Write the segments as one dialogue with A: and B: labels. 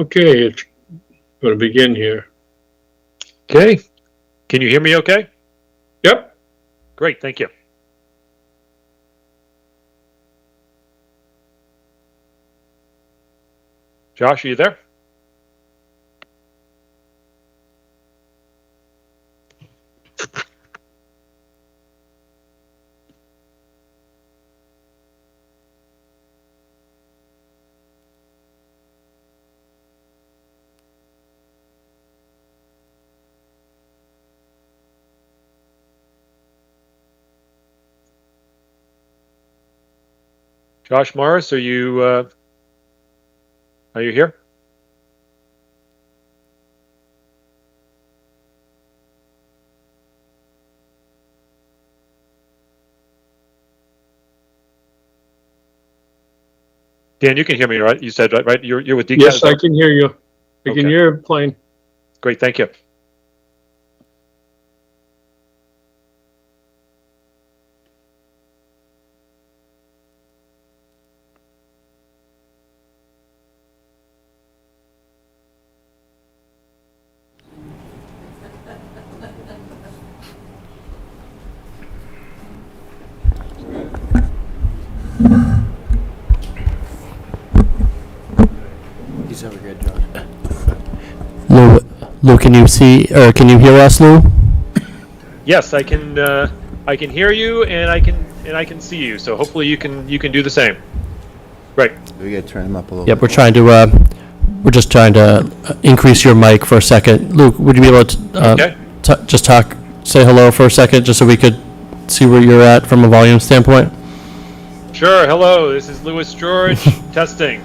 A: Okay, it's going to begin here.
B: Okay. Can you hear me okay?
A: Yep.
B: Great, thank you. Josh, are you there? Josh Morris, are you here? Dan, you can hear me, right? You said right? You're with DCAT?
A: Yes, I can hear you. I can hear it plain.
B: Great, thank you.
C: He's over good, Josh.
D: Lou, can you see or can you hear us, Lou?
B: Yes, I can hear you and I can see you. So hopefully you can do the same. Great.
C: We gotta turn him up a little.
D: Yep,
C: bit.
D: we're just trying to increase your mic for a second. Luke, would you be able to just say hello for a second, just so we could see where you're at from a volume standpoint?
B: Sure. Hello, this is Louis George. Testing.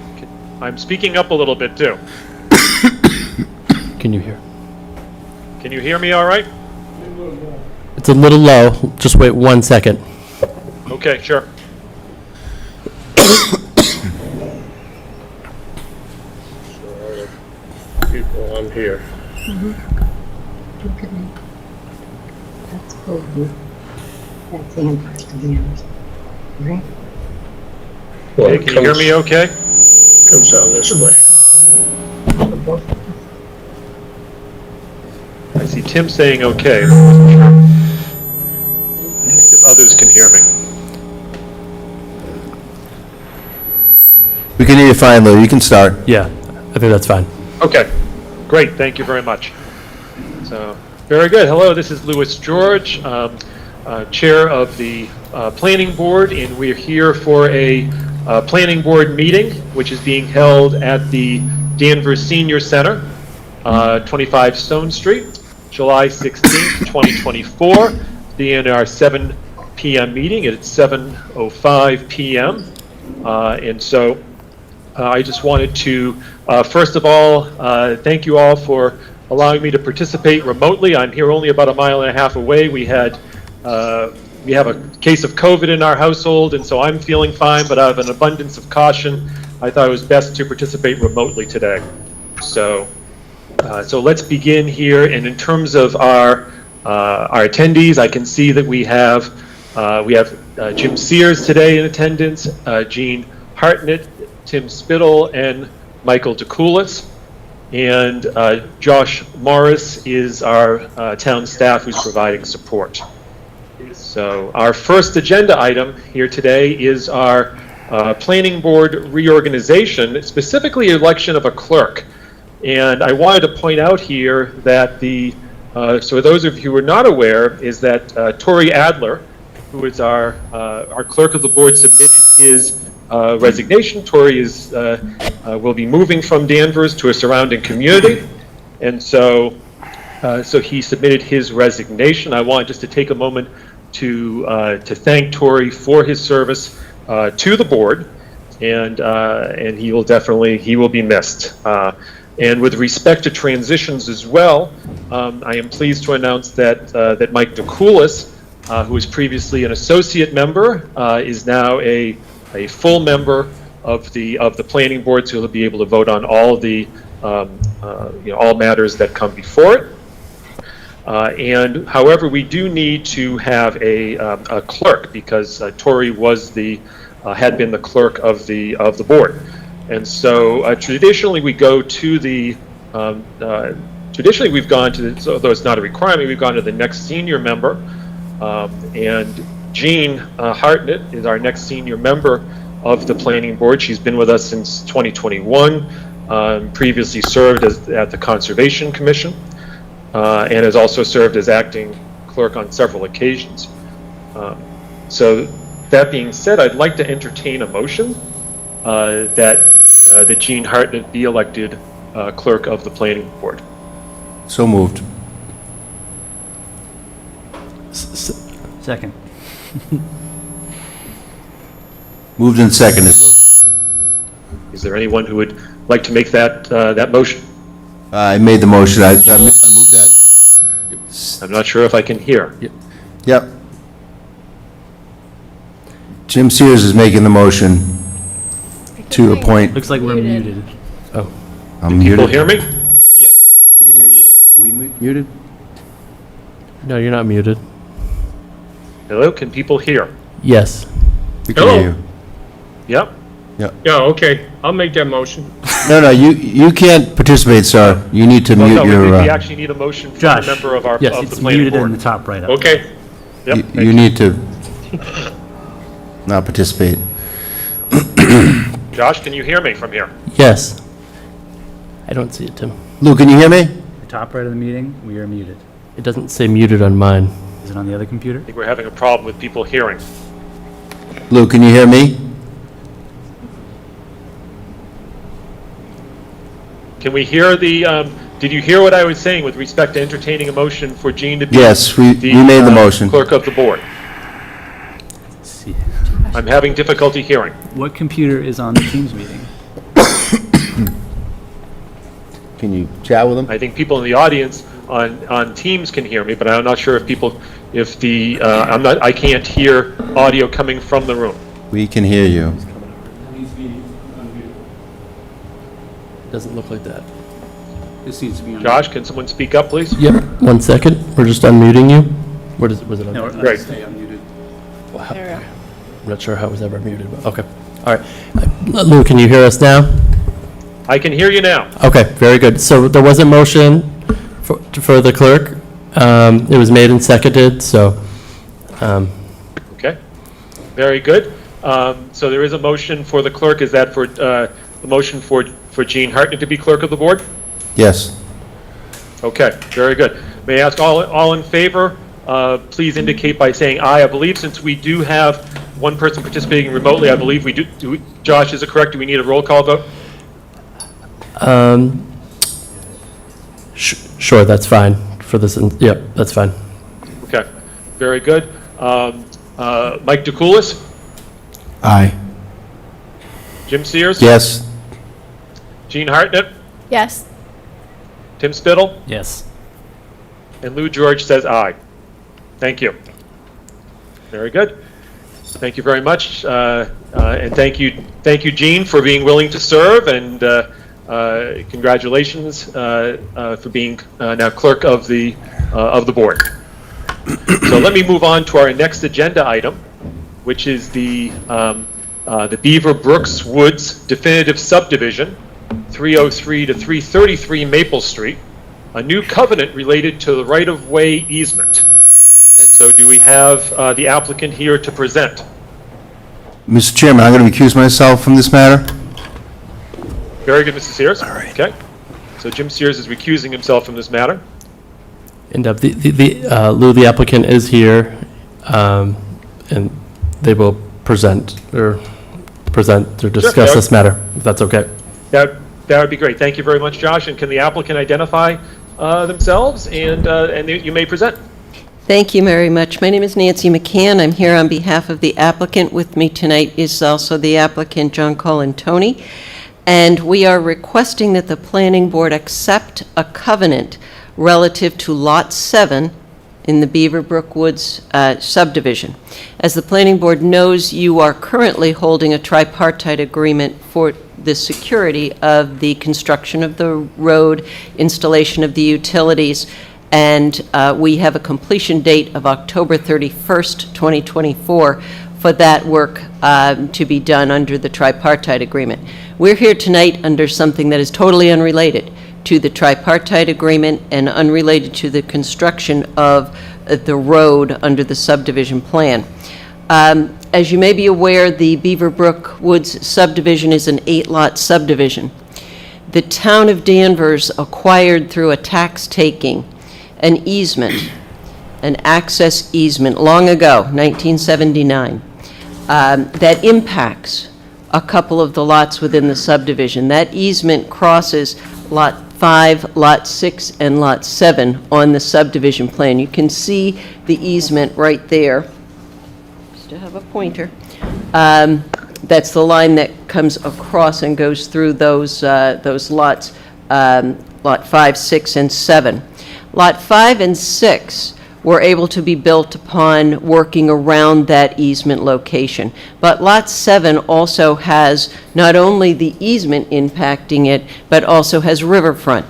B: I'm speaking up a little bit too.
D: Can you hear?
B: Can you hear me all right?
D: It's a little low. Just wait 1 second.
B: Okay, sure.
A: People on here.
E: Okay. That's cool. That's the end to the end. Right?
A: Well,
B: Hey, can you hear me okay?
A: Comes down this way.
B: I see Tim saying okay. If others can hear me.
C: We can hear you fine, Lou. You can start.
D: Yeah, I think that's fine.
B: Okay, great. Thank you very much. So, very good. Hello, this is Louis George, Chair of the Planning Board, and we're here for a Planning Board meeting, which is being held at the Danvers Senior Center, 25 Stone Street, July 16th, 2024, being our 7 p.m. meeting at 7:05 p.m. And so I just wanted to, first of all, thank you all for allowing me to participate remotely. I'm here only about 1.5 miles away. We have a case of COVID in our household, and so I'm feeling fine, but out of an abundance of caution, I thought it was best to participate remotely today. So let's begin here. And in terms of our attendees, I can see that we have Jim Sears today in attendance, Jean Hartnett, Tim Spittle, and Michael DeCoulis. And Josh Morris is our town staff who's providing support. So our first agenda item here today is our planning board reorganization, specifically election of a clerk. And I wanted to point out here that so those of you who are not aware, is that Tori Adler, who is our clerk of the board, submitted his resignation. Tori will be moving from Danvers to a surrounding community, and so he submitted his resignation. I want just to take a moment to thank Tori for his service to the board, and he will be missed. And with respect to transitions as well, I am pleased to announce that Mike DeCoulis, who was previously an associate member, is now a full member of the planning board, so he'll be able to vote on all of the all matters that come before it. And however, we do need to have a clerk, because Tori had been the clerk of the board. And so traditionally we go to the, traditionally we've gone to, although it's not a requirement, we've gone to the next senior member. And Jean Hartnett is our next senior member of the planning board. She's been with us since 2021, previously served at the Conservation Commission, and has also served as acting clerk on several occasions. So that being said, I'd like to entertain a motion that Jean Hartnett be elected clerk of the planning board.
C: So moved.
F: Second.
C: Moved and seconded.
B: Is there anyone who would like to make that motion?
C: I made the motion. I moved that.
B: I'm not sure if I can hear.
C: Yep. Jim Sears is making the motion to appoint.
F: Looks like we're muted.
C: I'm
B: People
C: muted.
B: hear me?
C: We can hear you. Are we muted?
D: No, you're not muted.
B: Hello, can people hear?
D: Yes.
C: We can
A: Hello.
C: hear you.
B: Yep.
A: Yeah, okay, I'll make that motion.
C: No, you can't participate, sir. You need to
B: Well,
C: mute
B: no, we
C: your,
B: actually need a motion from a
F: Josh.
B: member of our,
D: Yes,
B: of the
F: It's
B: planning
F: muted in the
B: board.
F: top right up.
A: Okay,
B: Yep,
C: you need to not participate.
B: Josh, can you hear me from here?
D: Yes. I don't see it, Tim.
C: Lou, can you hear me?
F: The top right of the meeting, we are muted.
D: It doesn't say muted on mine.
F: Is it on the other computer?
B: I think we're having a problem with people hearing.
C: Lou, can you hear me?
B: Can we hear the, did you hear what I was saying with respect to entertaining a motion for Jean to be?
C: Yes, we made the motion.
B: Clerk of the board.
F: Let's see.
B: I'm having difficulty hearing.
F: What computer is on the Teams meeting?
C: Can you chat with him?
B: I think people in the audience on Teams can hear me, but I'm not sure if people, if the, I can't hear audio coming from the room.
C: We can hear you.
D: It doesn't look like that.
F: This needs to be on.
B: Josh, can someone speak up, please?
D: Yep. 1 second. We're just unmuting you. Was it on?
F: No,
B: Great.
F: stay unmuted.
D: I'm not sure how it was ever muted, but okay. All right. Lou, can you hear us now?
B: I can hear you now.
D: Okay, very good. So there was a motion for the clerk. It was made and seconded, so,
B: Okay, very good. So there is a motion for the clerk. Is that for, the motion for Jean Hartnett to be clerk of the board?
C: Yes.
B: Okay, very good. May I ask all in favor, please indicate by saying aye. I believe since we do have one person participating remotely, I believe we do, Josh, is it correct? Do we need a roll call vote?
D: sure, that's fine for this. Yep, that's fine.
B: Okay, very good. Mike DeCoulis,
C: Aye.
B: Jim Sears?
C: Yes.
B: Jean Hartnett,
G: Yes.
B: Tim Spittle,
F: Yes.
B: and Lou George says aye. Thank you. Very good. Thank you very much, and thank you, Jean, for being willing to serve, and congratulations for being now clerk of the board. So let me move on to our next agenda item, which is the Beaver Brooks Woods definitive subdivision, 303 to 333 Maple Street, a new covenant related to the right-of-way easement. And so do we have the applicant here to present?
C: Mr. Chairman, I'm going to recuse myself from this matter.
B: Very good, Mr. Sears. All right. Okay. So Jim Sears is recusing himself from this matter.
D: And Lou, the applicant is here, and they will present or discuss this matter, if that's okay.
B: That would be great. Thank you very much, Josh. And can the applicant identify themselves and you may present?
H: Thank you very much. My name is Nancy McCann. I'm here on behalf of the applicant. With me tonight is also the applicant, John Colantoni. And we are requesting that the planning board accept a covenant relative to Lot 7 in the Beaver Brook Woods subdivision. As the planning board knows, you are currently holding a tripartite agreement for the security of the construction of the road, installation of the utilities, and we have a completion date of October 31st, 2024 for that work to be done under the tripartite agreement. We're here tonight under something that is totally unrelated to the tripartite agreement and unrelated to the construction of the road under the subdivision plan. As you may be aware, the Beaver Brook Woods subdivision is an 8-lot subdivision. The town of Danvers acquired through a tax taking an easement, an access easement long ago, 1979, that impacts a couple of the lots within the subdivision. That easement crosses Lot 5, Lot 6, and Lot 7 on the subdivision plan. You can see the easement right there. Still have a pointer. That's the line that comes across and goes through those lots, Lot 5, 6, and 7. Lot 5 and 6 were able to be built upon working around that easement location. But Lot 7 also has not only the easement impacting it, but also has riverfront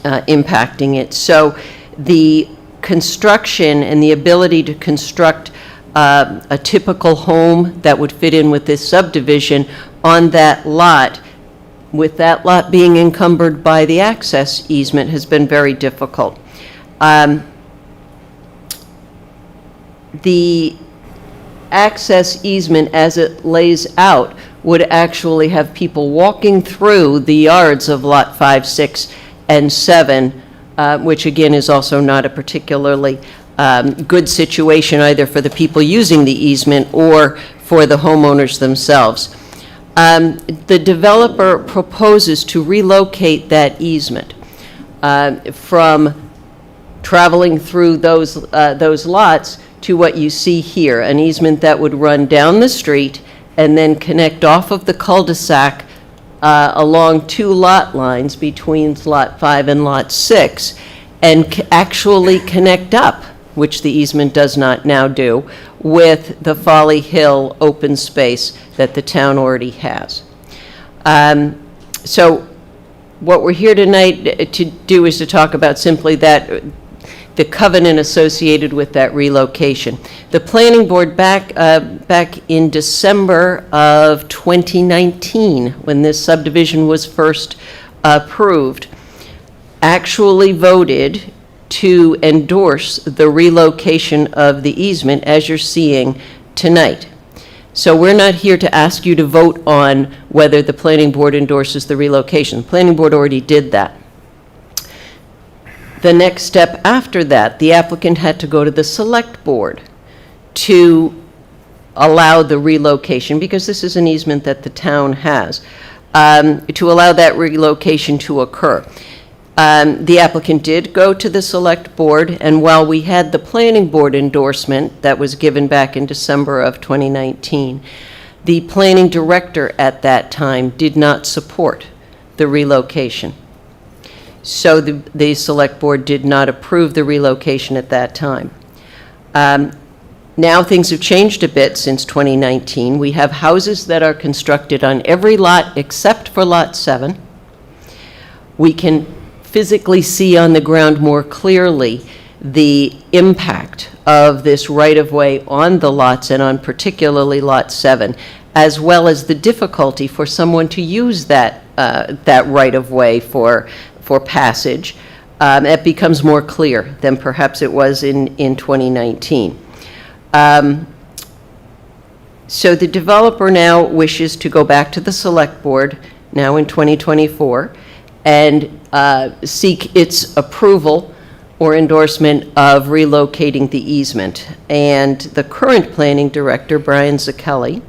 H: impacting it. So the construction and the ability to construct a typical home that would fit in with this subdivision on that lot, with that lot being encumbered by the access easement, has been very difficult. The access easement, as it lays out, would actually have people walking through the yards of Lot 5, 6, and 7, which again is also not a particularly good situation either for the people using the easement or for the homeowners themselves. The developer proposes to relocate that easement from traveling through those lots to what you see here, an easement that would run down the street and then connect off of the cul-de-sac along 2 lot lines between Lot 5 and Lot 6, and actually connect up, which the easement does not now do, with the Folly Hill open space that the town already has. So what we're here tonight to do is to talk about simply that, the covenant associated with that relocation. The planning board back in December of 2019, when this subdivision was first approved, actually voted to endorse the relocation of the easement, as you're seeing tonight. So we're not here to ask you to vote on whether the planning board endorses the relocation. The planning board already did that. The next step after that, the applicant had to go to the select board to allow the relocation, because this is an easement that the town has, to allow that relocation to occur. The applicant did go to the select board, and while we had the planning board endorsement that was given back in December of 2019, the planning director at that time did not support the relocation. So the select board did not approve the relocation at that time. Now things have changed a bit since 2019. We have houses that are constructed on every lot except for Lot 7. We can physically see on the ground more clearly the impact of this right-of-way on the lots, and on particularly Lot 7, as well as the difficulty for someone to use that right-of-way for passage. It becomes more clear than perhaps it was in 2019. So the developer now wishes to go back to the select board, now in 2024, and seek its approval or endorsement of relocating the easement. And the current planning director, Brian Zacchelli,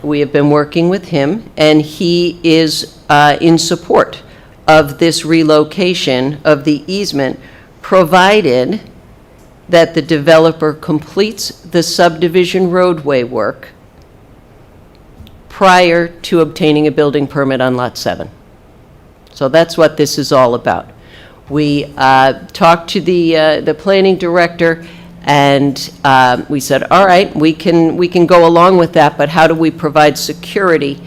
H: we have been working with him, and he is in support of this relocation of the easement, provided that the developer completes the subdivision roadway work prior to obtaining a building permit on Lot 7. So that's what this is all about. We talked to the planning director, and we said, all right, we can go along with that, but how do we provide security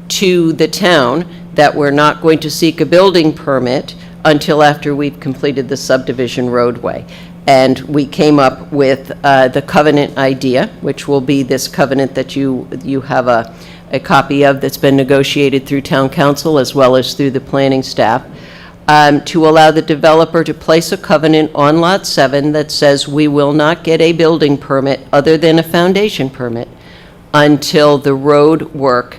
H: to the town that we're not going to seek a building permit until after we've completed the subdivision roadway? And we came up with the covenant idea, which will be this covenant that you have a copy of that's been negotiated through town council as well as through the planning staff, to allow the developer to place a covenant on Lot 7 that says we will not get a building permit other than a foundation permit until the road work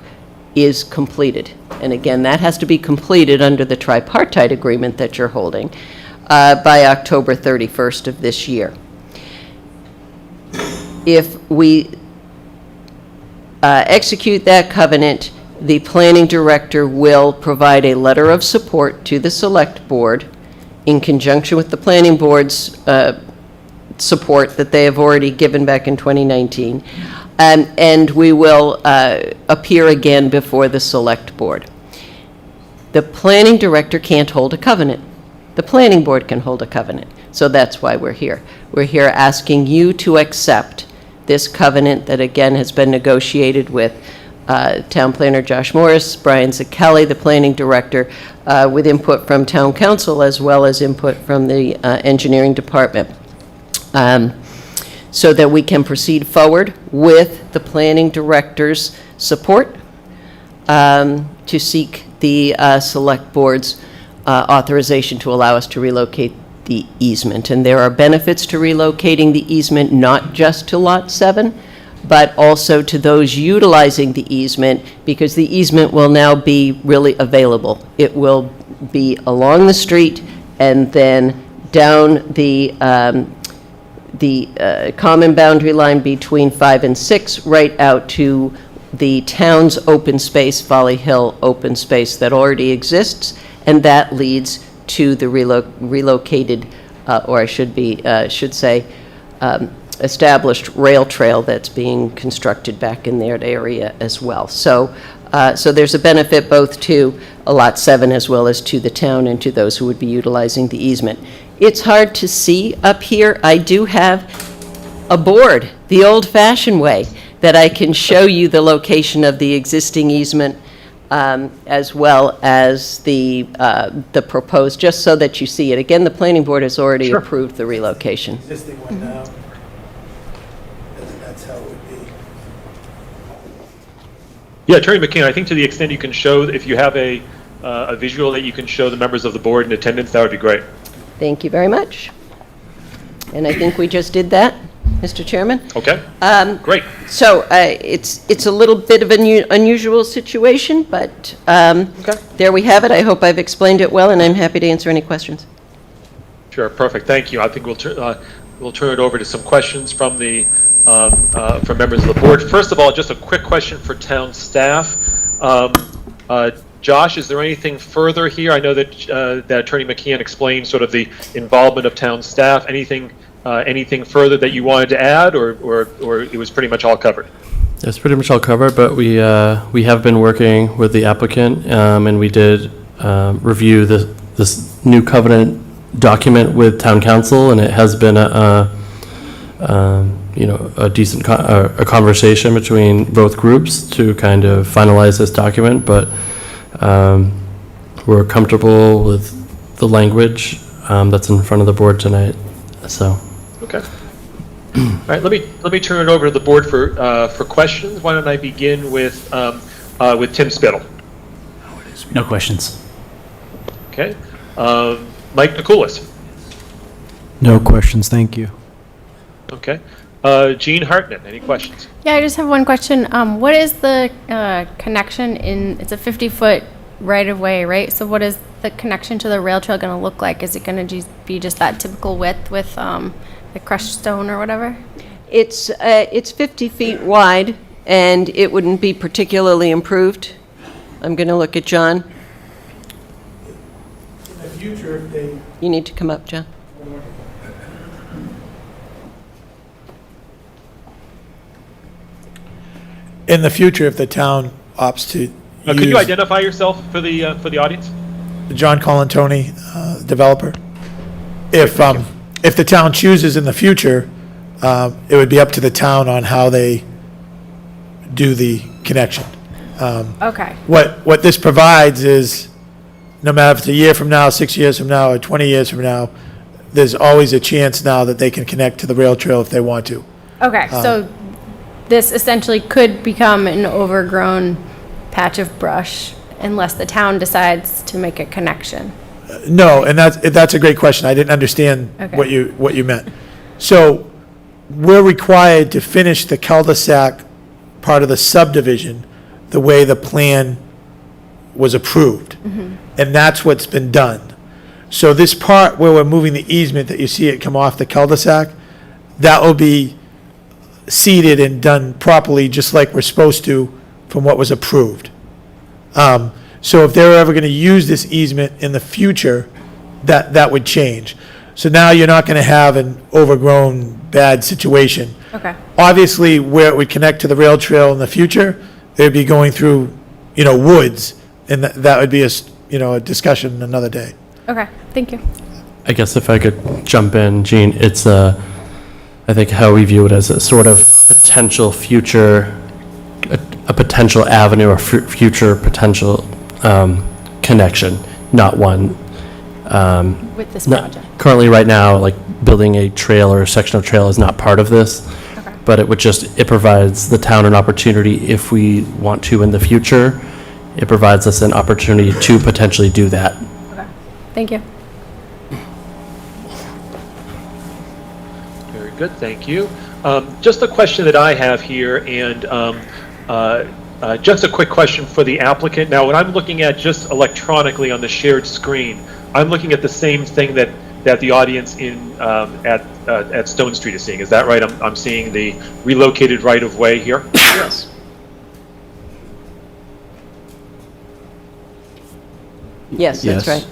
H: is completed. And again, that has to be completed under the tripartite agreement that you're holding by October 31st of this year. If we execute that covenant, the planning director will provide a letter of support to the select board in conjunction with the planning board's support that they have already given back in 2019. And we will appear again before the select board. The planning director can't hold a covenant. The planning board can hold a covenant. So that's why we're here. We're here asking you to accept this covenant that, again, has been negotiated with Town Planner Josh Morris, Brian Zacchelli, the planning director, with input from Town Council as well as input from the engineering department, so that we can proceed forward with the planning director's support to seek the select board's authorization to allow us to relocate the easement. And there are benefits to relocating the easement, not just to Lot 7, but also to those utilizing the easement, because the easement will now be really available. It will be along the street and then down the common boundary line between 5 and 6, right out to the town's open space, Folly Hill open space that already exists, and that leads to the relocated, or I should say, established rail trail that's being constructed back in that area as well. So there's a benefit both to Lot 7 as well as to the town and to those who would be utilizing the easement. It's hard to see up here. I do have a board, the old-fashioned way, that I can show you the location of the existing easement as well as the proposed, just so that you see it. Again, the planning board has already approved the relocation.
G: Existing one now. That's how it would be.
B: Yeah, Attorney McCann, I think to the extent you can show, if you have a visual that you can show the members of the board in attendance, that would be great.
H: Thank you very much. And I think we just did that, Mr. Chairman.
B: Okay, great.
H: So it's a little bit of an unusual situation, but there we have it. I hope I've explained it well, and I'm happy to answer any questions.
B: Sure, perfect. Thank you. I think we'll turn it over to some questions from the from members of the board. First of all, just a quick question for town staff. Josh, is there anything further here? I know that that Attorney McKeon explained sort of the involvement of town staff. Anything further that you wanted to add, or it was pretty much all covered?
D: It's pretty much all covered, but we have been working with the applicant, and we did review this new covenant document with town council, and it has been a decent a conversation between both groups to kind of finalize this document, but we're comfortable with the language that's in front of the board tonight. So.
B: Okay. All right. Let me turn it over to the board for questions. Why don't I begin with Tim Spittle?
F: No questions.
B: Okay. Mike Nicolas.
I: No questions, thank you.
B: Okay. Jean Hartnett, any questions?
J: Yeah, I just have one question. What is the connection it's a 50-foot right-of-way, right? So what is the connection to the rail trail going to look like? Is it going to be just that typical width with the crushed stone or whatever?
H: It's 50 feet wide, and it wouldn't be particularly improved. I'm going to look at John.
G: In the future, if they
H: You need to come up, John.
G: in the future, if the town opts to
B: Could you identify yourself for the audience?
G: John Colantoni, developer, if the town chooses in the future, it would be up to the town on how they do the connection.
J: Okay.
G: What this provides is, no matter if it's a year from now, 6 years from now, or 20 years from now, there's always a chance now that they can connect to the rail trail if they want to.
J: Okay, so this essentially could become an overgrown patch of brush unless the town decides to make a connection.
G: No, and that's a great question. I didn't understand
J: Okay.
G: what you meant. So we're required to finish the cul-de-sac part of the subdivision the way the plan was approved. And that's what's been done. So this part where we're moving the easement that you see it come off the cul-de-sac, that will be seeded and done properly, just like we're supposed to from what was approved. So if they're ever going to use this easement in the future, that would change. So now you're not going to have an overgrown bad situation.
J: Okay.
G: Obviously, where it would connect to the rail trail in the future, it would be going through, woods, and that would be a discussion another day.
J: Okay, thank you.
D: I guess if I could jump in, Gene, it's I think how we view it as a sort of potential future, a potential avenue or future potential connection, not one.
J: With this
D: Not-
J: project.
D: Currently, right now, like building a trail or a section of trail is not part of this.
J: Okay.
D: But it provides the town an opportunity if we want to in the future. It provides us an opportunity to potentially do that.
J: Okay, thank you.
B: Very good, thank you. Just a question that I have here, and just a quick question for the applicant. Now, when I'm looking at just electronically on the shared screen, I'm looking at the same thing that the audience at Stone Street is seeing. Is that right? I'm seeing the relocated right-of-way here?
H: Yes. Yes, that's
F: Yes.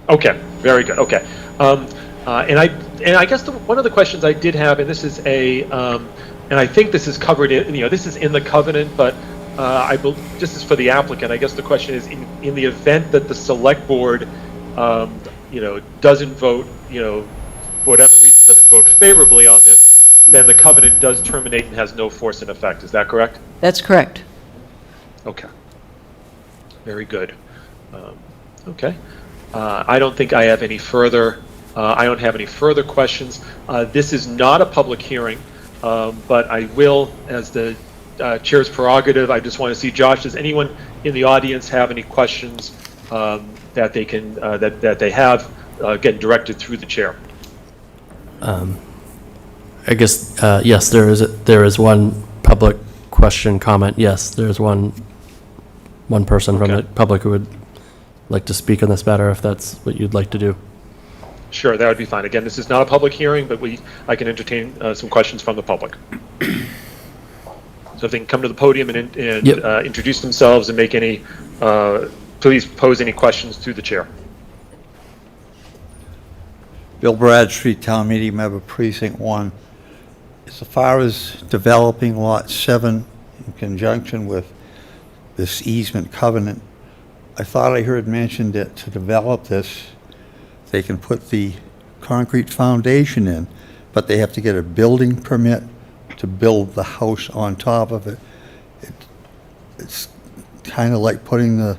B: Okay,
H: right.
B: very good. Okay, and I guess one of the questions I did have, and this is and I think this is covered in, this is in the covenant, but this is for the applicant. I guess the question is, in the event that the select board, doesn't vote, for whatever reason, doesn't vote favorably on this, then the covenant does terminate and has no force and effect. Is that correct?
H: That's correct.
B: Okay. Very good. Okay. I don't think I have any further. I don't have any further questions. This is not a public hearing, but I will, as the chair's prerogative, I just want to see, Josh, does anyone in the audience have any questions that they can that they have get directed through the chair?
D: I guess, yes, there is one public question comment. Yes, there is one person from the public who would like to speak on this matter, if that's what you'd like to do.
B: Sure, that would be fine. Again, this is not a public hearing, but I can entertain some questions from the public. So if they can come to the podium and
D: Yep.
B: Introduce themselves and make any, please pose any questions through the chair.
K: Bill Bradstreet, Town Meeting Member, Precinct 1. As far as developing Lot 7 in conjunction with this easement covenant, I thought I heard mentioned that to develop this, they can put the concrete foundation in, but they have to get a building permit to build the house on top of it. It's kind of like putting the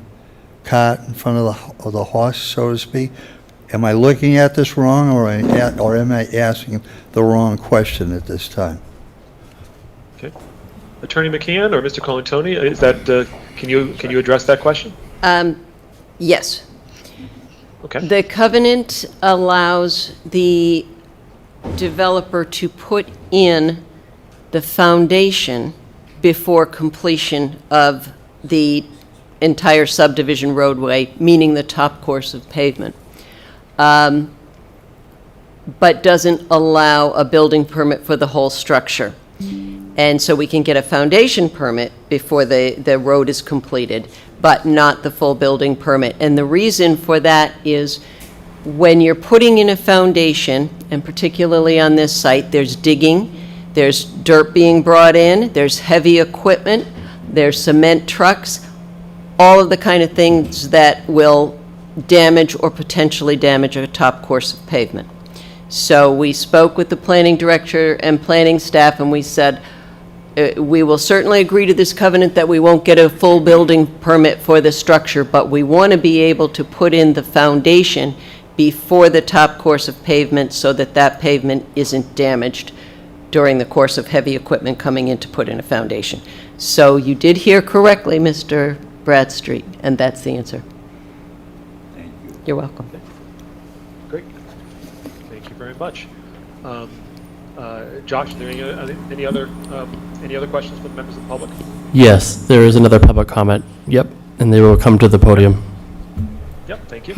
K: cart in front of the horse, so to speak. Am I looking at this wrong, or am I asking the wrong question at this time?
B: Okay. Attorney McCann or Mr. Colantoni, is that, can you address that question?
H: Yes.
B: Okay.
H: The covenant allows the developer to put in the foundation before completion of the entire subdivision roadway, meaning the top course of pavement, but doesn't allow a building permit for the whole structure. And so we can get a foundation permit before the road is completed, but not the full building permit. And the reason for that is when you're putting in a foundation, and particularly on this site, there's digging, there's dirt being brought in, there's heavy equipment, there's cement trucks, all of the kind of things that will damage or potentially damage a top course of pavement. So we spoke with the planning director and planning staff, and we said, we will certainly agree to this covenant that we won't get a full building permit for the structure, but we want to be able to put in the foundation before the top course of pavement so that that pavement isn't damaged during the course of heavy equipment coming in to put in a foundation. So you did hear correctly, Mr. Bradstreet, and that's the answer.
K: Thank you.
H: You're welcome.
B: Great. Thank you very much. Josh, are there any other questions from members of the public?
D: Yes, there is another public comment. Yep, and they will come to the podium.
B: Yep, thank you.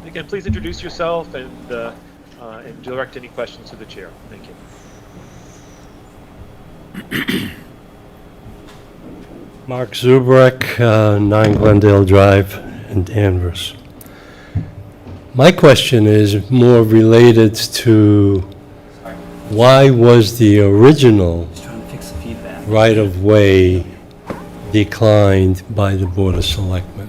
B: Again, please introduce yourself and direct any questions to the chair. Thank you.
L: Mark Zubrek, 9 Glendale Drive in Danvers. My question is more related to why was the original
F: Trying to fix the feedback.
L: right-of-way declined by the Board of Selectmen?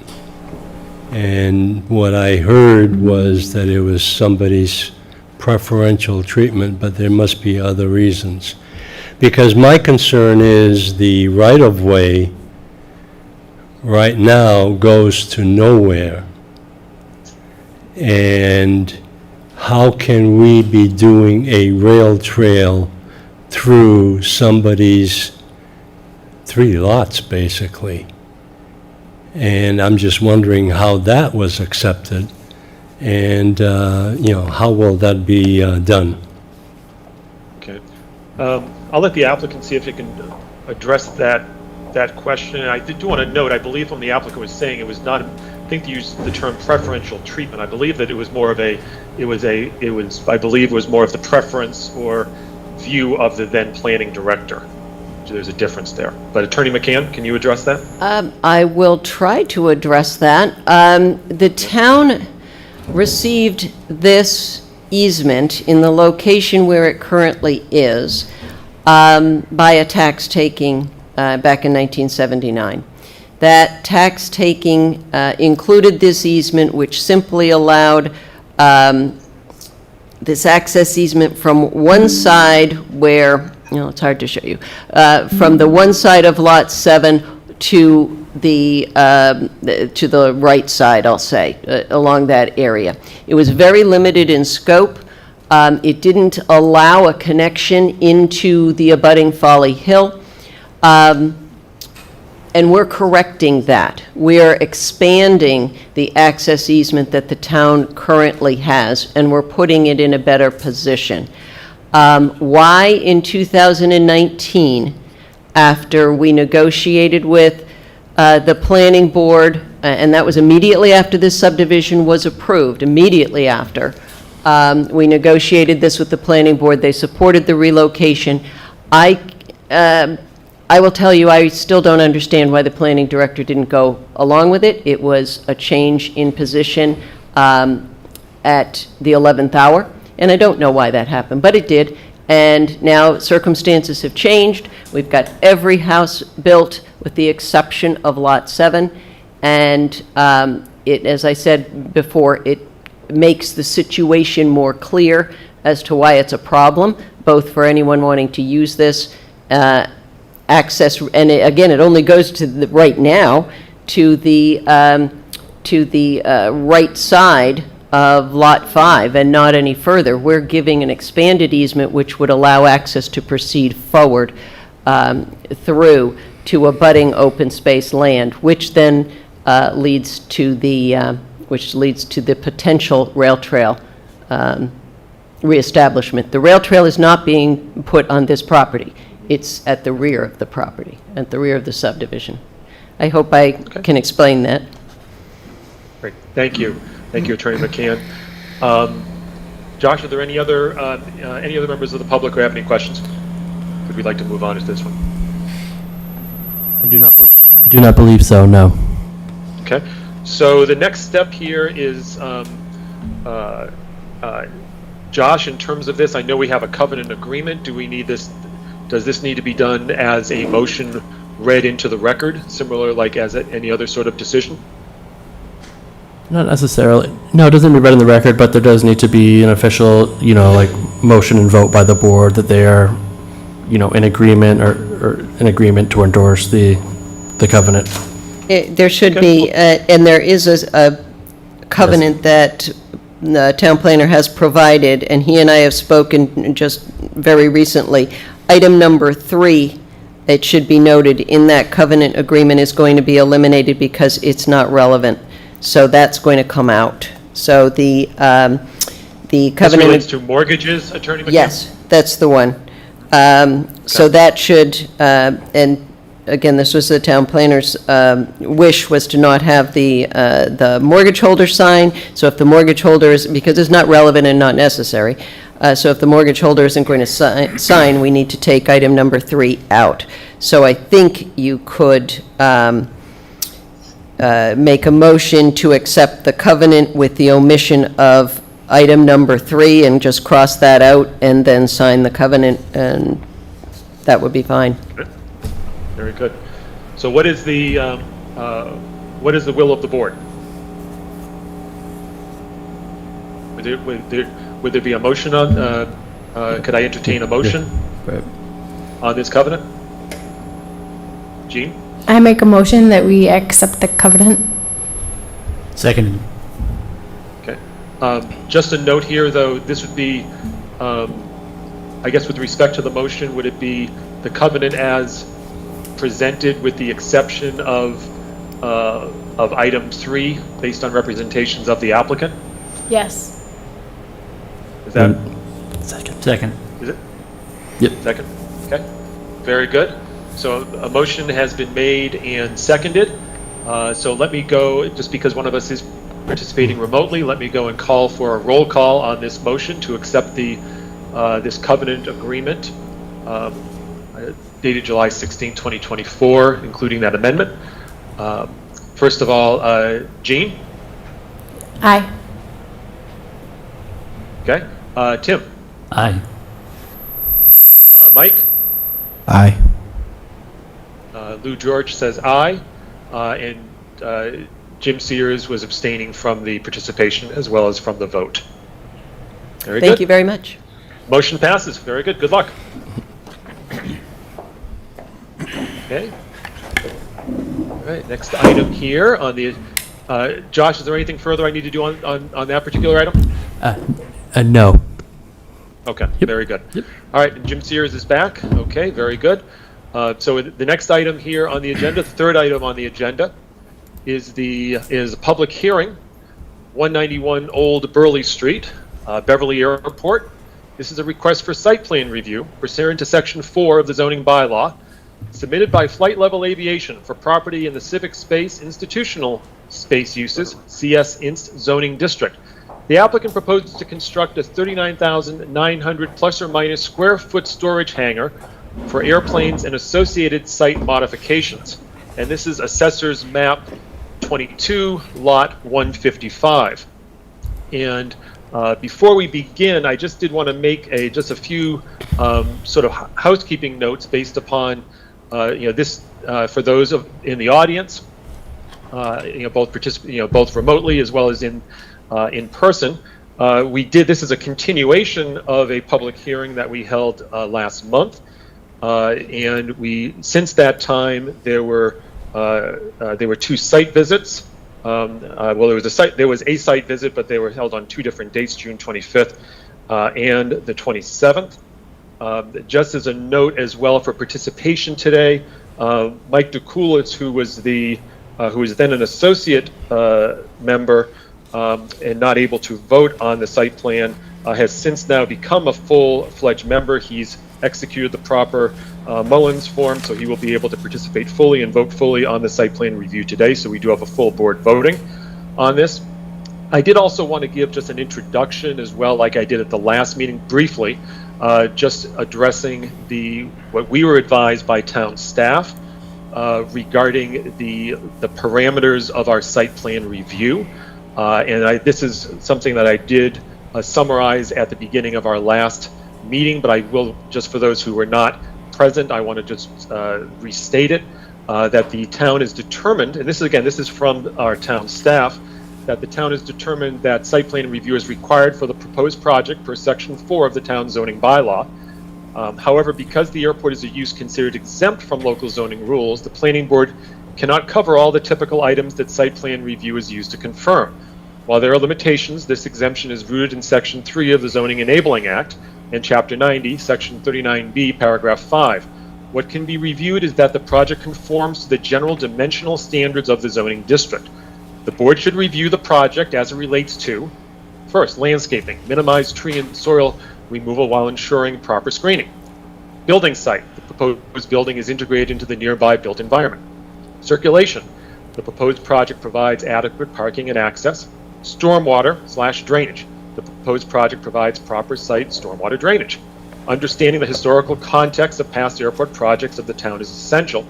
L: And what I heard was that it was somebody's preferential treatment, but there must be other reasons. Because my concern is the right-of-way right now goes to nowhere. And how can we be doing a rail trail through somebody's 3 lots, basically? And I'm just wondering how that was accepted, and, how will that be done?
B: Okay. I'll let the applicant see if he can address that question. And I do want to note, I believe when the applicant was saying it was not, I think they used the term preferential treatment. I believe that it was more of I believe it was more of the preference or view of the then planning director. So there's a difference there. But Attorney McCann, can you address that?
H: I will try to address that. The town received this easement in the location where it currently is by a tax taking back in 1979. That tax taking included this easement, which simply allowed this access easement from one side where, it's hard to show you, from the one side of Lot 7 to the right side, I'll say, along that area. It was very limited in scope. It didn't allow a connection into the abutting Folly Hill. And we're correcting that. We're expanding the access easement that the town currently has, and we're putting it in a better position. Why in 2019, after we negotiated with the planning board, and that was immediately after this subdivision was approved, immediately after, we negotiated this with the planning board. They supported the relocation. I will tell you, I still don't understand why the planning director didn't go along with it. It was a change in position at the 11th hour, and I don't know why that happened, but it did. And now circumstances have changed. We've got every house built with the exception of Lot 7, and as I said before, it makes the situation more clear as to why it's a problem, both for anyone wanting to use this access, and again, it only goes to the right now to the right side of Lot 5 and not any further. We're giving an expanded easement which would allow access to proceed forward through to abutting open space land, which then leads to the potential rail trail reestablishment. The rail trail is not being put on this property. It's at the rear of the property, at the rear of the subdivision. I hope I can explain that.
B: Great, thank you. Thank you, Attorney McCann. Josh, are there any other members of the public who have any questions? Would we like to move on to this one?
D: I do not believe so, no.
B: Okay, so the next step here is, Josh, in terms of this, I know we have a covenant agreement. Do we need this? Does this need to be done as a motion read into the record, similar like as any other sort of decision?
D: Not necessarily. No, it doesn't need to be read in the record, but there does need to be an official, motion and vote by the board that they are, in agreement or in agreement to endorse the covenant.
H: There should be, and there is a covenant that the town planner has provided, and he and I have spoken just very recently. Item number 3, it should be noted, in that covenant agreement is going to be eliminated because it's not relevant. So that's going to come out. So the
B: This
H: covenant...
B: relates to mortgages, Attorney McKeon?
H: Yes, that's the one. So that should, and again, this was the town planner's wish, was to not have the mortgage holder sign. So if the mortgage holder is, because it's not relevant and not necessary, so if the mortgage holder isn't going to sign, we need to take item number 3 out. So I think you could make a motion to accept the covenant with the omission of item number 3 and just cross that out and then sign the covenant, and that would be fine.
B: Very good. So what is the will of the board? Would there be a motion on, could I entertain a motion
D: Right.
B: on this covenant? Jean?
J: I make a motion that we accept the covenant.
F: Second.
B: Okay. Just a note here, though, this would be, I guess with respect to the motion, would it be the covenant as presented with the exception of item 3 based on representations of the applicant?
J: Yes.
B: Is that,
F: Second.
B: is it?
D: Yep.
B: Second? Okay. Very good. So a motion has been made and seconded. So let me go, just because one of us is participating remotely, let me go and call for a roll call on this motion to accept the this covenant agreement dated July 16, 2024, including that amendment. First of all, Jean?
J: Aye.
B: Okay. Tim?
F: Aye.
B: Mike?
I: Aye.
B: Lou George says aye, and Jim Sears was abstaining from the participation as well as from the vote. Very good.
H: Thank you very much.
B: Motion passes. Very good. Good luck. Okay. All right. Next item here on the. Josh, is there anything further I need to do on that particular item?
I: No.
B: Okay. Very good. All right. And Jim Sears is back. Okay. Very good. So the next item here on the agenda, the third item on the agenda, is a public hearing, 191 Old Burley Street, Beverly Airport. This is a request for site plan review pursuant to Section 4 of the zoning bylaw, submitted by Flight Level Aviation for property in the Civic Space Institutional Space Uses, CS Inst zoning district. The applicant proposes to construct a 39,900 plus or minus square foot storage hangar for airplanes and associated site modifications. And this is Assessor's Map 22, Lot 155. And before we begin, I just did want to make just a few sort of housekeeping notes based upon this for those in the audience, both remotely as well as in person. This is a continuation of a public hearing that we held last month. And since that time, there were 2 site visits. There was a site visit, but they were held on 2 different dates, June 25th and the 27th. Just as a note as well for participation today, Mike DeKulitz, who was then an associate member and not able to vote on the site plan, has since now become a full-fledged member. He's executed the proper Mullins form, so he will be able to participate fully and vote fully on the site plan review today. So we do have a full board voting on this. I did also want to give just an introduction as well, like I did at the last meeting briefly, just addressing what we were advised by town staff regarding the parameters of our site plan review. This is something that I did summarize at the beginning of our last meeting, but I will, just for those who were not present, I want to just restate it, that the town is determined, and this is from our town staff, that the town is determined that site plan review is required for the proposed project per Section 4 of the town zoning bylaw. However, because the airport is a use considered exempt from local zoning rules, the planning board cannot cover all the typical items that site plan review is used to confirm. While there are limitations, this exemption is rooted in Section 3 of the Zoning Enabling Act and Chapter 90, Section 39B, Paragraph 5. What can be reviewed is that the project conforms to the general dimensional standards of the zoning district. The board should review the project as it relates to, first, landscaping, minimize tree and soil removal while ensuring proper screening. Building site, the proposed building is integrated into the nearby built environment. Circulation, the proposed project provides adequate parking and access. Stormwater/drainage, the proposed project provides proper site stormwater drainage. Understanding the historical context of past airport projects of the town is essential.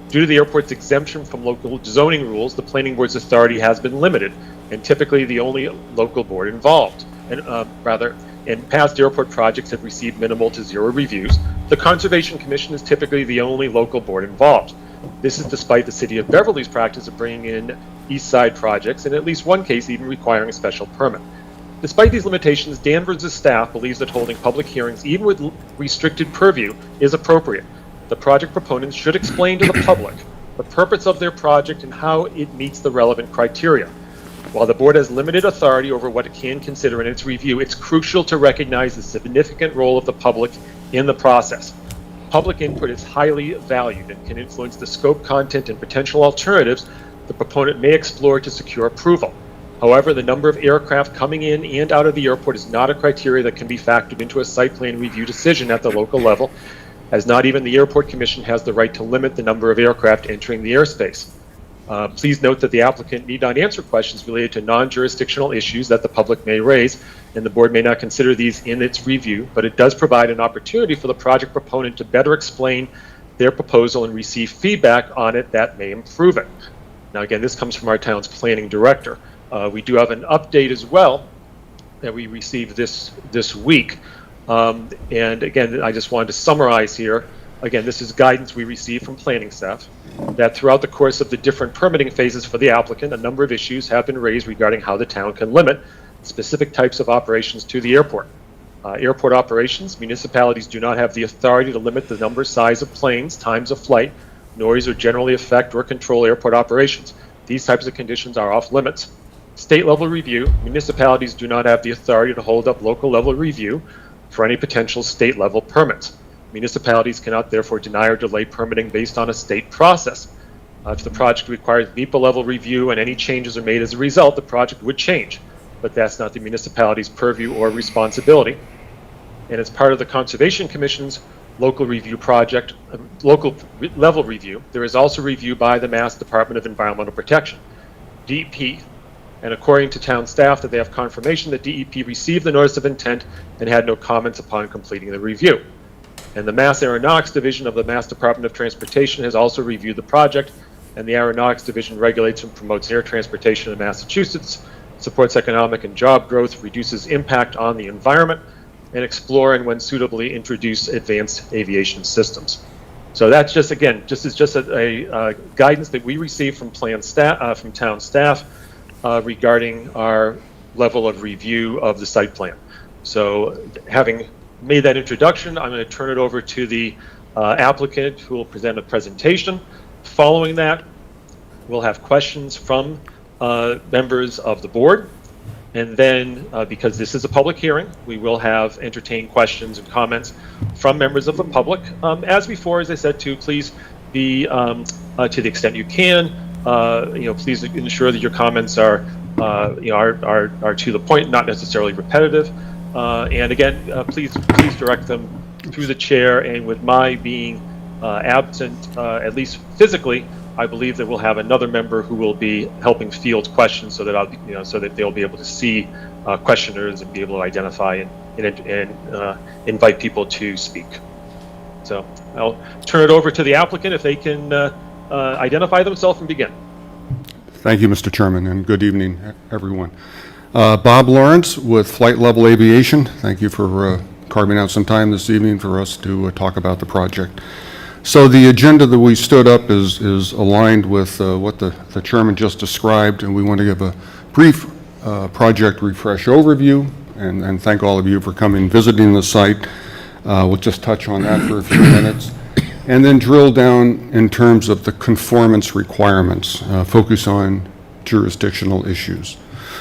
B: Due to the airport's exemption from local zoning rules, the planning board's authority has been limited, and typically the only local board involved. And past airport projects have received minimal to zero reviews. The Conservation Commission is typically the only local board involved. This is despite the City of Beverly's practice of bringing in East Side projects, in at least one case even requiring a special permit. Despite these limitations, Danvers' staff believes that holding public hearings, even with restricted purview, is appropriate. The project proponents should explain to the public the purpose of their project and how it meets the relevant criteria. While the board has limited authority over what it can consider in its review, it's crucial to recognize the significant role of the public in the process. Public input is highly valued and can influence the scope, content, and potential alternatives the proponent may explore to secure approval. However, the number of aircraft coming in and out of the airport is not a criteria that can be factored into a site plan review decision at the local level, as not even the Airport Commission has the right to limit the number of aircraft entering the airspace. Please note that the applicant need not answer questions related to non-jurisdictional issues that the public may raise, and the board may not consider these in its review, but it does provide an opportunity for the project proponent to better explain their proposal and receive feedback on it that may improve it. Now again, this comes from our town's planning director. We do have an update as well that we received this week. And again, I just wanted to summarize here. Again, this is guidance we received from planning staff that throughout the course of the different permitting phases for the applicant, a number of issues have been raised regarding how the town can limit specific types of operations to the airport. Airport operations, municipalities do not have the authority to limit the number, size of planes, times of flight, noise, or generally affect or control airport operations. These types of conditions are off limits. State level review, municipalities do not have the authority to hold up local level review for any potential state level permits. Municipalities cannot therefore deny or delay permitting based on a state process. If the project requires NEPA level review and any changes are made as a result, the project would change, but that's not the municipality's purview or responsibility. And as part of the Conservation Commission's local review project, local level review, there is also review by the Mass Department of Environmental Protection, DEP, and according to town staff that they have confirmation that DEP received the notice of intent and had no comments upon completing the review. And the Mass Aeronautics Division of the Mass Department of Transportation has also reviewed the project, and the Aeronautics Division regulates and promotes air transportation in Massachusetts, supports economic and job growth, reduces impact on the environment, and explore and when suitably introduce advanced aviation systems. So that's just, again, just a guidance that we received from from town staff regarding our level of review of the site plan. So having made that introduction, I'm going to turn it over to the applicant who will present a presentation. Following that, we'll have questions from members of the board. And then, because this is a public hearing, we will have entertained questions and comments from members of the public. As before, as I said, please be, to the extent you can, please ensure that your comments are to the point, not necessarily repetitive. And again, please direct them through the chair. And with my being absent, at least physically, I believe that we'll have another member who will be helping field questions, so that so that they'll be able to see questioners and be able to identify and invite people to speak. So I'll turn it over to the applicant if they can identify themselves and begin.
M: Thank you, Mr. Chairman, and good evening, everyone. Bob Lawrence with Flight Level Aviation. Thank you for carving out some time this evening for us to talk about the project. So the agenda that we stood up is aligned with what the chairman just described, and we want to give a brief project refresh overview and thank all of you for coming visiting the site. We'll just touch on that for a few minutes and then drill down in terms of the conformance requirements, focus on jurisdictional issues.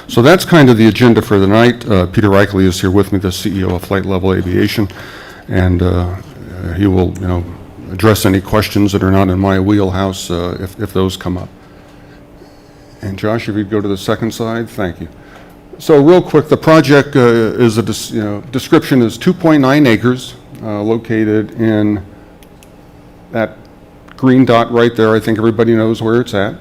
M: So that's kind of the agenda for the night. Peter Reichley is here with me, the CEO of Flight Level Aviation, and he will, address any questions that are not in my wheelhouse if those come up. And Josh, if you'd go to the second slide, thank you. So real quick, the project is description is 2.9 acres located in that green dot right there. I think everybody knows where it's at.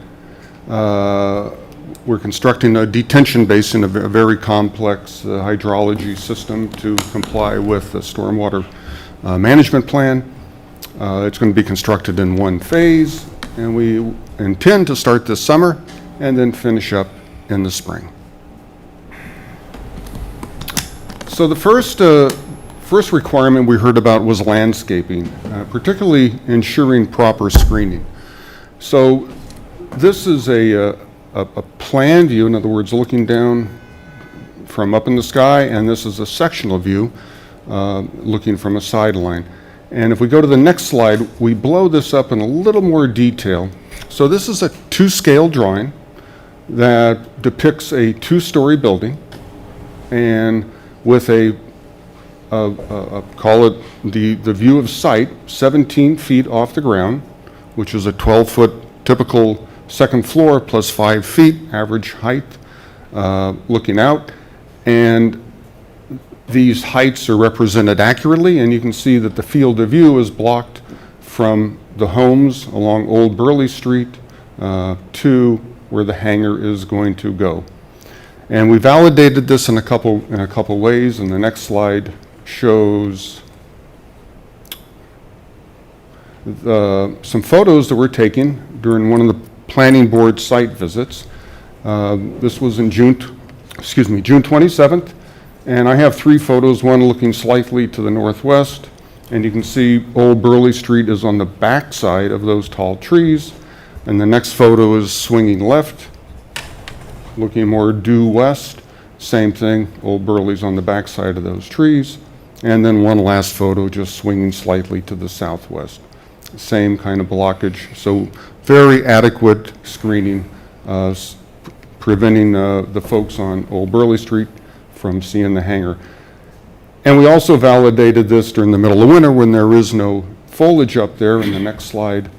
M: We're constructing a detention basin, a very complex hydrology system to comply with the stormwater management plan. It's going to be constructed in one phase, and we intend to start this summer and then finish up in the spring. So the first requirement we heard about was landscaping, particularly ensuring proper screening. So this is a plan view, in other words, looking down from up in the sky, and this is a sectional view looking from a sideline. And if we go to the next slide, we blow this up in a little more detail. So this is a 2-scale drawing that depicts a 2-story building, and with call it the view of sight, 17 feet off the ground, which is a 12-foot typical second floor plus 5 feet average height looking out. And these heights are represented accurately, and you can see that the field of view is blocked from the homes along Old Burley Street to where the hangar is going to go. And we validated this in a couple ways, and the next slide shows some photos that were taken during one of the planning board site visits. This was in June 27th, and I have 3 photos, one looking slightly to the northwest, and you can see Old Burley Street is on the back side of those tall trees, and the next photo is swinging left, looking more due west. Same thing, Old Burley's on the back side of those trees. And then one last photo just swinging slightly to the southwest. Same kind of blockage. So very adequate screening, preventing the folks on Old Burley Street from seeing the hangar. And we also validated this during the middle of winter when there is no foliage up there. In the next slide,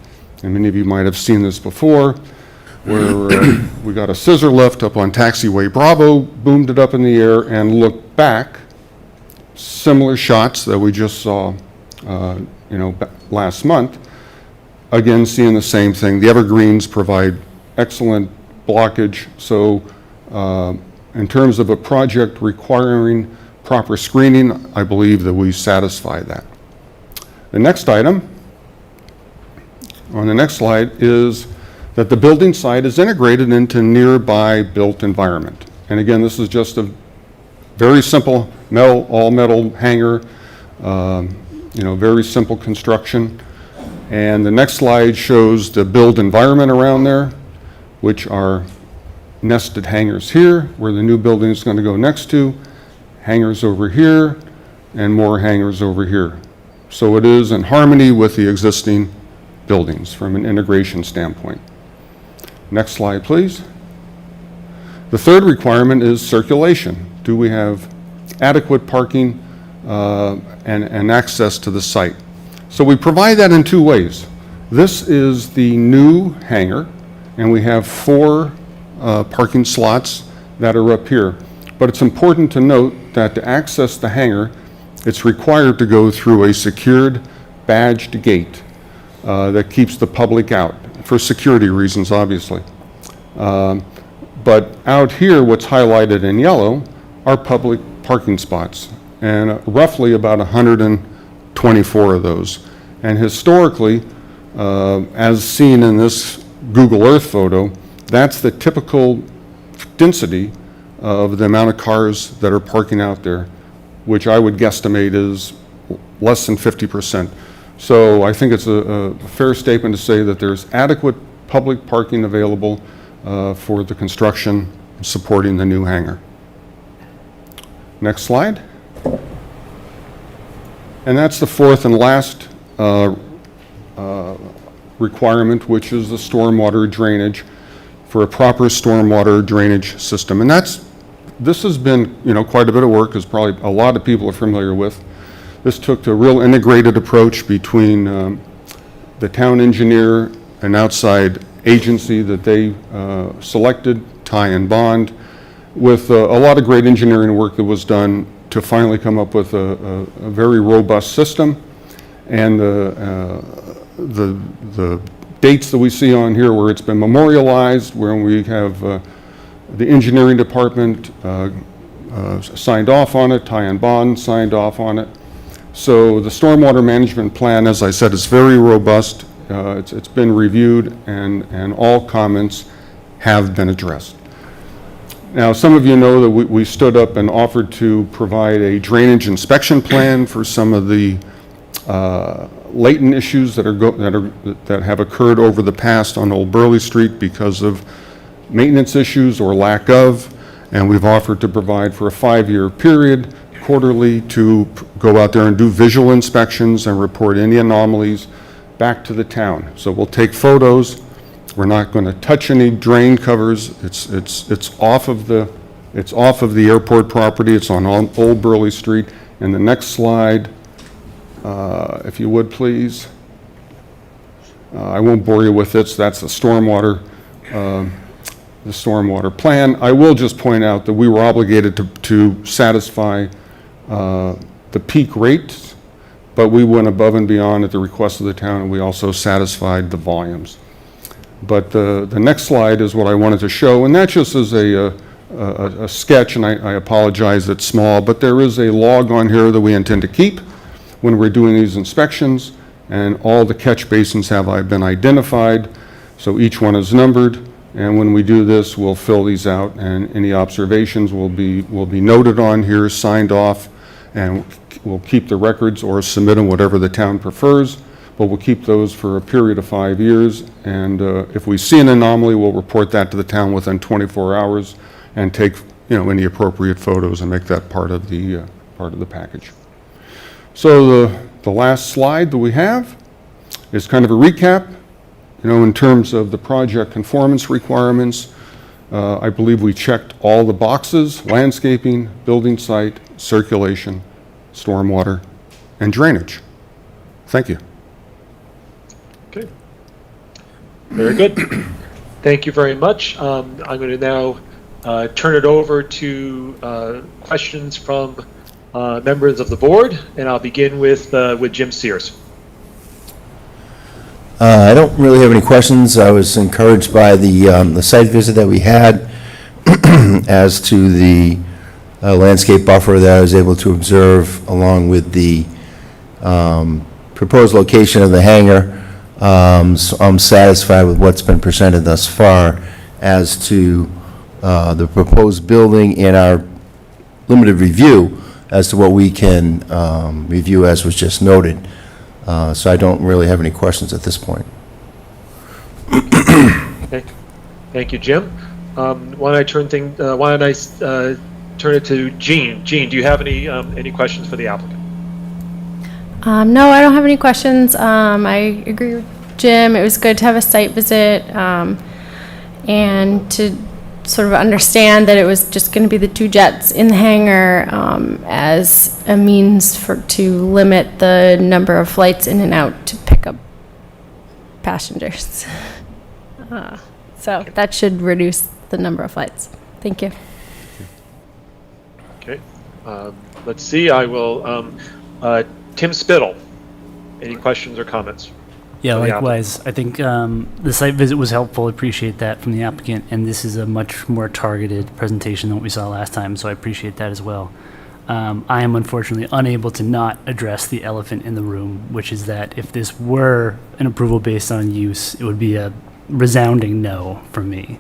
M: and many of you might have seen this before, where we got a scissor lift up on taxiway Bravo, boomed it up in the air, and looked back. Similar shots that we just saw, last month. Again, seeing the same thing. The evergreens provide excellent blockage. So, in terms of a project requiring proper screening, I believe that we satisfy that. The next item on the next slide is that the building site is integrated into nearby built environment. And again, this is just a very simple all metal hangar, very simple construction. And the next slide shows the build environment around there, which are nested hangars here, where the new building is going to go next to, hangars over here, and more hangars over here. So it is in harmony with the existing buildings from an integration standpoint. Next slide, please. The third requirement is circulation. Do we have adequate parking and access to the site? So we provide that in 2 ways. This is the new hangar, and we have 4 parking slots that are up here. But it's important to note that to access the hangar, it's required to go through a secured badged gate that keeps the public out, for security reasons, obviously. But out here, what's highlighted in yellow are public parking spots, and roughly about 124 of those. And historically, as seen in this Google Earth photo, that's the typical density of the amount of cars that are parking out there, which I would guesstimate is less than 50%. So I think it's a fair statement to say that there's adequate public parking available for the construction supporting the new hangar. Next slide. And that's the fourth and last requirement, which is the stormwater drainage for a proper stormwater drainage system. And that's this has been, quite a bit of work, as probably a lot of people are familiar with. This took a real integrated approach between the town engineer, an outside agency that they selected, Ty and Bond, with a lot of great engineering work that was done to finally come up with a very robust system. And the dates that we see on here where it's been memorialized, where we have the engineering department signed off on it, Ty and Bond signed off on it. So the stormwater management plan, as I said, is very robust. It's been reviewed, and all comments have been addressed. Now, some of you know that we stood up and offered to provide a drainage inspection plan for some of the latent issues that have occurred over the past on Old Burley Street because of maintenance issues or lack of, and we've offered to provide for a 5-year period quarterly to go out there and do visual inspections and report any anomalies back to the town. So we'll take photos. We're not going to touch any drain covers. It's off of the airport property. It's on Old Burley Street. And the next slide, if you would please. I won't bore you with this. That's the stormwater plan. I will just point out that we were obligated to satisfy the peak rates, but we went above and beyond at the request of the town, and we also satisfied the volumes. But the next slide is what I wanted to show, and that just is a sketch, and I apologize it's small, but there is a log on here that we intend to keep when we're doing these inspections, and all the catch basins have been identified, so each one is numbered, and when we do this, we'll fill these out, and any observations will be noted on here, signed off, and we'll keep the records or submit them, whatever the town prefers, but we'll keep those for a period of 5 years, and if we see an anomaly, we'll report that to the town within 24 hours and take any appropriate photos and make that part of the package. So the last slide that we have is kind of a recap. In terms of the project conformance requirements, I believe we checked all the boxes: landscaping, building site, circulation, stormwater, and drainage. Thank you.
B: Okay. Very good. Thank you very much. I'm going to now turn it over to questions from members of the board, and I'll begin with Jim Sears.
C: I don't really have any questions. I was encouraged by the site visit that we had as to the landscape buffer that I was able to observe, along with the proposed location of the hangar. So I'm satisfied with what's been presented thus far as to the proposed building in our limited review as to what we can review, as was just noted. So I don't really have any questions at this point.
B: Thank you, Jim. Why don't I turn it to Jean? Jean, do you have any questions for the applicant?
J: No, I don't have any questions. I agree with Jim. It was good to have a site visit and to sort of understand that it was just going to be the 2 jets in the hangar as a means to limit the number of flights in and out to pick up passengers. So that should reduce the number of flights. Thank you.
B: Okay. Let's see. I will. Tim Spittle. Any questions or comments?
F: Yeah, likewise. I think the site visit was helpful. Appreciate that from the applicant, and this is a much more targeted presentation than what we saw last time, so I appreciate that as well. I am unfortunately unable to not address the elephant in the room, which is that if this were an approval based on use, it would be a resounding no from me.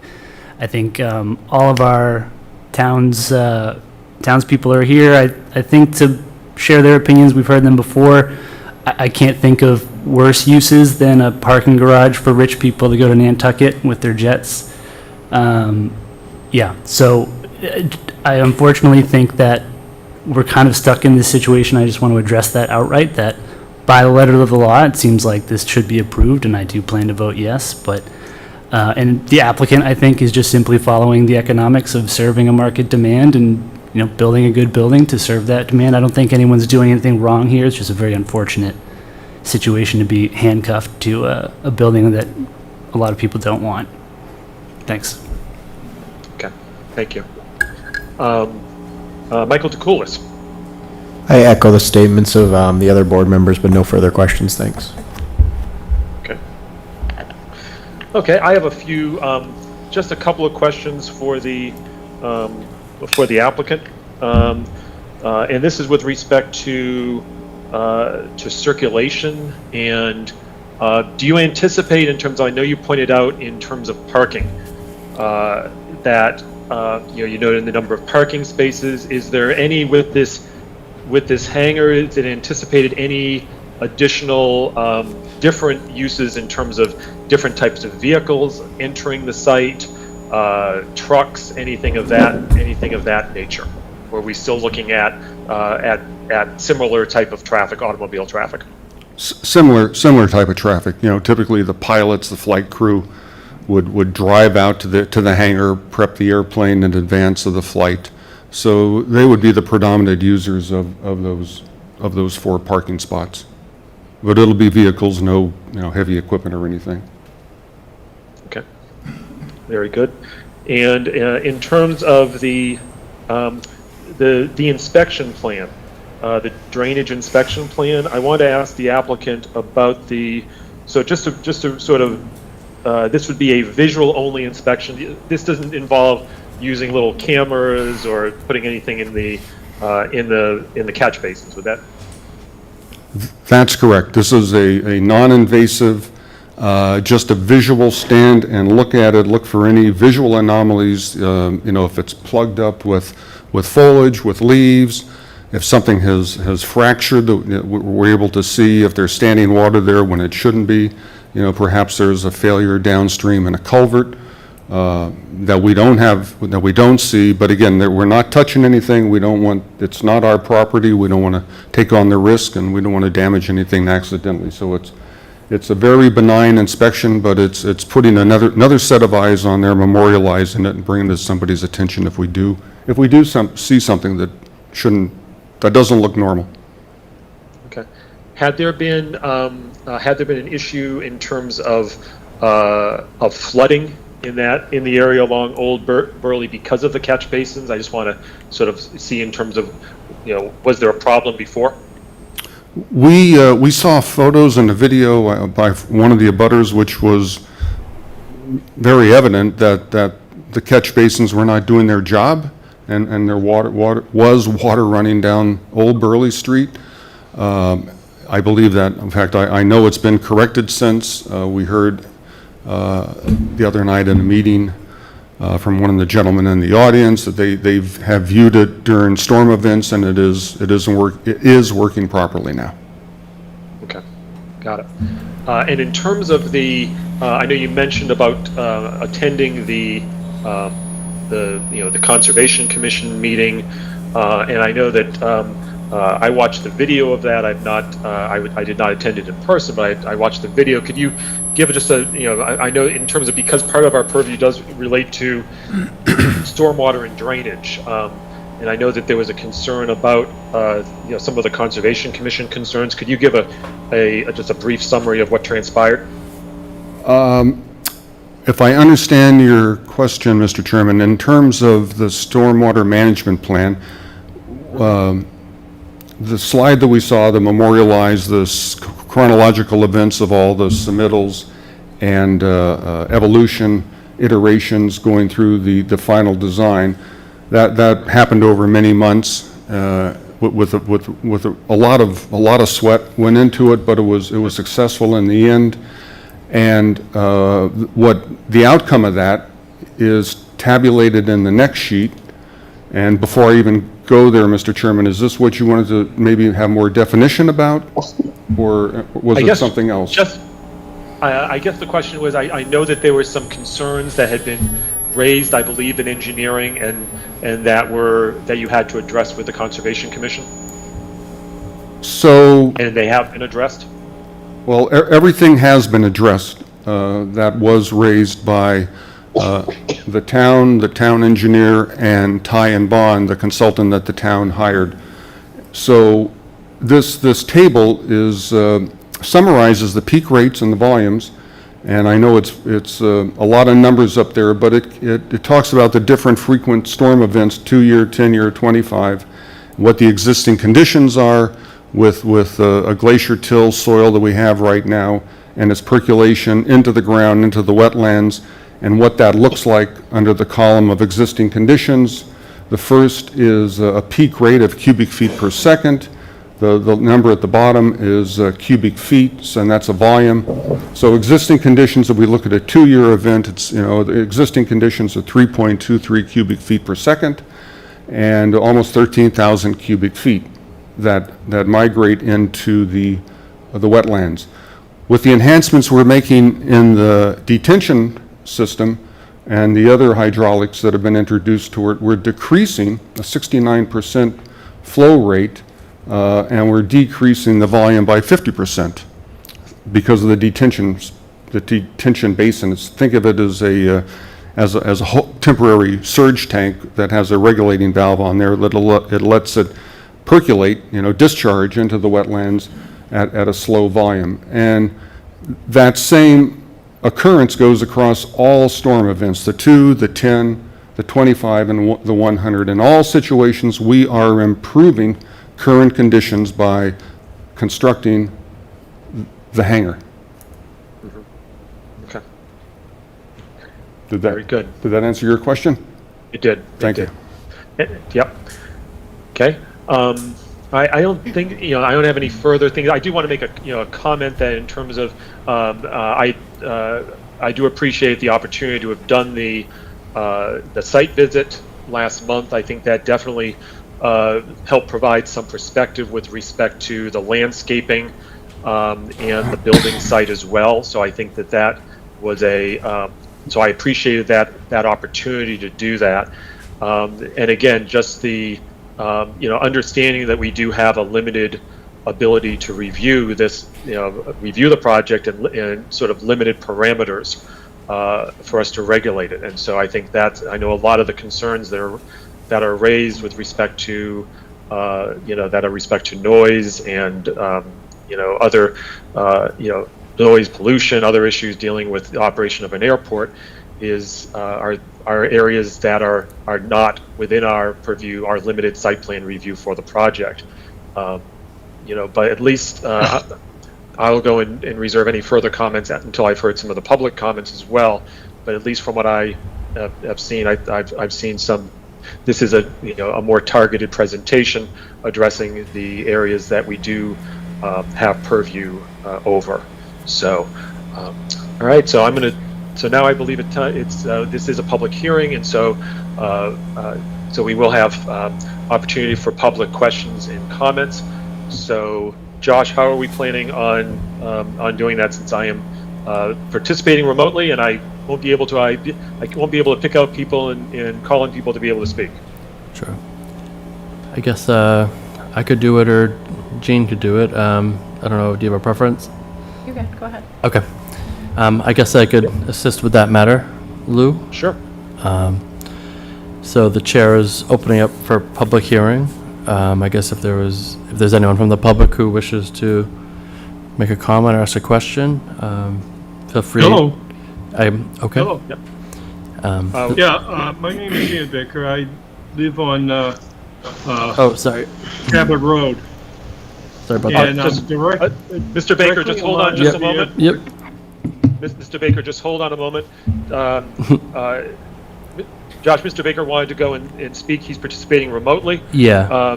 F: I think all of our townspeople are here, I think, to share their opinions. We've heard them before. I can't think of worse uses than a parking garage for rich people to go to Nantucket with their jets. So I unfortunately think that we're kind of stuck in this situation. I just want to address that outright, that by the letter of the law, it seems like this should be approved, and I do plan to vote yes, but And the applicant, I think, is just simply following the economics of serving a market demand and, building a good building to serve that demand. I don't think anyone's doing anything wrong here. It's just a very unfortunate situation to be handcuffed to a building that a lot of people don't want. Thanks.
B: Okay, thank you. Michael DeCoulis.
I: I echo the statements of the other board members, but no further questions, thanks.
B: Okay. Okay, I have a few, just a couple of questions for the applicant. And this is with respect to circulation. And do you anticipate, in terms of, I know you pointed out in terms of parking, that you noted the number of parking spaces. Is there any with this hangar? Is it anticipated any additional different uses in terms of different types of vehicles entering the site, trucks, anything of that nature? Or are we still looking at similar type of traffic, automobile traffic?
M: Similar type of traffic. Typically the pilots, the flight crew would drive out to the hangar, prep the airplane in advance of the flight. So they would be the predominant users of those 4 parking spots. But it'll be vehicles, no heavy equipment or anything.
B: Okay, very good. And in terms of the inspection plan, the drainage inspection plan, I want to ask the applicant about just to sort of, this would be a visual only inspection. This doesn't involve using little cameras or putting anything in the catch basins, would that?
M: That's correct. This is a non-invasive, just a visual stand and look at it, look for any visual anomalies, if it's plugged up with foliage, with leaves, if something has fractured, we're able to see if there's standing water there when it shouldn't be. Perhaps there's a failure downstream in a culvert that we don't see. But again, we're not touching anything. It's not our property. We don't want to take on the risk, and we don't want to damage anything accidentally. So it's a very benign inspection, but it's putting another set of eyes on there, memorializing it, and bringing it to somebody's attention if we do see something that doesn't look normal.
B: Okay. Had there been an issue in terms of flooding in the area along Old Burley because of the catch basins? I just want to sort of see in terms of, was there a problem before?
M: We saw photos and a video by one of the abutters, which was very evident that the catch basins were not doing their job, and there was water running down Old Burley Street. I believe that, in fact, I know it's been corrected since. We heard the other night in a meeting from one of the gentlemen in the audience that they have viewed it during storm events, and it is working properly now.
B: Okay, got it. And in terms of I know you mentioned about attending the Conservation Commission meeting, and I know that I watched the video of that. I did not attend it in person, but I watched the video. Could you give just I know in terms of, because part of our purview does relate to stormwater and drainage, and I know that there was a concern about some of the Conservation Commission concerns. Could you give just a brief summary of what transpired?
M: If I understand your question, Mr. Chairman, in terms of the stormwater management plan, the slide that we saw that memorialized the chronological events of all the submittals and evolution iterations going through the final design, that happened over many months with a lot of sweat went into it, but it was successful in the end. And what the outcome of that is tabulated in the next sheet. And before I even go there, Mr. Chairman, is this what you wanted to maybe have more definition about, or was it something else?
B: I guess the question was, I know that there were some concerns that had been raised, I believe, in engineering, and that you had to address with the Conservation Commission.
M: And
B: they have been addressed?
M: Well, everything has been addressed. that was raised by the town engineer, and Ty and Bond, the consultant that the town hired. So this table is summarizes the peak rates and the volumes, and I know it's a lot of numbers up there, but it talks about the different frequent storm events, 2-year, 10-year, 25, what the existing conditions are with a glacier till soil that we have right now, and its percolation into the ground, into the wetlands, and what that looks like under the column of existing conditions. The first is a peak rate of cubic feet per second. The number at the bottom is cubic feet, and that's a volume. So existing conditions, if we look at a 2-year event, it's, the existing conditions are 3.23 cubic feet per second, and almost 13,000 cubic feet that migrate into the wetlands. With the enhancements we're making in the detention system and the other hydraulics that have been introduced to it, we're decreasing a 69% flow rate, and we're decreasing the volume by 50% because of the detention basin. Think of it as a temporary surge tank that has a regulating valve on there that it lets it percolate, discharge into the wetlands at a slow volume. And that same occurrence goes across all storm events, the 2, the 10, the 25, and the 100. In all situations, we are improving current conditions by constructing the hangar.
B: Okay.
M: Very
B: good.
M: Did that answer your question?
B: It did.
M: Thank you.
B: Yep. Okay. I don't think, I don't have any further things. I do want to make a comment that in terms of, I do appreciate the opportunity to have done the site visit last month. I think that definitely helped provide some perspective with respect to the landscaping and the building site as well. So I think that was so I appreciated that opportunity to do that. And again, just the understanding that we do have a limited ability to review this, review the project and sort of limited parameters for us to regulate it. And so I think I know a lot of the concerns that are raised with respect to, noise and, other, noise pollution, other issues dealing with the operation of an airport are areas that are not within our purview, our limited site plan review for the project. But at least I'll go and reserve any further comments until I've heard some of the public comments as well. But at least from what I have seen, I've seen some. This is a more targeted presentation addressing the areas that we do have purview over. So, all right. So So now I believe this is a public hearing, and so we will have opportunity for public questions and comments. So, Josh, how are we planning on doing that? Since I am participating remotely, and I won't be able to pick out people and call on people to be able to speak.
D: Sure. I guess I could do it, or Jean could do it. I don't know. Do you have a preference?
J: You're good. Go ahead.
D: Okay. I guess I could assist with that matter, Lou.
B: Sure.
D: So the chair is opening up for public hearing. I guess if there's anyone from the public who wishes to make a comment or ask a question, feel free.
A: Hello.
D: Okay.
A: Hello.
B: Yep.
A: My name is Ian Baker. I live on
D: Sorry.
A: Cabot Road.
D: Sorry about that.
A: And
B: Mr. Baker, just hold on just a moment.
D: Yep.
B: Mr. Baker, just hold on a moment. Josh, Mr. Baker wanted to go and speak. He's participating remotely.
D: Yeah.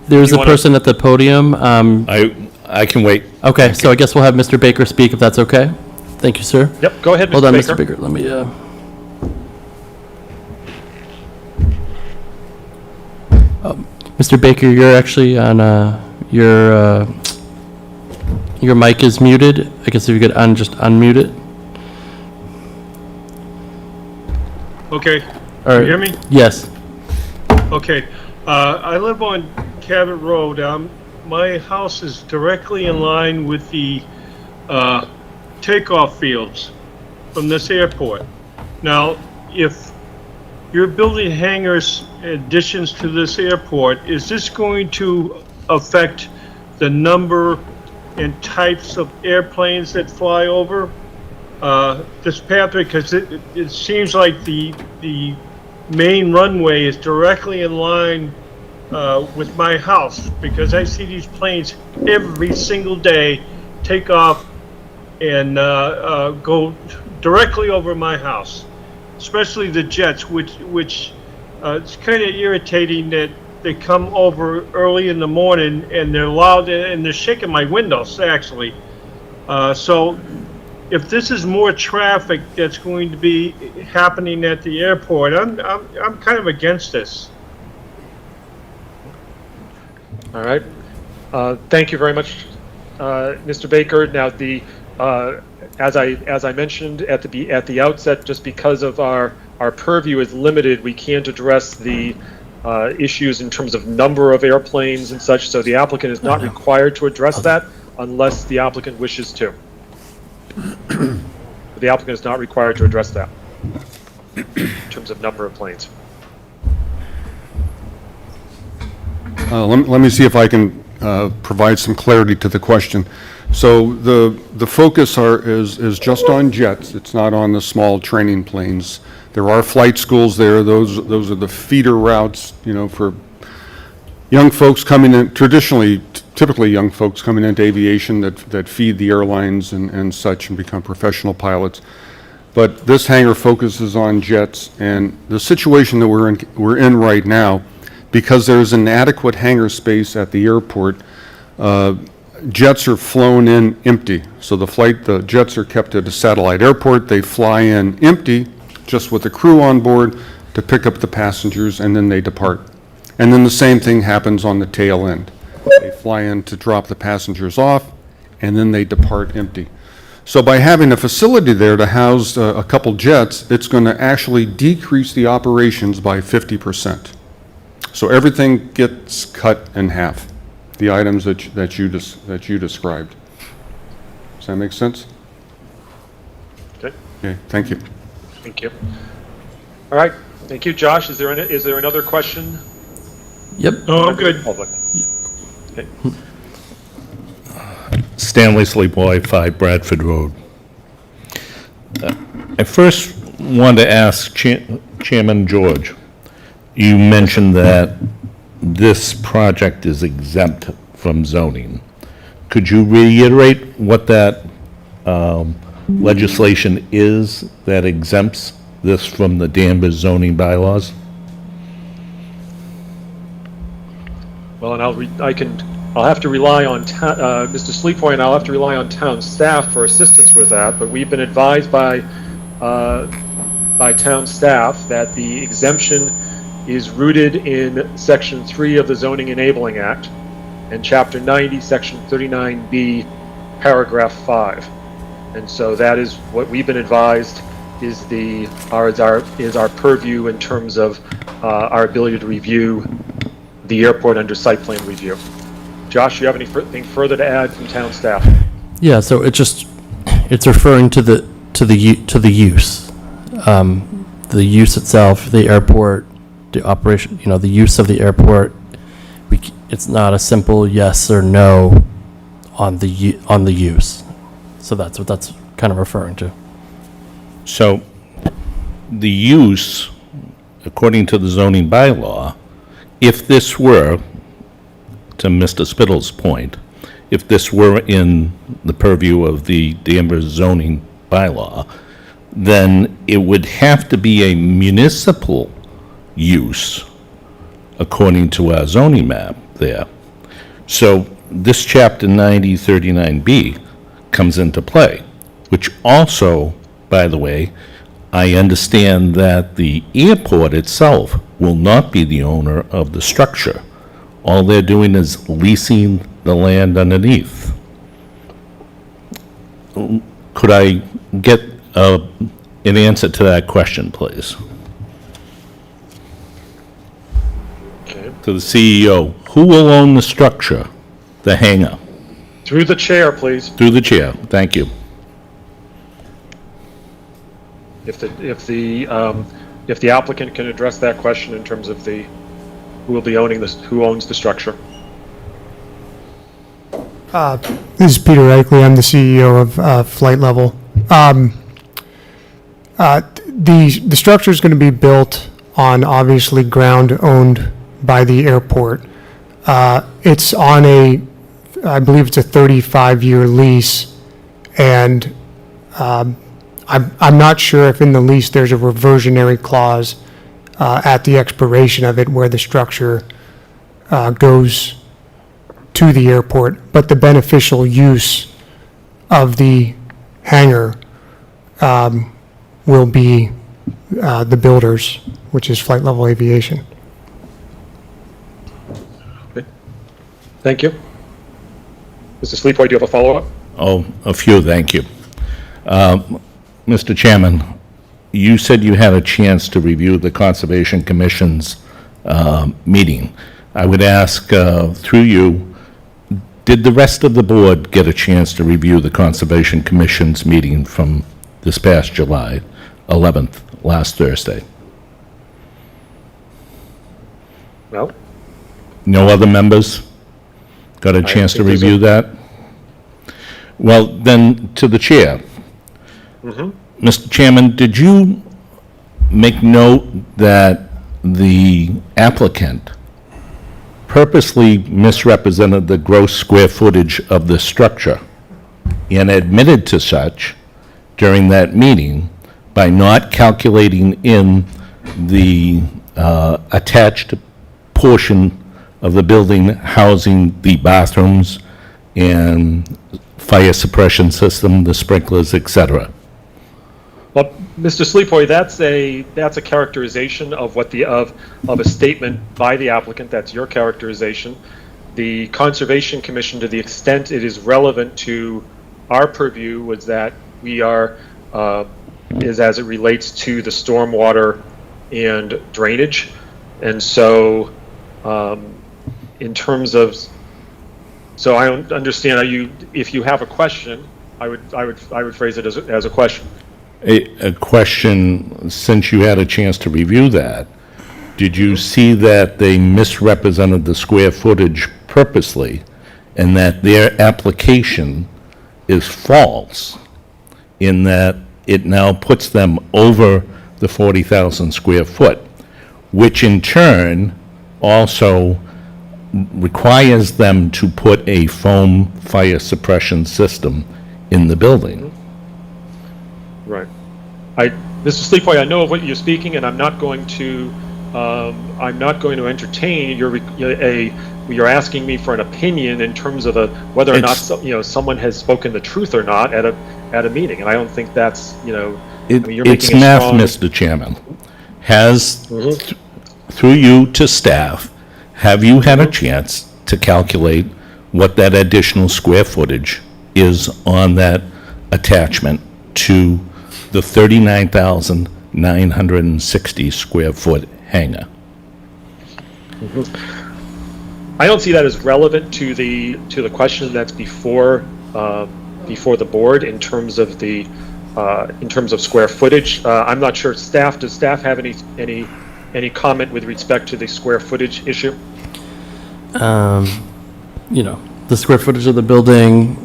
D: There's a person at the podium.
N: I can wait.
D: Okay, so I guess we'll have Mr. Baker speak if that's okay. Thank you, sir.
B: Yep, go ahead, Mr.
D: Hold on,
B: Baker.
D: Mr. Baker. Let me. Mr. Baker, you're actually on. Your mic is muted. I guess if you could just unmute it.
A: Okay.
D: All right.
A: You hear me?
D: Yes.
A: Okay. I live on Cabot Road. My house is directly in line with the takeoff fields from this airport. Now, if you're building hangars additions to this airport, is this going to affect the number and types of airplanes that fly over this path? Because it seems like the main runway is directly in line with my house, because I see these planes every single day take off and go directly over my house, especially the jets, which it's kind of irritating that they come over early in the morning and they're loud and they're shaking my windows, actually. So if this is more traffic that's going to be happening at the airport, I'm kind of against this.
B: All right. Thank you very much, Mr. Baker. Now, as I mentioned at the outset, just because of our purview is limited, we can't address the issues in terms of number of airplanes and such. So the applicant is not required to address that unless the applicant wishes to. The applicant is not required to address that in terms of number of planes.
M: Let me see if I can provide some clarity to the question. So the focus is just on jets. It's not on the small training planes. There are flight schools there. Those are the feeder routes, for young folks coming in, typically young folks coming into aviation that feed the airlines and such and become professional pilots. But this hangar focuses on jets, and the situation that we're in right now, because there's inadequate hangar space at the airport, jets are flown in empty. So the jets are kept at a satellite airport. They fly in empty, just with the crew on board to pick up the passengers, and then they depart. And then the same thing happens on the tail end. They fly in to drop the passengers off, and then they depart empty. So by having a facility there to house a couple jets, it's going to actually decrease the operations by 50%. So everything gets cut in half, the items that you described. Does that make sense?
B: Okay.
M: Okay, thank you.
B: Thank you. All right. Thank you, Josh. Is there another question?
D: Yep.
A: No, I'm good.
B: Public. Okay.
N: Stanley Sleepaway, 5 Bradford Road. I first want to ask Chairman George, you mentioned that this project is exempt from zoning. Could you reiterate what that legislation is that exempts this from the Danvers zoning bylaws?
B: Well, and I'll have to rely on Mr. Sleepoy, and I'll have to rely on town staff for assistance with that. But we've been advised by town staff that the exemption is rooted in Section 3 of the Zoning Enabling Act and Chapter 90, Section 39B, Paragraph 5. And so that is what we've been advised is our purview in terms of our ability to review the airport under site plan review. Josh, you have anything further to add from town staff?
D: Yeah, so it's referring to the use, the use itself, the airport, the operation, the use of the airport. It's not a simple yes or no on the use. So that's what that's kind of referring to.
N: So the use, according to the zoning bylaw, if this were, to Mr. Spittle's point, if this were in the purview of the Danvers zoning bylaw, then it would have to be a municipal use according to our zoning map there. So this chapter 9039B comes into play, which also, by the way, I understand that the airport itself will not be the owner of the structure. All they're doing is leasing the land underneath. Could I get an answer to that question, please?
B: Okay.
N: To the CEO, who will own the structure, the hangar?
B: Through the chair, please.
N: Through the chair, thank you.
B: if the applicant can address that question in terms of who will be owning this, who owns the structure.
O: This is Peter Eichley. I'm the CEO of Flight Level. The structure is going to be built on obviously ground owned by the airport. It's on I believe it's a 35-year lease, and I'm not sure if in the lease there's a reversionary clause at the expiration of it where the structure goes to the airport, but the beneficial use of the hangar will be the builders, which is Flight Level Aviation.
B: Okay. Thank you. Mr. Sleepoy, do you have a follow-up?
N: Oh, a few, thank you. Mr. Chairman, you said you had a chance to review the Conservation Commission's meeting. I would ask, through you, did the rest of the board get a chance to review the Conservation Commission's meeting from this past July 11th, last Thursday?
B: No.
N: No other members got a chance to review that? Well, then, to the chair. Mr. Chairman, did you make note that the applicant purposely misrepresented the gross square footage of the structure and admitted to such during that meeting by not calculating in the attached portion of the building housing the bathrooms and fire suppression system, the sprinklers, etc.?
B: Well, Mr. Sleepoy, that's a characterization of what of a statement by the applicant. That's your characterization. The Conservation Commission, to the extent it is relevant to our purview, was that we are is as it relates to the stormwater and drainage, and so in terms of, so I don't understand. If you have a question, I would phrase it as a question.
N: A question, since you had a chance to review that, did you see that they misrepresented the square footage purposely and that their application is false in that it now puts them over the 40,000 square foot, which in turn also requires them to put a foam fire suppression system in the building?
B: Right. Mr. Sleepoy, I know of what you're speaking, and I'm not going to entertain you're asking me for an opinion in terms of whether or not someone has spoken the truth or not at a meeting, and I don't think that's you're
N: it's
B: making a
N: math,
B: strong...
N: Mr. Chairman. Has through you to staff, have you had a chance to calculate what that additional square footage is on that attachment to the 39,960 square foot hangar?
B: I don't see that as relevant to the question that's before the board in terms of square footage. I'm not sure. Does staff have any comment with respect to the square footage issue?
D: The square footage of the building,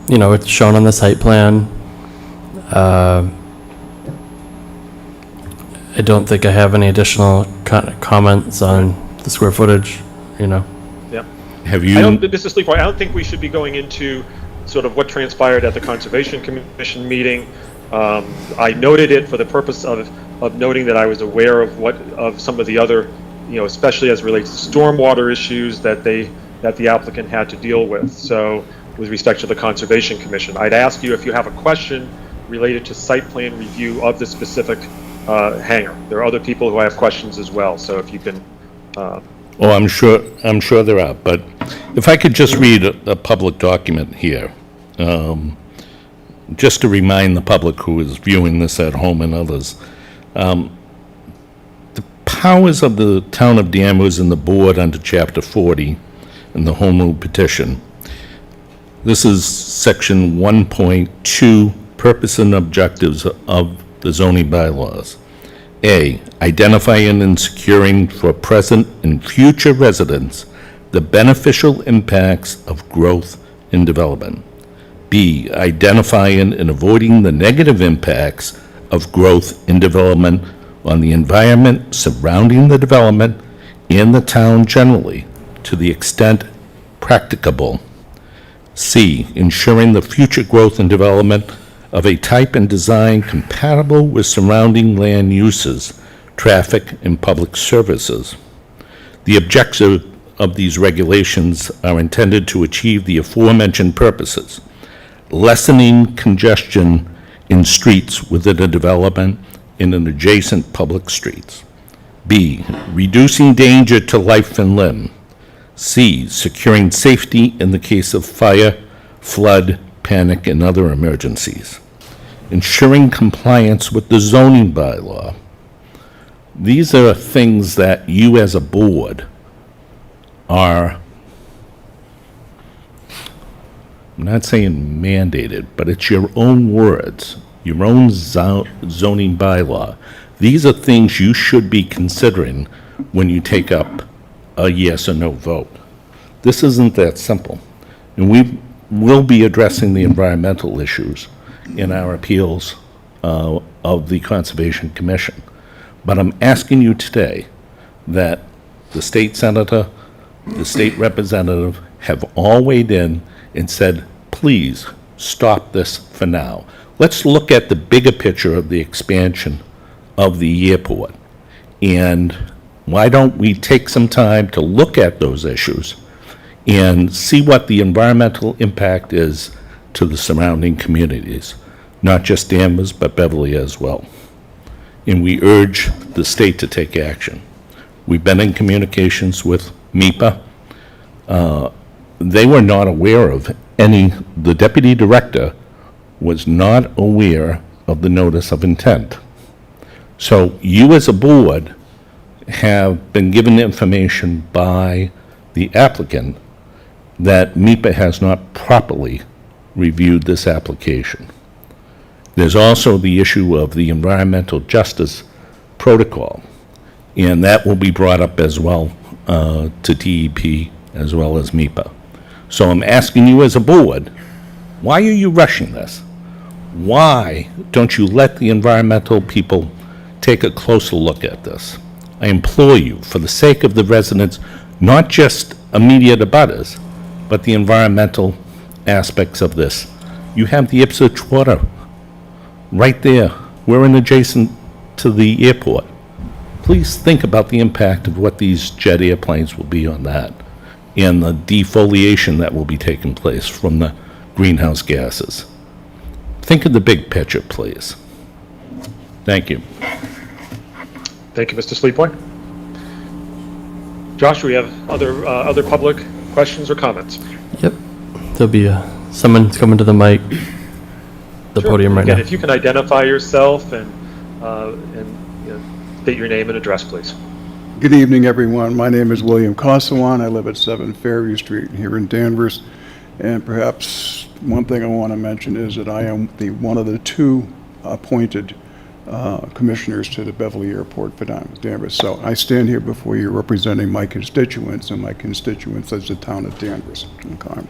D: it's shown on the site plan. I don't think I have any additional comments on the square footage,
B: Yeah.
N: Have you?
B: Mr. Sleepoy, I don't think we should be going into sort of what transpired at the Conservation Commission meeting. I noted it for the purpose of noting that I was aware of some of the other, especially as it relates to stormwater issues that the applicant had to deal with. So with respect to the Conservation Commission, I'd ask you if you have a question related to site plan review of the specific hangar. There are other people who have questions as well, so if you can...
N: Oh, I'm sure there are, but if I could just read a public document here, just to remind the public who is viewing this at home and others. The powers of the Town of Danvers and the board under Chapter 40 in the Home Rule Petition. This is Section 1.2, Purpose and Objectives of the zoning bylaws. A, identifying and securing for present and future residents the beneficial impacts of growth and development. B, identifying and avoiding the negative impacts of growth and development on the environment surrounding the development and the town generally, to the extent practicable. C, ensuring the future growth and development of a type and design compatible with surrounding land uses, traffic, and public services. The objective of these regulations are intended to achieve the aforementioned purposes: lessening congestion in streets within a development and in adjacent public streets. B, reducing danger to life and limb. C, securing safety in the case of fire, flood, panic, and other emergencies. Ensuring compliance with the zoning bylaw. These are things that you as a board are, I'm not saying mandated, but it's your own words, your own zoning bylaw. These are things you should be considering when you take up a yes or no vote. This isn't that simple. And we will be addressing the environmental issues in our appeals of the Conservation Commission. But I'm asking you today that the state senator, the state representative have all weighed in and said, please stop this for now. Let's look at the bigger picture of the expansion of the airport. And why don't we take some time to look at those issues and see what the environmental impact is to the surrounding communities, not just Danvers, but Beverly as well. And we urge the state to take action. We've been in communications with MIPA. They were not aware of the deputy director was not aware of the notice of intent. So you as a board have been given information by the applicant that MIPA has not properly reviewed this application. There's also the issue of the environmental justice protocol, and that will be brought up as well to DEP as well as MIPA. So I'm asking you as a board, why are you rushing this? Why don't you let the environmental people take a closer look at this? I implore you, for the sake of the residents, not just immediate abutters, but the environmental aspects of this. You have the Ipswich water right there. We're in adjacent to the airport. Please think about the impact of what these jet airplanes will be on that and the defoliation that will be taking place from the greenhouse gases. Think of the big picture, please. Thank you.
B: Thank you, Mr. Sleepoint. Josh, do we have other public questions or comments?
D: Yep. There'll be someone coming to the mic, the
B: Sure.
D: podium right
B: Again,
D: now.
B: if you can identify yourself and state your name and address, please.
P: Good evening, everyone. My name is William Kosawan. I live at 7 Fairview Street here in Danvers. And perhaps one thing I want to mention is that I am one of the two appointed commissioners to the Beverly Airport for Danvers. So I stand here before you representing my constituents, and my constituents is the town of Danvers. Okay.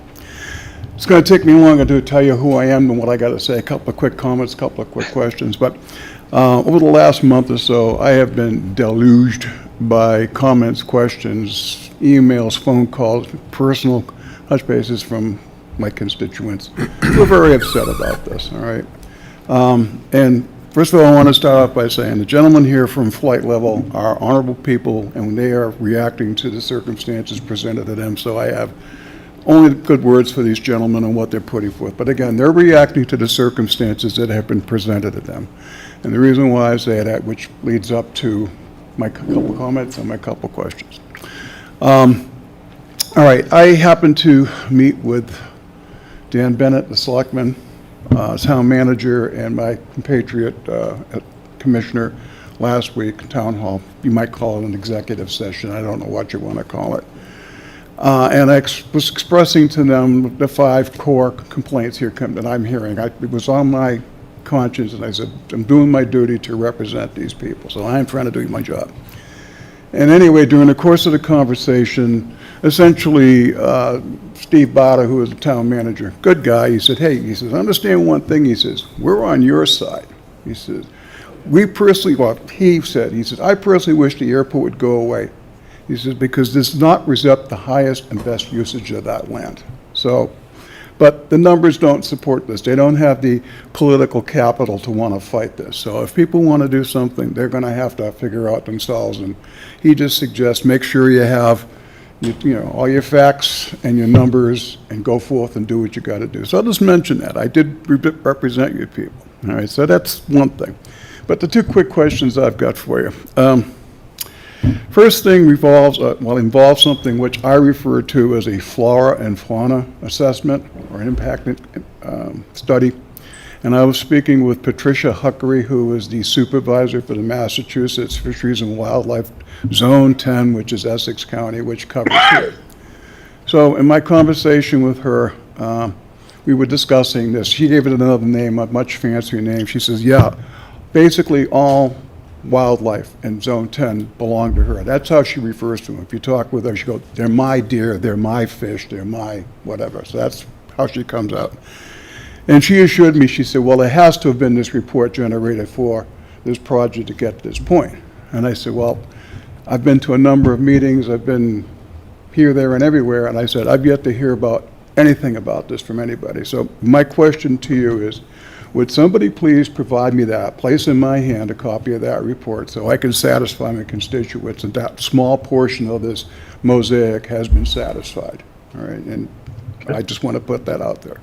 P: It's going to take me longer to tell you who I am than what I got to say. A couple of quick comments, a couple of quick questions. But over the last month or so, I have been deluged by comments, questions, emails, phone calls, personal touch bases from my constituents who are very upset about this, all right? And first of all, I want to start off by saying the gentlemen here from Flight Level are honorable people, and they are reacting to the circumstances presented to them. So I have only good words for these gentlemen and what they're putting forth. But again, they're reacting to the circumstances that have been presented to them. And the reason why I say that, which leads up to my couple of comments and my couple of questions. All right, I happened to meet with Dan Bennett, the selectman, town manager, and my compatriot commissioner last week in town hall. You might call it an executive session. I don't know what you want to call it. And I was expressing to them the 5 core complaints here that I'm hearing. It was on my conscience, and I said, I'm doing my duty to represent these people, so I'm trying to do my job. And anyway, during the course of the conversation, essentially, Steve Bada, who was the town manager, good guy, he said, hey, he says, understand one thing, he says, we're on your side. He says, we personally, well, he says, I personally wish the airport would go away. He says, because this does not represent the highest and best usage of that land. So, but the numbers don't support this. They don't have the political capital to want to fight this. So if people want to do something, they're going to have to figure out themselves. And he just suggests make sure you have, you know, all your facts and your numbers and go forth and do what you got to do. So I'll just mention that. I did represent you people. All right, so that's one thing. But the two quick questions I've got for you. First thing involves something which I refer to as a flora and fauna assessment or an impact study. And I was speaking with Patricia Huckery, who is the supervisor for the Massachusetts Fisheries and Wildlife Zone 10, which is Essex County, which covers here. So in my conversation with her, we were discussing this. She gave it another name, a much fancier name. She says, yeah, basically all wildlife in Zone 10 belong to her. That's how she refers to them. If you talk with her, she goes, they're my deer, they're my fish, they're my whatever. So that's how she comes out. And she assured me, she said, well, there has to have been this report generated for this project to get to this point. And I said, well, I've been to a number of meetings, I've been here, there, and everywhere, and I said, I've yet to hear about anything about this from anybody. So my question to you is, would somebody please provide me that, place in my hand a copy of that report so I can satisfy my constituents that that small portion of this mosaic has been satisfied, all right? And I just want to put that out there.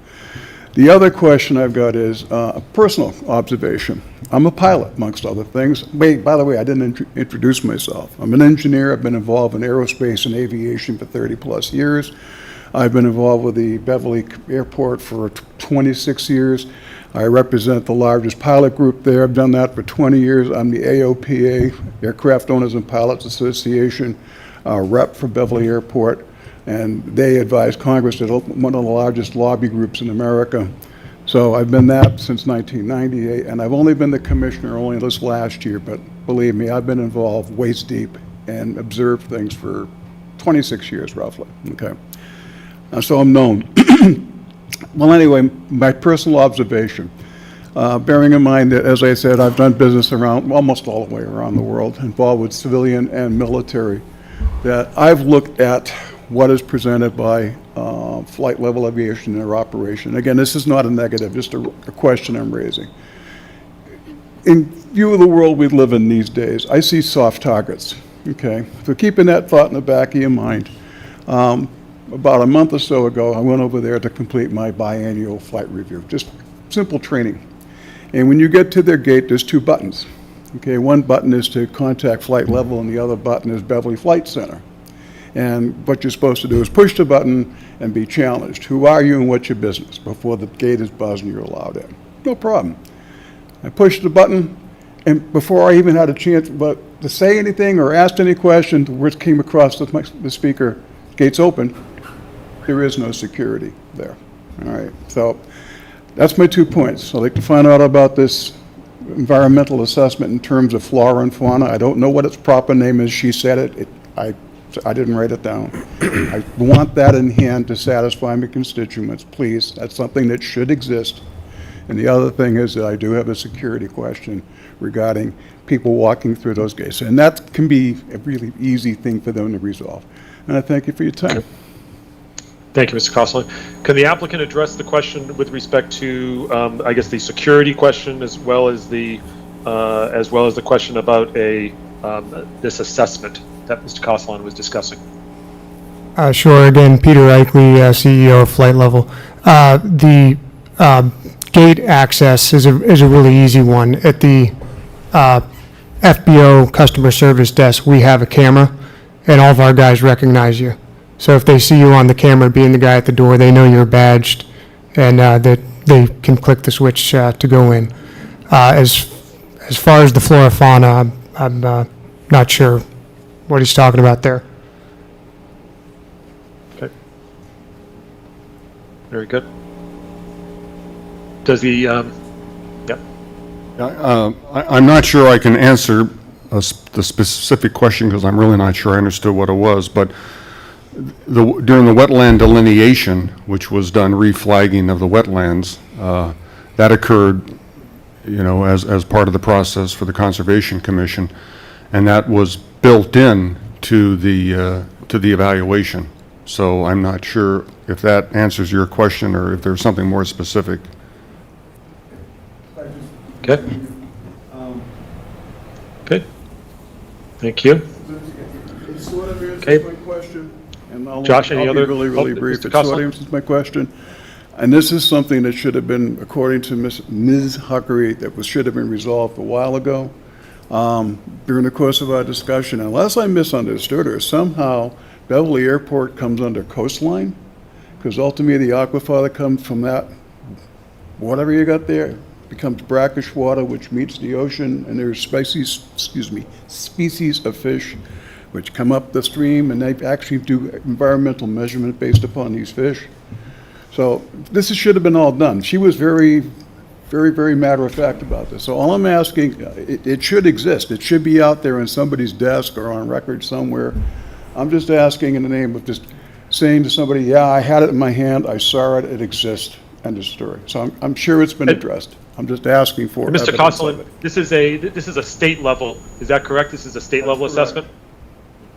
P: The other question I've got is a personal observation. I'm a pilot, amongst other things. Wait, by the way, I didn't introduce myself. I'm an engineer. I've been involved in aerospace and aviation for 30 plus years. I've been involved with the Beverly Airport for 26 years. I represent the largest pilot group there. I've done that for 20 years. I'm the AOPA, Aircraft Owners and Pilots Association, rep for Beverly Airport, and they advise Congress that one of the largest lobby groups in America. So I've been that since 1998, and I've only been the commissioner only this last year, but believe me, I've been involved waist deep and observed things for 26 years roughly, okay? So I'm known. Well, anyway, my personal observation, bearing in mind that, as I said, I've done business around, almost all the way around the world, involved with civilian and military, that I've looked at what is presented by flight level aviation and their operation. Again, this is not a negative, just a question I'm raising. In view of the world we live in these days, I see soft targets, okay? So keeping that thought in the back of your mind, about a month or so ago, I went over there to complete my biannual flight review, just simple training. And when you get to their gate, there's two buttons. Okay, one button is to contact flight level and the other button is Beverly Flight Center. And what you're supposed to do is push the button and be challenged. Who are you and what's your business? Before the gate is buzzed and you're allowed in. No problem. I pushed the button, and before I even had a chance to say anything or ask any questions, the words came across the speaker, gates open. There is no security there. All right, so that's my 2 points. I'd like to find out about this environmental assessment in terms of flora and fauna. I don't know what its proper name is. She said it. I didn't write it down. I want that in hand to satisfy my constituents, please. That's something that should exist. And the other thing is that I do have a security question regarding people walking through those gates. And that can be a really easy thing for them to resolve. And I thank you for your time.
B: Thank you, Mr. Kosselin. Can the applicant address the question with respect to, I guess, the security question as well as the question about this assessment that Mr. Kosselin was discussing?
O: Sure. Again, Peter Eichley, CEO of Flight Level. The gate access is a really easy one. At the FBO customer service desk, we have a camera, and all of our guys recognize you. So if they see you on the camera being the guy at the door, they know you're badged, and that they can click the switch to go in. As far as the flora fauna, I'm not sure what he's talking about there.
B: Okay. Very good. Does the Yep.
M: I'm not sure I can answer the specific question because I'm really not sure I understood what it was, but during the wetland delineation, which was done reflagging of the wetlands, that occurred, as part of the process for the Conservation Commission, and that was built in to the evaluation. So I'm not sure if that answers your question or if there's something more specific.
B: Okay. Good. Thank you.
P: It sort of
B: Okay.
P: answers my question, and
B: Josh, any
P: I'll
B: other-
P: be really, really
B: oh,
P: brief.
B: Mr.
P: It sort of
B: Costello?
P: answers my question. And this is something that should have been, according to Ms. Huckery, should have been resolved a while ago. During the course of our discussion, unless I misunderstood her, somehow Beverly Airport comes under coastline, because ultimately the aquifer that comes from that, whatever you got there, becomes brackish water, which meets the ocean, and there's species of fish which come up the stream, and they actually do environmental measurement based upon these fish. So should have been all done. She was very, very, very matter of fact about this. So all I'm asking, it should exist. It should be out there in somebody's desk or on record somewhere. I'm just asking in the name of just saying to somebody, yeah, I had it in my hand, I saw it, it exists, end of story. So I'm sure it's been addressed. I'm just asking for
B: Mr.
P: evidence
B: Costello,
P: of it.
B: this is a state level, is that correct? This is a state level assessment?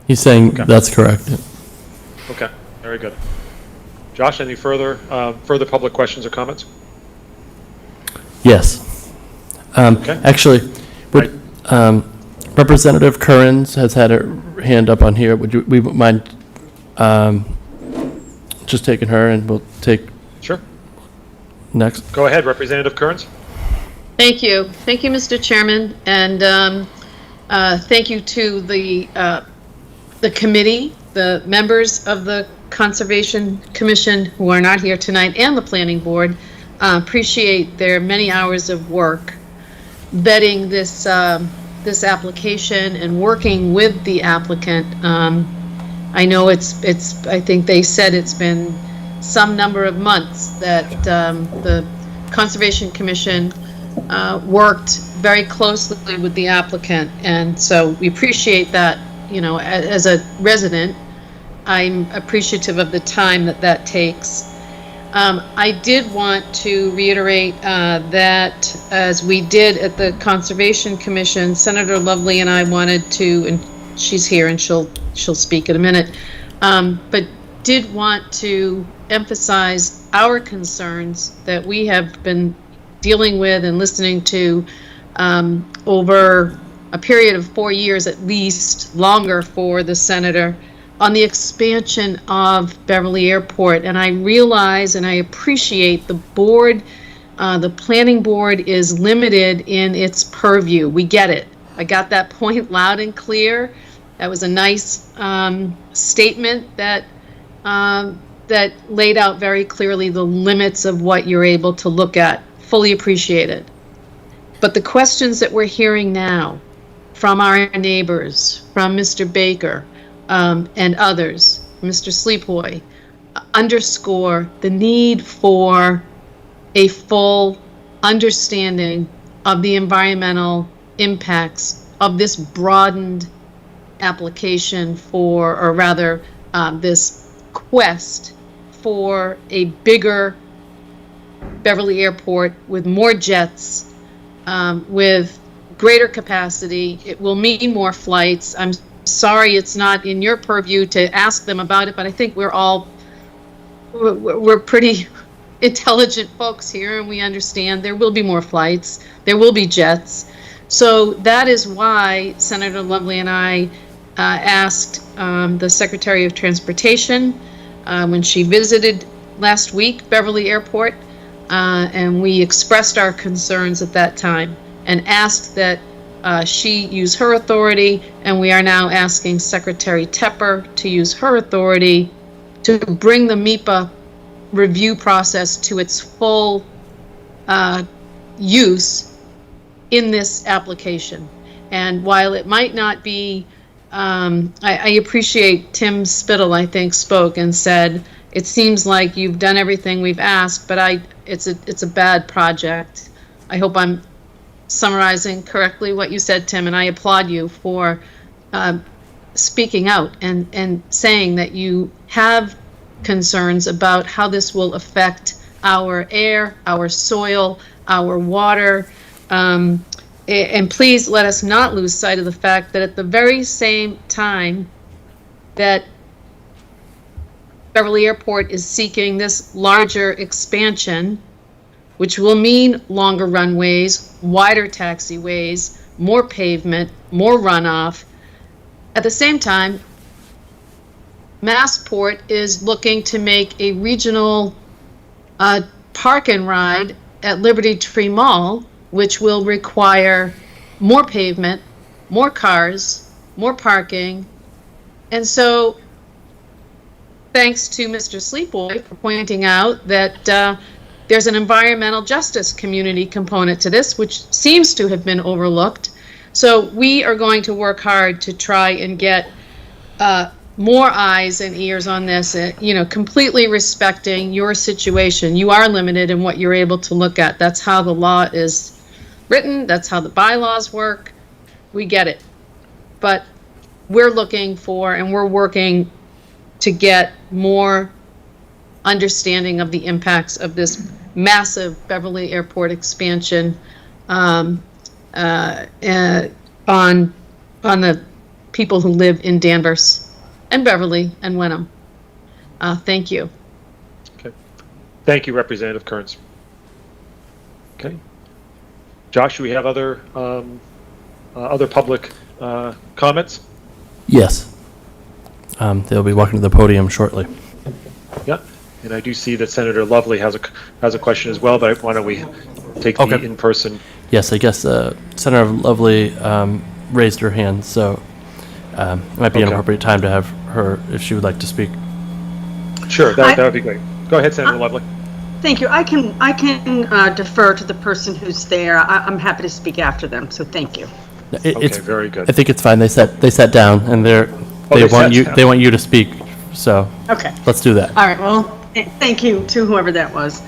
D: He's saying that's correct.
B: Okay, very good. Josh, any further public questions or comments?
D: Yes.
B: Okay.
D: Actually, Representative Currens has had her hand up on here. Would we mind just taking her, and we'll take
B: Sure.
D: next?
B: Go ahead, Representative Kearns.
Q: Thank you. Thank you, Mr. Chairman, and thank you to the committee, the members of the Conservation Commission who are not here tonight, and the Planning Board. Appreciate their many hours of work vetting this application and working with the applicant. I know I think they said it's been some number of months that the Conservation Commission worked very closely with the applicant, and so we appreciate that. As a resident, I'm appreciative of the time that takes. I did want to reiterate that, as we did at the Conservation Commission, Senator Lovely and I wanted to, and she's here and she'll speak in a minute, but did want to emphasize our concerns that we have been dealing with and listening to over a period of 4 years, at least longer for the senator, on the expansion of Beverly Airport. And I realize and I appreciate the board, the planning board is limited in its purview. We get it. I got that point loud and clear. That was a nice statement that laid out very clearly the limits of what you're able to look at. Fully appreciated. But the questions that we're hearing now from our neighbors, from Mr. Baker, and others, Mr. Sleepoy, underscore the need for a full understanding of the environmental impacts of this broadened application for, or rather, this quest for a bigger Beverly Airport with more jets, with greater capacity. It will mean more flights. I'm sorry it's not in your purview to ask them about it, but I think we're pretty intelligent folks here, and we understand there will be more flights, there will be jets. So that is why Senator Lovely and I asked the Secretary of Transportation when she visited last week Beverly Airport, and we expressed our concerns at that time and asked that she use her authority, and we are now asking Secretary Tepper to use her authority to bring the MEPA review process to its full use in this application. And while it might not be, I appreciate Tim Spittle, I think, spoke and said, it seems like you've done everything we've asked, but it's a bad project. I hope I'm summarizing correctly what you said, Tim, and I applaud you for speaking out and saying that you have concerns about how this will affect our air, our soil, our water. And please let us not lose sight of the fact that at the very same time that Beverly Airport is seeking this larger expansion, which will mean longer runways, wider taxiways, more pavement, more runoff. At the same time, Massport is looking to make a regional park and ride at Liberty Tree Mall, which will require more pavement, more cars, more parking. And so, thanks to Mr. Sleepboy for pointing out that there's an environmental justice community component to this, which seems to have been overlooked. So we are going to work hard to try and get more eyes and ears on this, completely respecting your situation. You are limited in what you're able to look at. That's how the law is written. That's how the bylaws work. We get it. But we're looking for, and we're working to get more understanding of the impacts of this massive Beverly Airport expansion on the people who live in Danvers and Beverly and Wenham. Thank you.
B: Okay. Thank you, Representative Kearns. Okay. Josh, do we have other public comments?
D: Yes. They'll be walking to the podium shortly.
B: Yeah, and I do see that Senator Lovely has a question as well, but why don't we take the in-person?
D: Yes, I guess Senator Lovely raised her hand, so it might be an appropriate time to have her, if she would like to speak.
B: Sure, that would be great. Go ahead, Senator Lovely.
R: Thank you. I can defer to the person who's there. I'm happy to speak after them, so thank you.
D: It's
B: very good.
D: I think it's fine. They sat down, and they want you to speak. So
R: okay,
D: let's do that.
R: All right. Well, thank you to whoever that was.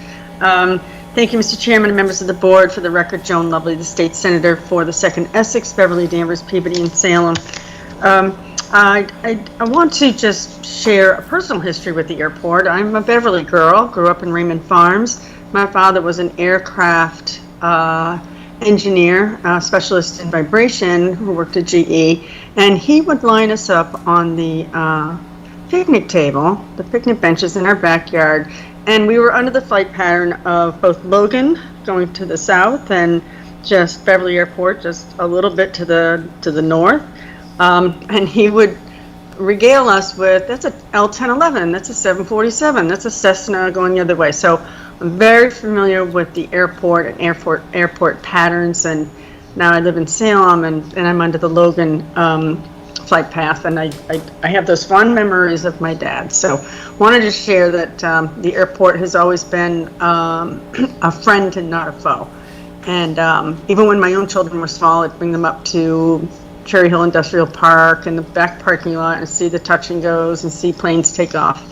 R: Thank you, Mr. Chairman and members of the board. For the record, Joan Lovely, the state senator for the 2nd Essex, Beverly, Danvers, Peabody, and Salem. I want to just share a personal history with the airport. I'm a Beverly girl, grew up in Raymond Farms. My father was an aircraft engineer, specialist in vibration, who worked at GE, and he would line us up on the picnic table, the picnic benches in our backyard, and we were under the flight pattern of both Logan going to the south and just Beverly Airport just a little bit to the north. And he would regale us with, that's a L-1011, that's a 747, that's a Cessna going the other way. So I'm very familiar with the airport and airport patterns, and now I live in Salem and I'm under the Logan flight path, and I have those fond memories of my dad. So wanted to share that the airport has always been a friend and not a foe. And even when my own children were small, I'd bring them up to Cherry Hill Industrial Park and the back parking lot and see the touch and goes and see planes take off.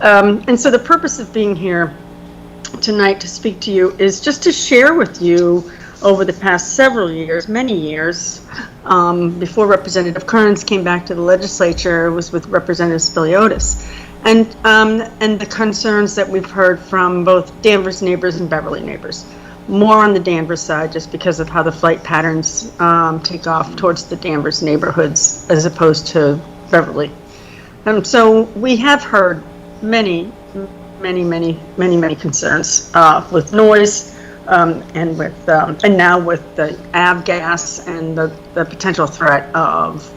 R: And so the purpose of being here tonight to speak to you is just to share with you over the past several years, many years, before Representative Kearns came back to the legislature, was with Representative Spiliotis, and the concerns that we've heard from both Danvers neighbors and Beverly neighbors. More on the Danvers side, just because of how the flight patterns take off towards the Danvers neighborhoods as opposed to Beverly. So we have heard many concerns with noise, and with and now with the avgas and the potential threat of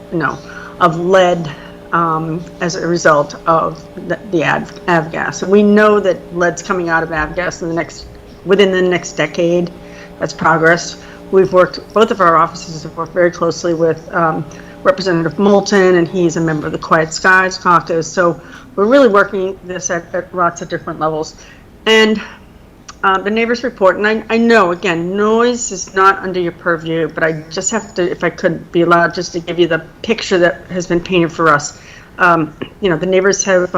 R: lead as a result of the avgas. And we know that lead's coming out of avgas within the next decade. That's progress. Both of our offices have worked very closely with Representative Moulton, and he's a member of the Quiet Skies Caucus. So we're really working this at lots of different levels. And the neighbors report, and I know, again, noise is not under your purview, but I just have to, if I could be allowed, just to give you the picture that has been painted for us. The neighbors have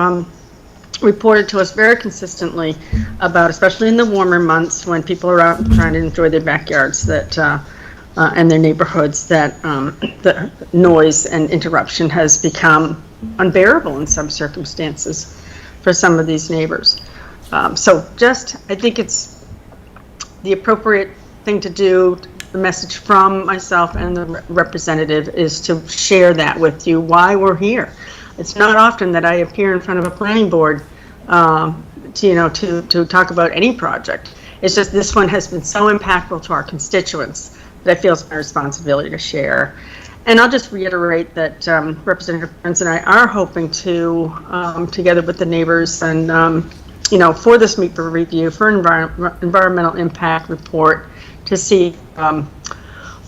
R: reported to us very consistently about, especially in the warmer months when people are out trying to enjoy their backyards and their neighborhoods, that the noise and interruption has become unbearable in some circumstances for some of these neighbors. So I think it's the appropriate thing to do. The message from myself and the representative is to share that with you, why we're here. It's not often that I appear in front of a planning board to talk about any project. It's just this one has been so impactful to our constituents that I feel it's my responsibility to share. And I'll just reiterate that Representative Burns and I are hoping to, together with the neighbors and, for this meet for review, for environmental impact report, to see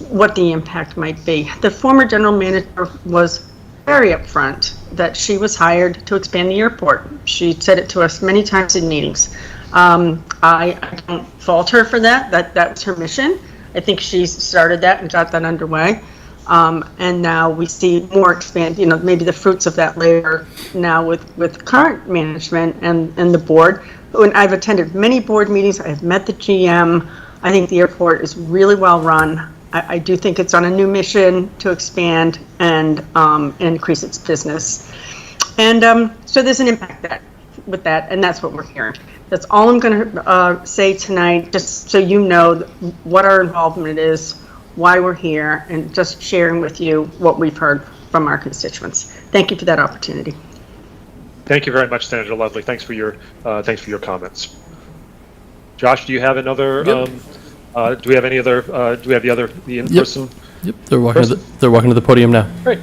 R: what the impact might be. The former general manager was very upfront that she was hired to expand the airport. She said it to us many times in meetings. I don't fault her for that. That was her mission. I think she started that and got that underway. And now we see more expand, maybe the fruits of that labor now with current management and the board. And I've attended many board meetings. I've met the GM. I think the airport is really well run. I do think it's on a new mission to expand and increase its business. And so there's an impact with that, and that's what we're hearing. That's all I'm going to say tonight, just so you know what our involvement is, why we're here, and just sharing with you what we've heard from our constituents. Thank you for that opportunity.
B: Thank you very much, Senator Lovely. Thanks for your comments. Josh, do you have another?
D: Yep.
B: Do we have any other? Do we have the in-person?
D: Yep. They're walking to the podium now.
B: Great.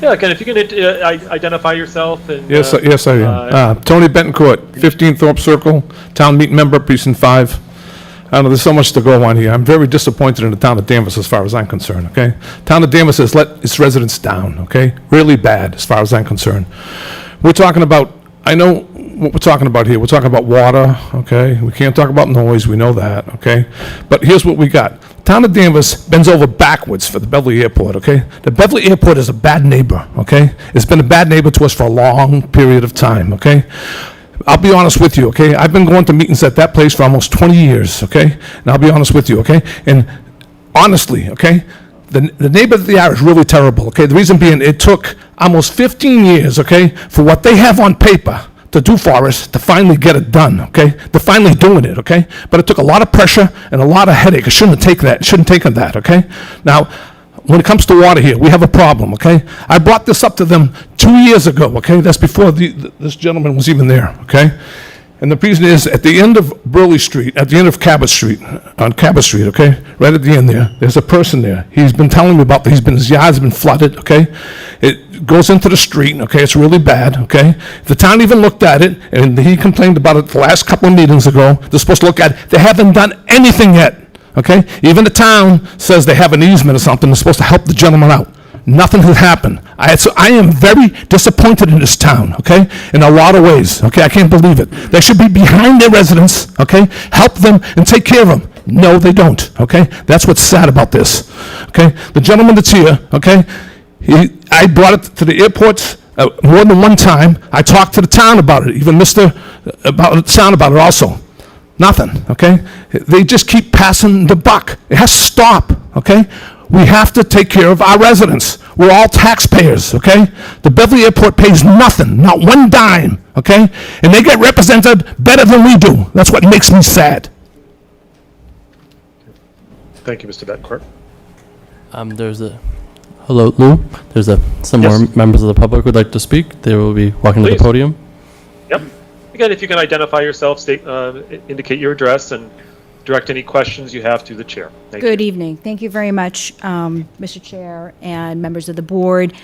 B: Yeah, again, if you can identify yourself and.
S: Yes, I am. Tony Betancourt, 15 Thorpe Circle, town meeting member, precinct 5. I don't know, there's so much to go on here. I'm very disappointed in the town of Danvers as far as I'm concerned, okay? Town of Danvers has let its residents down, okay? Really bad as far as I'm concerned. We're talking about, I know what we're talking about here. We're talking about water, okay? We can't talk about noise, we know that, okay? But here's what we got. Town of Danvers bends over backwards for the Beverly Airport, okay? The Beverly Airport is a bad neighbor, okay? It's been a bad neighbor to us for a long period of time, okay? I'll be honest with you, okay? I've been going to meetings at that place for almost 20 years, okay? And I'll be honest with you, okay? And honestly, okay, the neighbor that they are is really terrible, okay? The reason being, it took almost 15 years, okay, for what they have on paper to do for us to finally get it done, okay? They're finally doing it, okay? But it took a lot of pressure and a lot of headache. It shouldn't have taken that, okay? Now, when it comes to water here, we have a problem, okay? I brought this up to them 2 years ago, okay? That's before this gentleman was even there, okay? And the reason is, at the end of Burley Street, at the end of Cabot Street, on Cabot Street, okay? Right at the end there, there's a person there. He's been telling me about, his yard's been flooded, okay? It goes into the street, okay? It's really bad, okay? The town even looked at it, and he complained about it the last couple of meetings ago. They're supposed to look at it. They haven't done anything yet. Okay? Even the town says they have an easement or something, they're supposed to help the gentleman out. Nothing has happened. I am very disappointed in this town, okay? In a lot of ways, okay? I can't believe it. They should be behind their residents, okay? Help them and take care of them. No, they don't, okay? That's what's sad about this, okay? The gentleman that's here, okay? I brought it to the airports more than one time. I talked to the town about it, even about the town about it also. Nothing, okay? They just keep passing the buck. It has to stop, okay? We have to take care of our residents. We're all taxpayers, okay? The Beverly Airport pays nothing, not one dime, okay? And they get represented better than we do. That's what makes me sad.
B: Thank you, Mr. Betancourt.
D: Hello, Lou. There's some more members of the public who would like to speak. They will be walking to the podium.
B: Yep. Again, if you can identify yourself, indicate your address, and direct any questions you have to the chair. Thank you.
T: Good evening. Thank you very much, Mr. Chair and members of the board,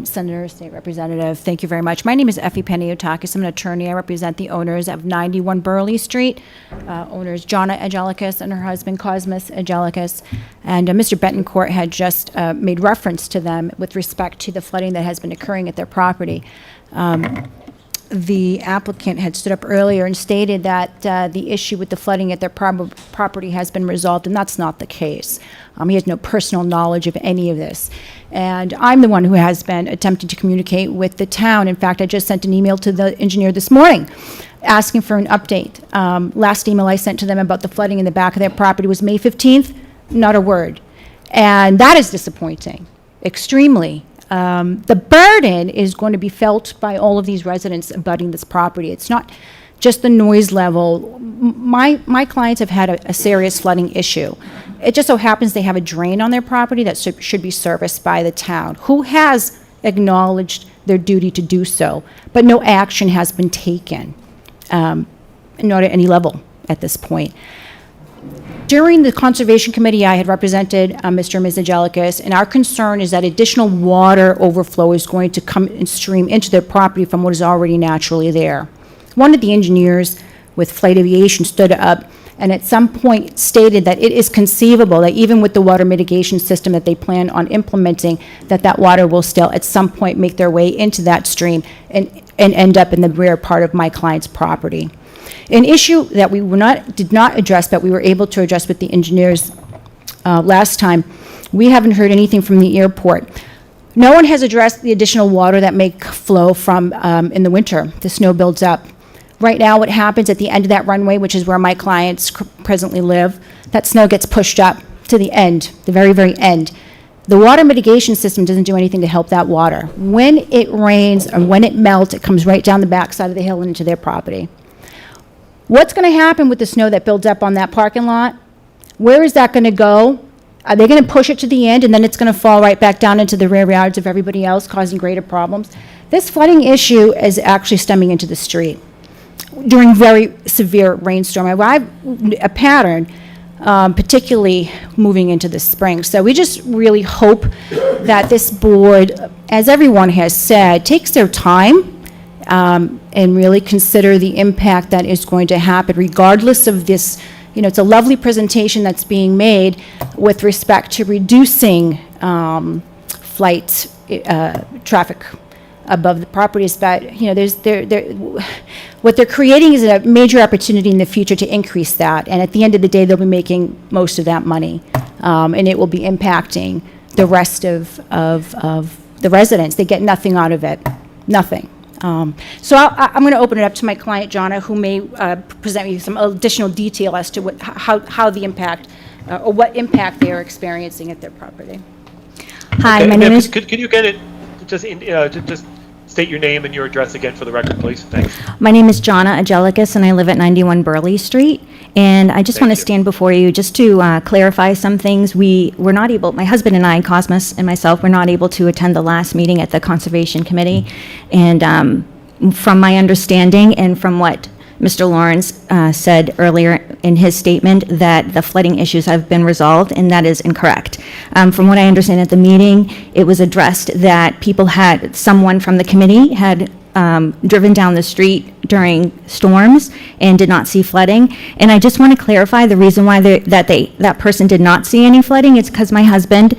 T: Senator, State Representative. Thank you very much. My name is Effie Peniotakis. I'm an attorney. I represent the owners of 91 Burley Street, owners Jonna Angelicus and her husband Cosmas Angelicus. And Mr. Betancourt had just made reference to them with respect to the flooding that has been occurring at their property. the applicant had stood up earlier and stated that the issue with the flooding at their property has been resolved, and that's not the case. He has no personal knowledge of any of this. And I'm the one who has been attempting to communicate with the town. In fact, I just sent an email to the engineer this morning asking for an update. Last email I sent to them about the flooding in the back of their property was May 15th, not a word. And that is disappointing, extremely. The burden is going to be felt by all of these residents abutting this property. It's not just the noise level. My clients have had a serious flooding issue. It just so happens they have a drain on their property that should be serviced by the town, who has acknowledged their duty to do so, but no action has been taken, not at any level at this point. During the Conservation Committee, I had represented Mr. and Ms. Angelicus, and our concern is that additional water overflow is going to come and stream into their property from what is already naturally there. One of the engineers with Flight Aviation stood up and at some point stated that it is conceivable that even with the water mitigation system that they plan on implementing, that water will still at some point make their way into that stream and end up in the rear part of my client's property. An issue that we did not address, but we were able to address with the engineers last time, we haven't heard anything from the airport. No one has addressed the additional water that may flow from in the winter. The snow builds up. Right now, what happens at the end of that runway, which is where my clients presently live, that snow gets pushed up to the end, the very, very end. The water mitigation system doesn't do anything to help that water. When it rains or when it melts, it comes right down the backside of the hill and into their property. What's going to happen with the snow that builds up on that parking lot? Where is that going to go? Are they going to push it to the end and then it's going to fall right back down into the rear yards of everybody else, causing greater problems? This flooding issue is actually stemming into the street during very severe rainstorm. I've a pattern, particularly moving into the spring. So we just really hope that this board, as everyone has said, takes their time and really consider the impact that is going to happen regardless of this. You know, it's a lovely presentation that's being made with respect to reducing flight traffic above the properties, but you know, what they're creating is a major opportunity in the future to increase that, and at the end of the day, they'll be making most of that money, and it will be impacting the rest of the residents. They get nothing out of it, nothing. So I'm going to open it up to my client, Jonna, who may present me some additional detail as to how the impact, or what impact they are experiencing at their property. Hi,
B: Okay,
T: my name is...
B: Could you get it, just state your name and your address again for the record, please? Thanks.
U: My name is Jonna Angelicus, and I live at 91 Burley Street. And I just want to stand before you just to clarify some things. We were not able, my husband and I, Cosmos and myself, were not able to attend the last meeting at the Conservation Committee. And from my understanding and from what Mr. Lawrence said earlier in his statement, that the flooding issues have been resolved, and that is incorrect. From what I understand at the meeting, it was addressed that someone from the committee had driven down the street during storms and did not see flooding. And I just want to clarify the reason why that person did not see any flooding. It's because my husband,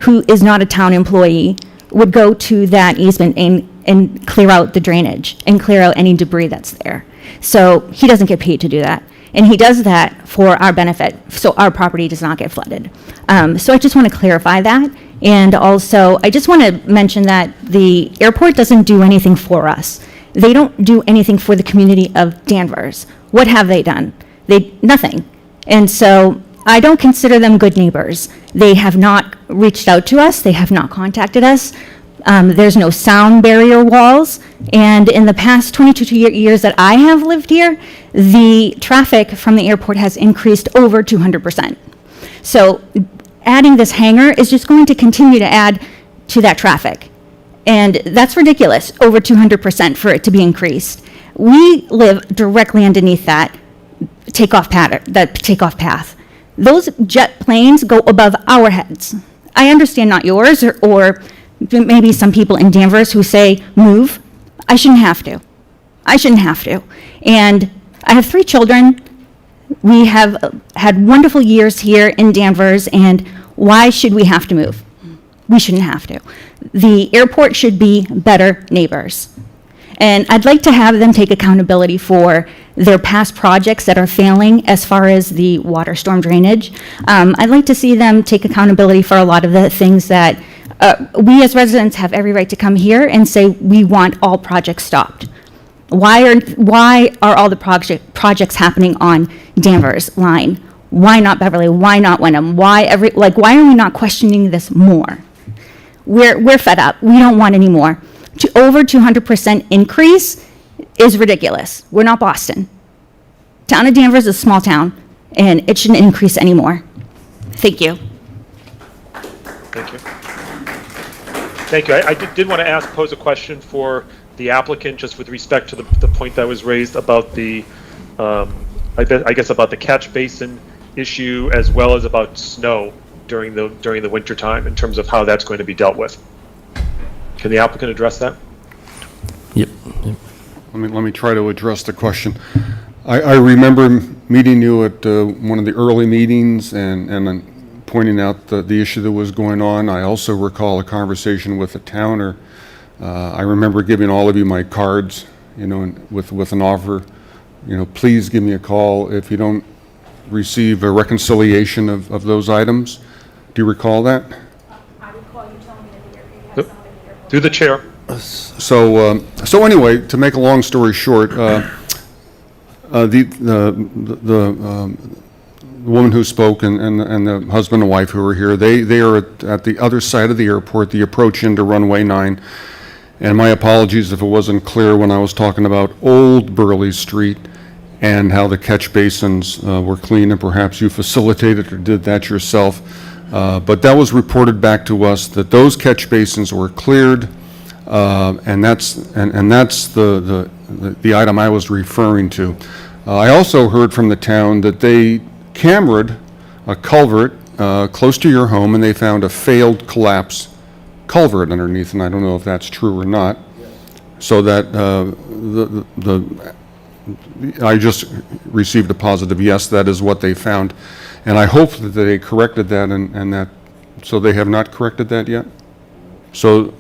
U: who is not a town employee, would go to that easement and clear out the drainage and clear out any debris that's there. So he doesn't get paid to do that. And he does that for our benefit, so our property does not get flooded. So I just want to clarify that. And also, I just want to mention that the airport doesn't do anything for us. They don't do anything for the community of Danvers. What have they done? Nothing. And so I don't consider them good neighbors. They have not reached out to us. They have not contacted us. There's no sound barrier walls. And in the past 22 years that I have lived here, the traffic from the airport has increased over 200%. So adding this hangar is just going to continue to add to that traffic. And that's ridiculous, over 200% for it to be increased. We live directly underneath that takeoff path. Those jet planes go above our heads. I understand not yours, or maybe some people in Danvers who say, move. I shouldn't have to. And I have 3 children. We have had wonderful years here in Danvers, and why should we have to move? We shouldn't have to. The airport should be better neighbors. And I'd like to have them take accountability for their past projects that are failing as far as the water storm drainage. I'd like to see them take accountability for a lot of the things that we as residents have every right to come here and say we want all projects stopped. Why are all the projects happening on Danvers line? Why not Beverly? Why not Wenham? Why are we not questioning this more? We're fed up. We don't want any more. Over 200% increase is ridiculous. We're not Boston. Town of Danvers is a small town, and it shouldn't increase anymore. Thank you.
B: Thank you. Thank you. I did want to pose a question for the applicant, just with respect to the point that was raised about the, I guess about the catch basin issue, as well as about snow during the winter time, in terms of how that's going to be dealt with. Can the applicant address that?
D: Yep.
M: Let me try to address the question. I remember meeting you at one of the early meetings and then pointing out the issue that was going on. I also recall a conversation with a towner. I remember giving all of you my cards, with an offer, please give me a call if you don't receive a reconciliation of those items. Do you recall that?
U: I recall you telling me that you had somebody here.
B: Through the chair.
M: So anyway, to make a long story short, the woman who spoke and the husband and wife who were here, they are at the other side of the airport, the approach into runway 9. And my apologies if it wasn't clear when I was talking about Old Burley Street and how the catch basins were clean, and perhaps you facilitated or did that yourself. But that was reported back to us that those catch basins were cleared, and that's the item I was referring to. I also heard from the town that they cameraed a culvert close to your home, and they found a failed collapse culvert underneath, and I don't know if that's true or not. So that I just received a positive yes, that is what they found. And I hope that they corrected that, and that, so they have not corrected that yet? So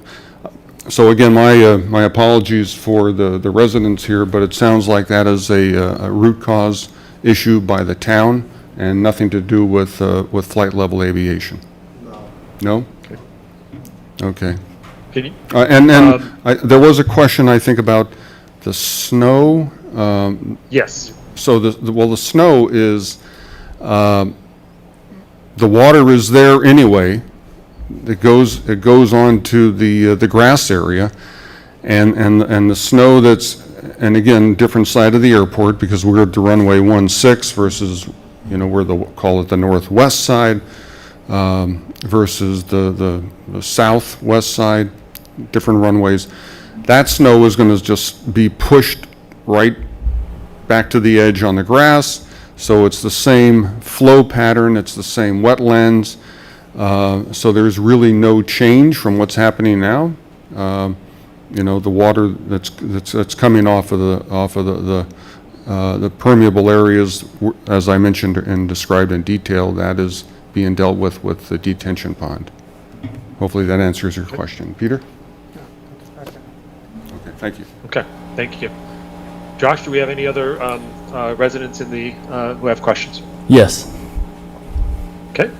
M: again, my apologies for the residents here, but it sounds like that is a root cause issue by the town and nothing to do with flight level aviation. No? Okay.
B: Can you?
M: There was a question, I think, about the snow.
B: Yes.
M: So the snow is, the water is there anyway. It goes on to the grass area, and the snow and again, different side of the airport, because we're at the runway 16 versus, we're call it the northwest side, versus the southwest side, different runways. That snow is going to just be pushed right back to the edge on the grass, so it's the same flow pattern, it's the same wetlands, so there's really no change from what's happening now. The water that's coming off of the permeable areas, as I mentioned and described in detail, that is being dealt with the detention pond. Hopefully that answers your question. Peter? Okay, thank you.
B: Okay, thank you. Josh, do we have any other residents in the who have questions?
D: Yes.
B: Okay.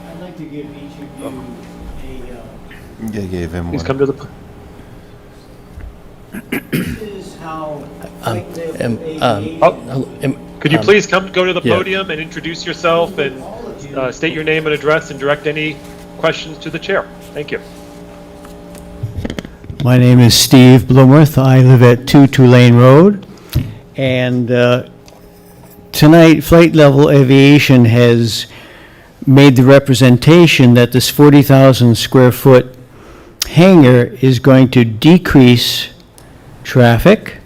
E: I'd like to give each of you
C: You gave him
B: Please
C: one.
B: come to the.
E: This is how
B: Could you please go to the
D: yeah.
B: podium and introduce yourself and state your name and address and direct any questions to the chair? Thank you.
E: My name is Steve Blumworth. I live at 2 Tulane Road. And tonight, Flight Level Aviation has made the representation that this 40,000 square foot hangar is going to decrease traffic.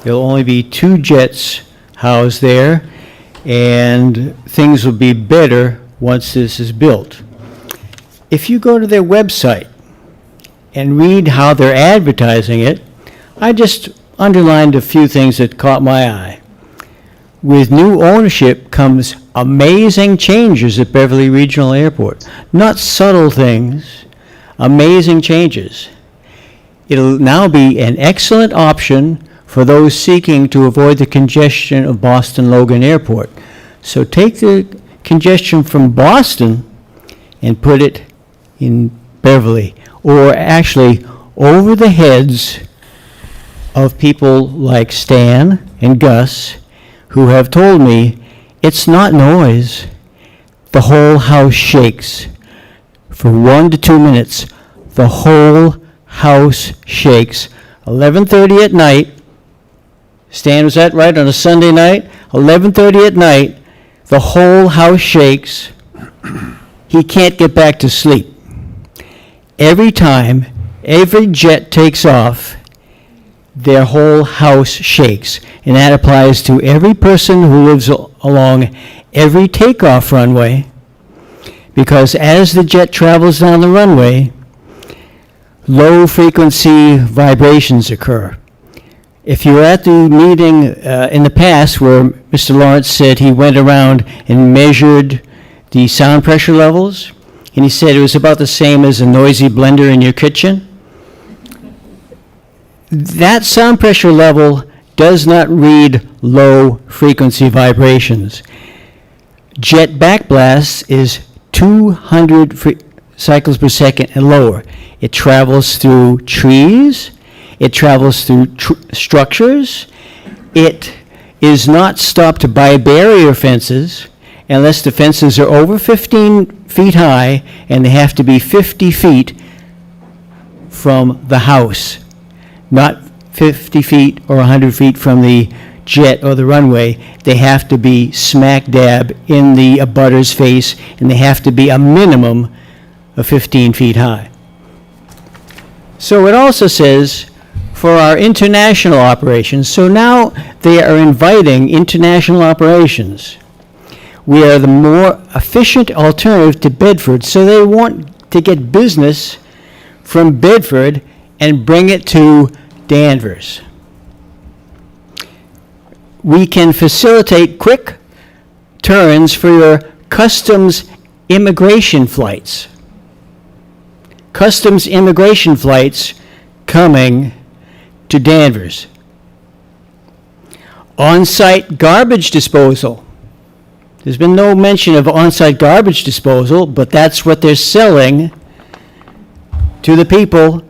E: There'll only be 2 jets housed there, and things will be better once this is built. If you go to their website and read how they're advertising it, I just underlined a few things that caught my eye. With new ownership comes amazing changes at Beverly Regional Airport. Not subtle things, amazing changes. It'll now be an excellent option for those seeking to avoid the congestion of Boston Logan Airport. So take the congestion from Boston and put it in Beverly, or actually over the heads of people like Stan and Gus, who have told me it's not noise. The whole house shakes. For 1 to 2 minutes, the whole house shakes. 11:30 at night, Stan, was that right, on a Sunday night? 11:30 at night, the whole house shakes. He can't get back to sleep. Every time, every jet takes off, their whole house shakes. And that applies to every person who lives along every takeoff runway, because as the jet travels down the runway, low-frequency vibrations occur. If you were at the meeting in the past where Mr. Lawrence said he went around and measured the sound pressure levels, and he said it was about the same as a noisy blender in your kitchen, that sound pressure level does not read low-frequency vibrations. Jet backblast is 200 cycles per second and lower. It travels through trees. It travels through structures. It is not stopped by barrier fences unless the fences are over 15 feet high and they have to be 50 feet from the house, not 50 feet or 100 feet from the jet or the runway. They have to be smack dab in the abutter's face, and they have to be a minimum of 15 feet high. So it also says for our international operations, so now they are inviting international operations. We are the more efficient alternative to Bedford, so they want to get business from Bedford and bring it to Danvers. We can facilitate quick turns for your customs immigration flights. Customs immigration flights coming to Danvers. On-site garbage disposal. There's been no mention of on-site garbage disposal, but that's what they're selling to the people,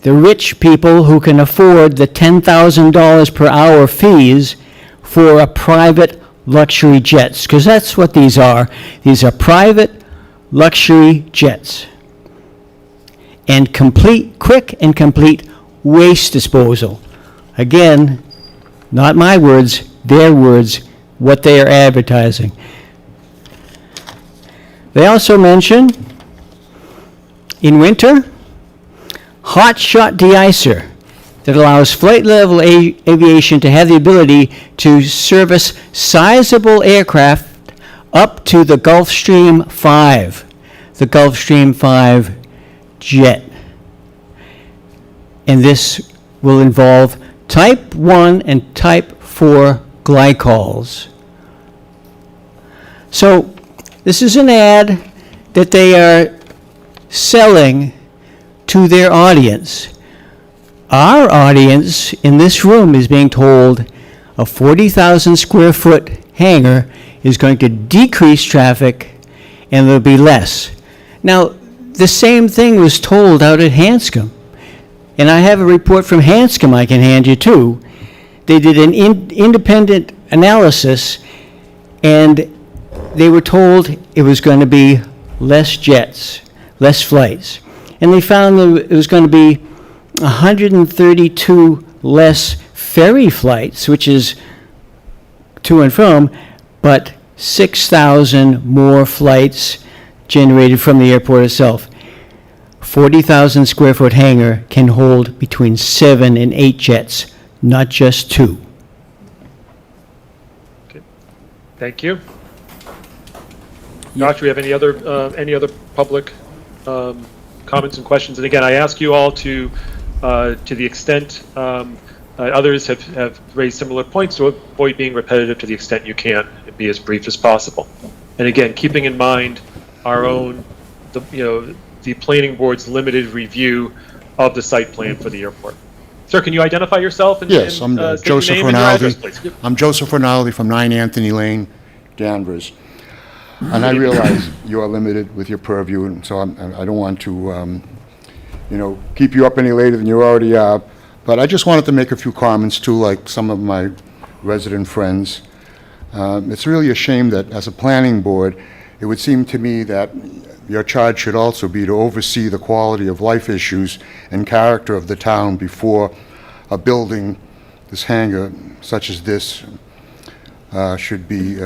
E: the rich people who can afford the $10,000 per hour fees for a private luxury jets, because that's what these are. These are private luxury jets. And quick and complete waste disposal. Again, not my words, their words, what they are advertising. They also mention, in winter, hot shot de-icer that allows flight level aviation to have the ability to service sizable aircraft up to the Gulfstream 5, the Gulfstream 5 jet. And this will involve type 1 and type 4 glycols. So this is an ad that they are selling to their audience. Our audience in this room is being told a 40,000 square foot hangar is going to decrease traffic and there'll be less. Now, the same thing was told out at Hanscom. And I have a report from Hanscom I can hand you too. They did an independent analysis, and they were told it was going to be less jets, less flights. And they found that it was going to be 132 less ferry flights, which is to and from, but 6,000 more flights generated from the airport itself. 40,000 square foot hangar can hold between 7 and 8 jets, not just 2.
B: Okay. Thank you. Josh, do we have any other public comments and questions? And again, I ask you all to the extent others have raised similar points, to avoid being repetitive to the extent you can and be as brief as possible. And again, keeping in mind our own, the planning board's limited review of the site plan for the airport. Sir, can you identify yourself? And,
G: Yes,
B: and,
G: I'm
B: state your
G: Joseph
B: name and your address,
G: Rinaldi.
B: please?
G: I'm Joseph Rinaldi from 9 Anthony Lane, Danvers. And I realize you are limited with your purview, and so I don't want to, keep you up any later than you already are. But I just wanted to make a few comments too, like some of my resident friends. It's really a shame that as a planning board, it would seem to me that your charge should also be to oversee the quality of life issues and character of the town before a building, this hangar such as this, should be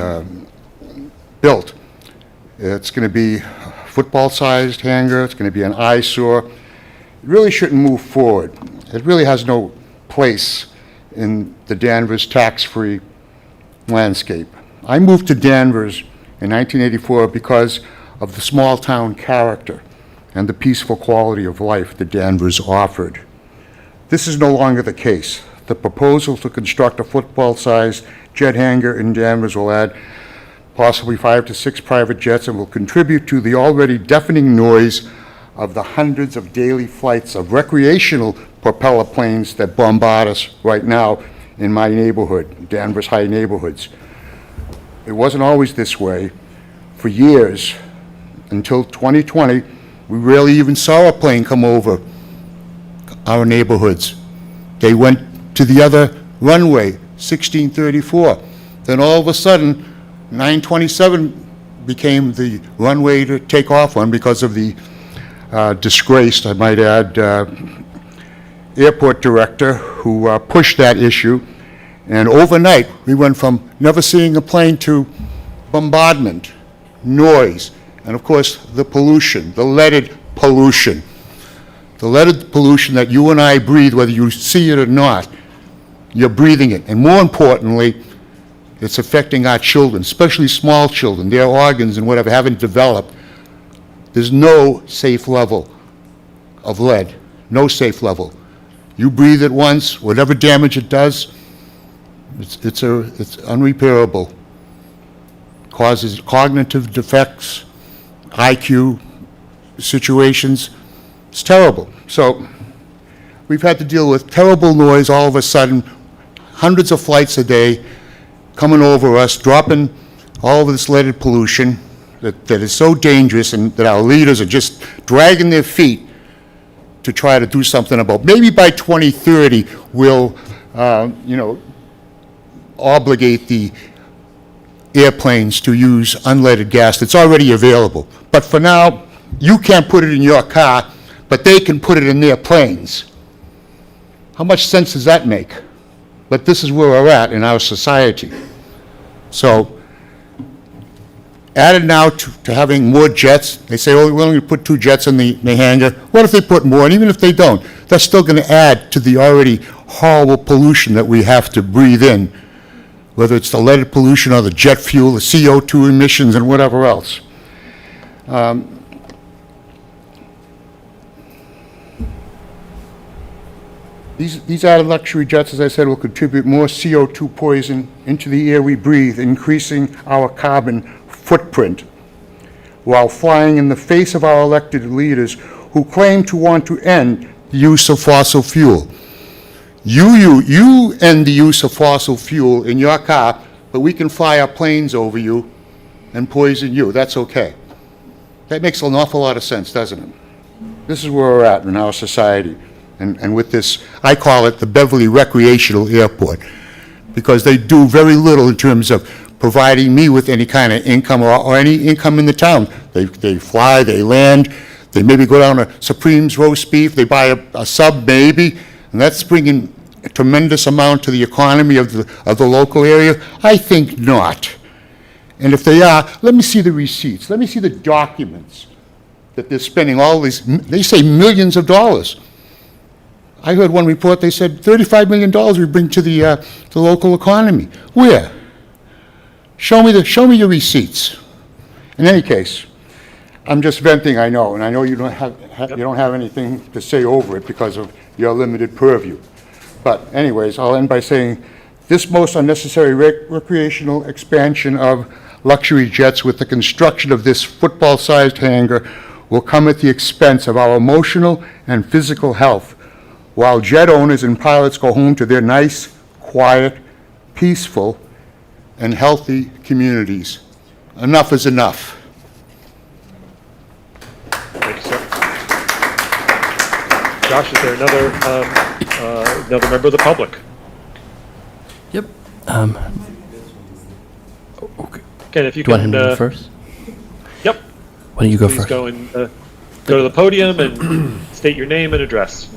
G: built. It's going to be a football-sized hangar. It's going to be an eyesore. It really shouldn't move forward. It really has no place in the Danvers tax-free landscape. I moved to Danvers in 1984 because of the small-town character and the peaceful quality of life that Danvers offered. This is no longer the case. The proposal to construct a football-sized jet hangar in Danvers will add possibly 5 to 6 private jets and will contribute to the already deafening noise of the hundreds of daily flights of recreational propeller planes that bombard us right now in my neighborhood, Danvers High neighborhoods. It wasn't always this way. For years, until 2020, we rarely even saw a plane come over our neighborhoods. They went to the other runway, 1634. Then all of a sudden, 927 became the runway to take off on because of the disgraced, I might add, airport director who pushed that issue. And overnight, we went from never seeing a plane to bombardment, noise, and of course, the pollution, the leaded pollution. The leaded pollution that you and I breathe, whether you see it or not, you're breathing it. And more importantly, it's affecting our children, especially small children. Their organs and whatever haven't developed. There's no safe level of lead, no safe level. You breathe it once, whatever damage it does, it's unrepairable. Causes cognitive defects, IQ situations. It's terrible. So we've had to deal with terrible noise all of a sudden, hundreds of flights a day coming over us, dropping all of this leaded pollution that is so dangerous, and that our leaders are just dragging their feet to try to do something about. Maybe by 2030, we'll, obligate the airplanes to use unleaded gas that's already available. But for now, you can't put it in your car, but they can put it in their planes. How much sense does that make? But this is where we're at in our society. So, added now to having more jets, they say, oh, we're only going to put 2 jets in the hangar. What if they put more? And even if they don't, that's still going to add to the already horrible pollution that we have to breathe in, whether it's the leaded pollution or the jet fuel, the CO2 emissions, and whatever else. These added luxury jets, as I said, will contribute more CO2 poison into the air we breathe, increasing our carbon footprint, while flying in the face of our elected leaders who claim to want to end the use of fossil fuel. You end the use of fossil fuel in your car, but we can fly our planes over you and poison you. That's okay. That makes an awful lot of sense, doesn't it? This is where we're at in our society. And with this, I call it the Beverly Recreational Airport, because they do very little in terms of providing me with any kind of income or any income in the town. They fly, they land, they maybe go down to Supreme's roast beef, they buy a sub maybe, and that's bringing a tremendous amount to the economy of the local area. I think not. And if they are, let me see the receipts. Let me see the documents that they're spending all these, they say millions of dollars. I heard one report, they said $35 million we bring to the local economy. Where? Show me your receipts. In any case, I'm just venting, I know, and I know you don't have anything to say over it because of your limited purview. But anyways, I'll end by saying this most unnecessary recreational expansion of luxury jets with the construction of this football-sized hangar will come at the expense of our emotional and physical health, while jet owners and pilots go home to their nice, quiet, peaceful, and healthy communities. Enough is enough.
B: Thank you, sir. Josh, is there another member of the public?
D: Yep.
B: Ken, if you
D: Do you want
B: can,
D: him to go first?
B: Yep.
D: Why don't you go
B: Please
D: first?
B: go and go to the podium and state your name and address,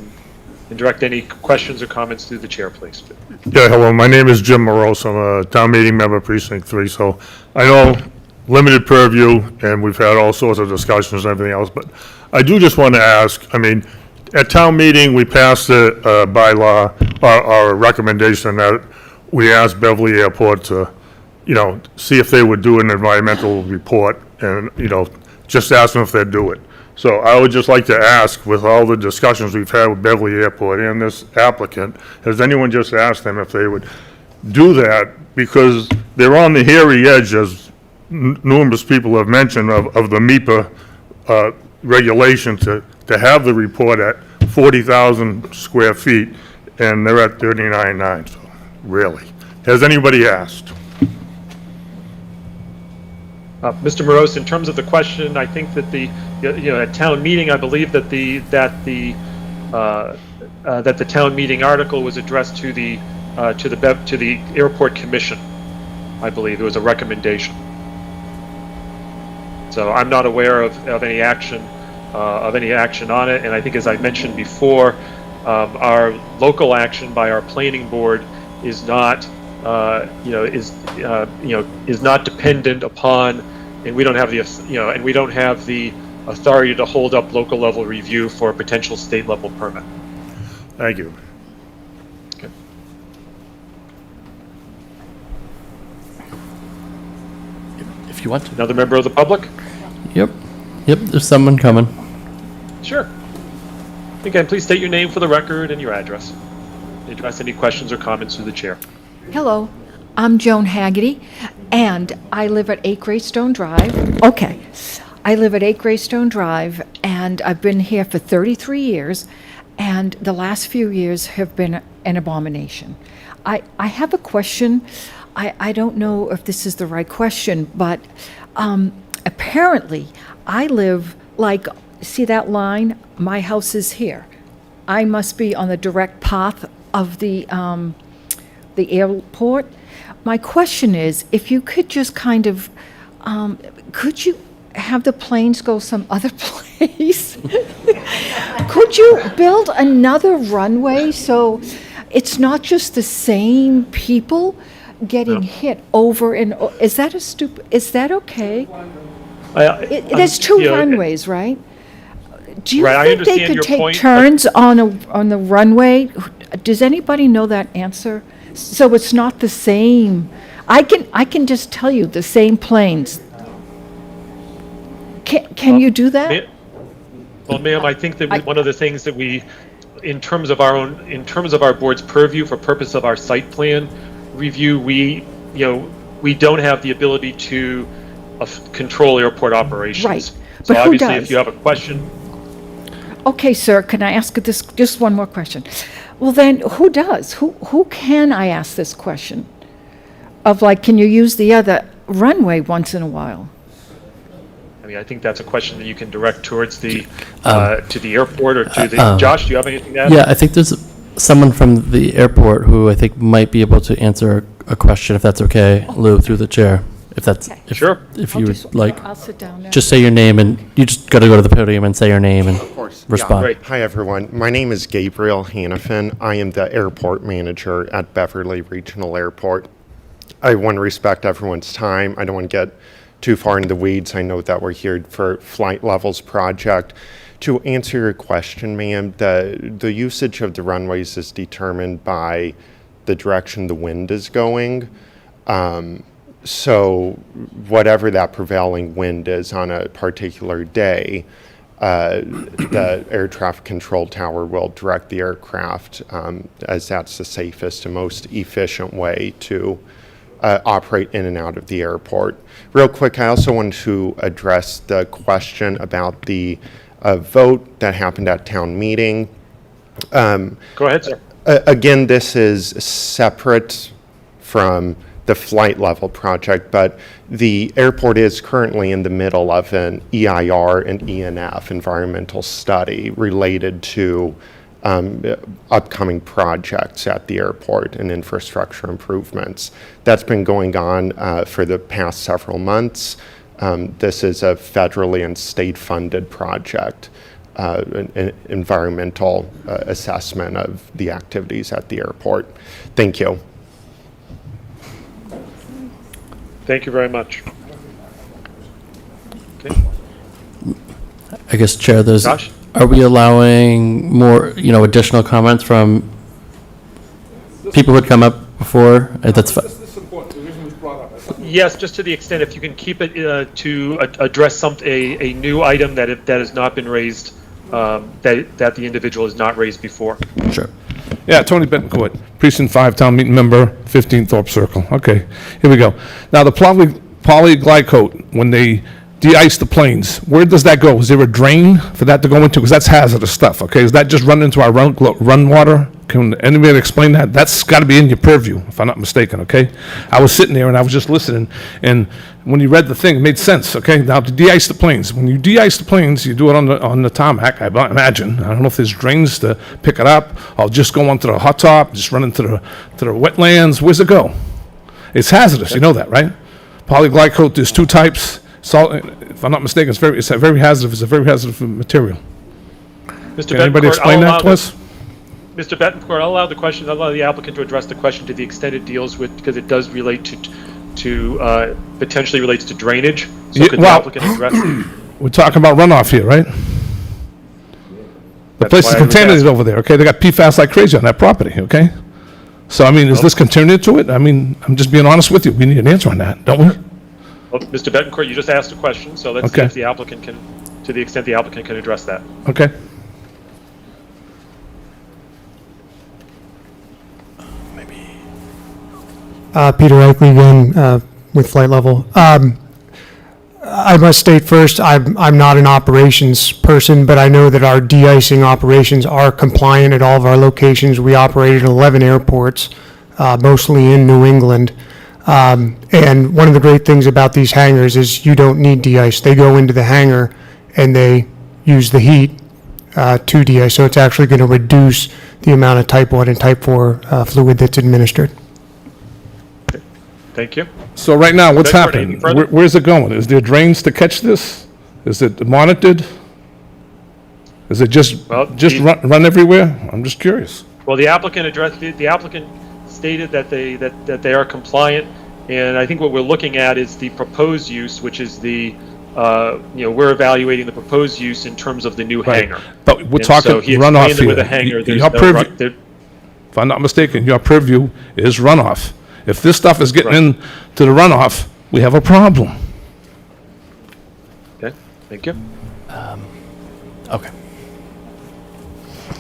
B: and direct any questions or comments through the chair, please.
K: Yeah, hello, my name is Jim Morose. I'm a town meeting member, precinct 3, so I know limited purview, and we've had all sorts of discussions and everything else, but I do just want to ask, I mean, at town meeting, we passed a bylaw, or a recommendation that we asked Beverly Airport to, see if they would do an environmental report, and, just ask them if they'd do it. So I would just like to ask, with all the discussions we've had with Beverly Airport and this applicant, has anyone just asked them if they would do that? Because they're on the hairy edge, as numerous people have mentioned, of the MEPA regulation to have the report at 40,000 square feet, and they're at 39.9, so really. Has anybody asked?
B: Mr. Morose, in terms of the question, I think that at town meeting, I believe that the town meeting article was addressed to the airport commission. I believe there was a recommendation. So I'm not aware of any action on it, and I think, as I mentioned before, our local action by our planning board is not is not dependent upon, and we don't have the authority to hold up local level review for a potential state level permit.
K: Thank you.
B: Okay.
D: If you want to.
B: Another member of the public?
D: Yep. There's someone coming.
B: Sure. Again, please state your name for the record and your address. Address any questions or comments through the chair.
V: Hello, I'm Joan Haggerty, and I live at 8 Greystone Drive. Okay, I live at 8 Greystone Drive, and I've been here for 33 years, and the last few years have been an abomination. I have a question. I don't know if this is the right question, but apparently I live, see that line? My house is here. I must be on the direct path of the airport. My question is, if you could just kind of, could you have the planes go some other place? Could you build another runway so it's not just the same people getting hit over and is that okay? There's two runways, right? Do you think they could take turns on the runway? Does anybody know that answer? So it's not the same. I can just tell you the same planes. Can you do that?
B: Well, ma'am, I think that one of the things that we, in terms of our board's purview for purpose of our site plan review, we don't have the ability to control airport operations.
V: Right.
B: So
V: But who
B: obviously,
V: does?
B: if you have a question.
V: Okay, sir, can I ask this, just one more question? Well, then, who does? Who can I ask this question? Can you use the other runway once in a while?
B: I mean, I think that's a question that you can direct towards to the airport or to the, Josh, do you have anything to add?
D: Yeah, I think there's someone from the airport who I think might be able to answer a question, if that's okay, Lou, through the chair. If that's,
B: sure.
D: If you would like.
V: I'll sit down now.
D: Just say your name, and you just got to go to the podium and say your name and respond.
W: Yeah. Hi, everyone. My name is Gabriel Hannafin. I am the airport manager at Beverly Regional Airport. I want to respect everyone's time. I don't want to get too far into the weeds. I know that we're here for Flight Levels project. To answer your question, ma'am, the usage of the runways is determined by the direction the wind is going. So whatever that prevailing wind is on a particular day, the air traffic control tower will direct the aircraft as that's the safest and most efficient way to operate in and out of the airport. Real quick, I also want to address the question about the vote that happened at town meeting.
B: Go ahead, sir.
W: Again, this is separate from the flight level project, but the airport is currently in the middle of an EIR and ENF, environmental study, related to upcoming projects at the airport and infrastructure improvements. That's been going on for the past several months. This is a federally and state-funded project, an environmental assessment of the activities at the airport. Thank you.
B: Thank you very much. Okay.
D: I guess, Chair,
B: Josh?
D: are we allowing more, additional comments from people who had come up before? That's fine.
B: Yes, just to the extent, if you can keep it to address a new item that has not been raised, that the individual has not raised before.
D: Sure.
S: Yeah, Tony Betancourt, Precinct 5, Town Meeting Member, 15 Thorpe Circle. Okay, here we go. Now, the polyglycol, when they de-ice the planes, where does that go? Is there a drain for that to go into? Because that's hazardous stuff, okay? Does that just run into our run water? Can anybody explain that? That's got to be in your purview, if I'm not mistaken, okay? I was sitting there and I was just listening, and when you read the thing, it made sense, okay? Now, to de-ice the planes. When you de-ice the planes, you do it on the tarmac, I imagine. I don't know if there's drains to pick it up. I'll just go onto the hot top, just run into the wetlands. Where's it go? It's hazardous, you know that, right? Polyglycol, there's two types. Salt, if I'm not mistaken, it's a very hazardous material.
B: Mr.
S: Can anybody
B: Betancourt,
S: explain that to us?
B: Mr. Betancourt, I'll allow the applicant to address the question to the extent it deals with, because it does relate to potentially relates to drainage. So could the applicant address it?
S: We're talking about runoff here, right? The place is contaminated over there, okay? They got PFAS like crazy on that property, okay? So, I mean, is this contributed to it? I mean, I'm just being honest with you. We need an answer on that, don't we?
B: Well, Mr. Betancourt, you just asked a question, so let's see if the applicant can, to the extent the applicant can address that.
S: Okay.
O: Peter Eichley again, with Flight Level. I must state first, I'm not an operations person, but I know that our de-icing operations are compliant at all of our locations. We operate at 11 airports, mostly in New England. And one of the great things about these hangars is you don't need de-ice. They go into the hangar and they use the heat to de-ice. So it's actually going to reduce the amount of type 1 and type 4 fluid that's administered.
B: Thank you.
S: So right now, what's
B: Betancourt,
S: happening?
B: anything further?
S: Where's it going? Is there drains to catch this? Is it monitored? Is it just run everywhere? I'm just curious.
B: Well, the applicant addressed, the applicant stated that they are compliant, and I think what we're looking at is the proposed use, which is the, we're evaluating the proposed use in terms of the new hangar.
S: But we're
B: And
S: talking
B: so he
S: runoff
B: explained that
S: here.
B: with a hangar, there's
S: Your
B: no
S: purview- If I'm not mistaken, your purview is runoff. If this stuff is getting into the runoff, we have a problem.
B: Okay, thank you.
D: Okay.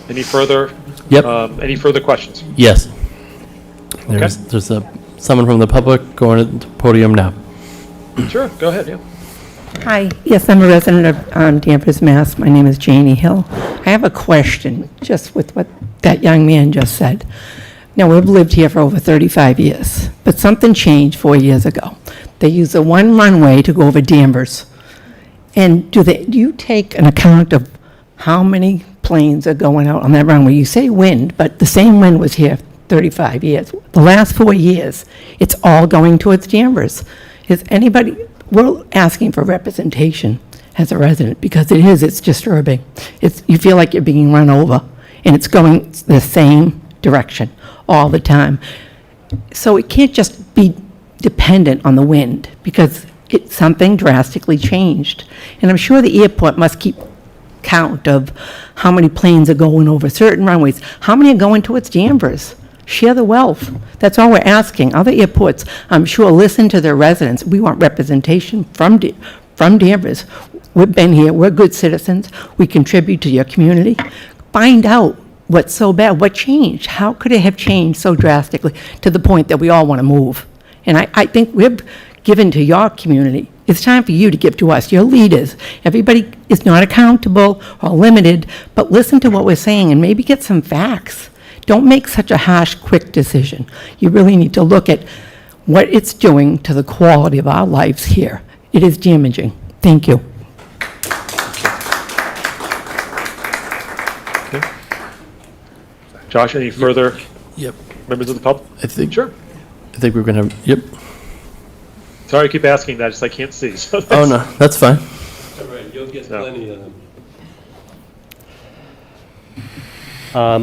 B: Any further?
D: Yep.
B: Any further questions?
D: Yes. There's someone from the public going to the podium now.
B: Sure, go ahead, yeah.
F: Hi, yes, I'm a resident of Danvers, Mass. My name is Janie Hill. I have a question, just with what that young man just said. Now, we've lived here for over 35 years, but something changed 4 years ago. They use the one runway to go over Danvers. And do you take an account of how many planes are going out on that runway? You say wind, but the same wind was here 35 years. The last 4 years, it's all going towards Danvers. We're asking for representation as a resident, because it's disturbing. You feel like you're being run over, and it's going the same direction all the time. So it can't just be dependent on the wind, because something drastically changed. And I'm sure the airport must keep count of how many planes are going over certain runways. How many are going towards Danvers? Share the wealth. That's all we're asking. Other airports, I'm sure, listen to their residents. We want representation from Danvers. We've been here. We're good citizens. We contribute to your community. Find out what's so bad. What changed? How could it have changed so drastically to the point that we all want to move? And I think we're given to your community. It's time for you to give to us, your leaders. Everybody is not accountable or limited, but listen to what we're saying and maybe get some facts. Don't make such a harsh, quick decision. You really need to look at what it's doing to the quality of our lives here. It is damaging. Thank you.
B: Josh, any further
D: Yep.
B: members of the public?
D: I think,
B: Sure.
D: I think we're gonna, yep.
B: Sorry, I keep asking that, just I can't see. So
D: Oh,
B: that's-
D: no, that's fine.
H: All right, you'll get
B: No.
H: plenty of them.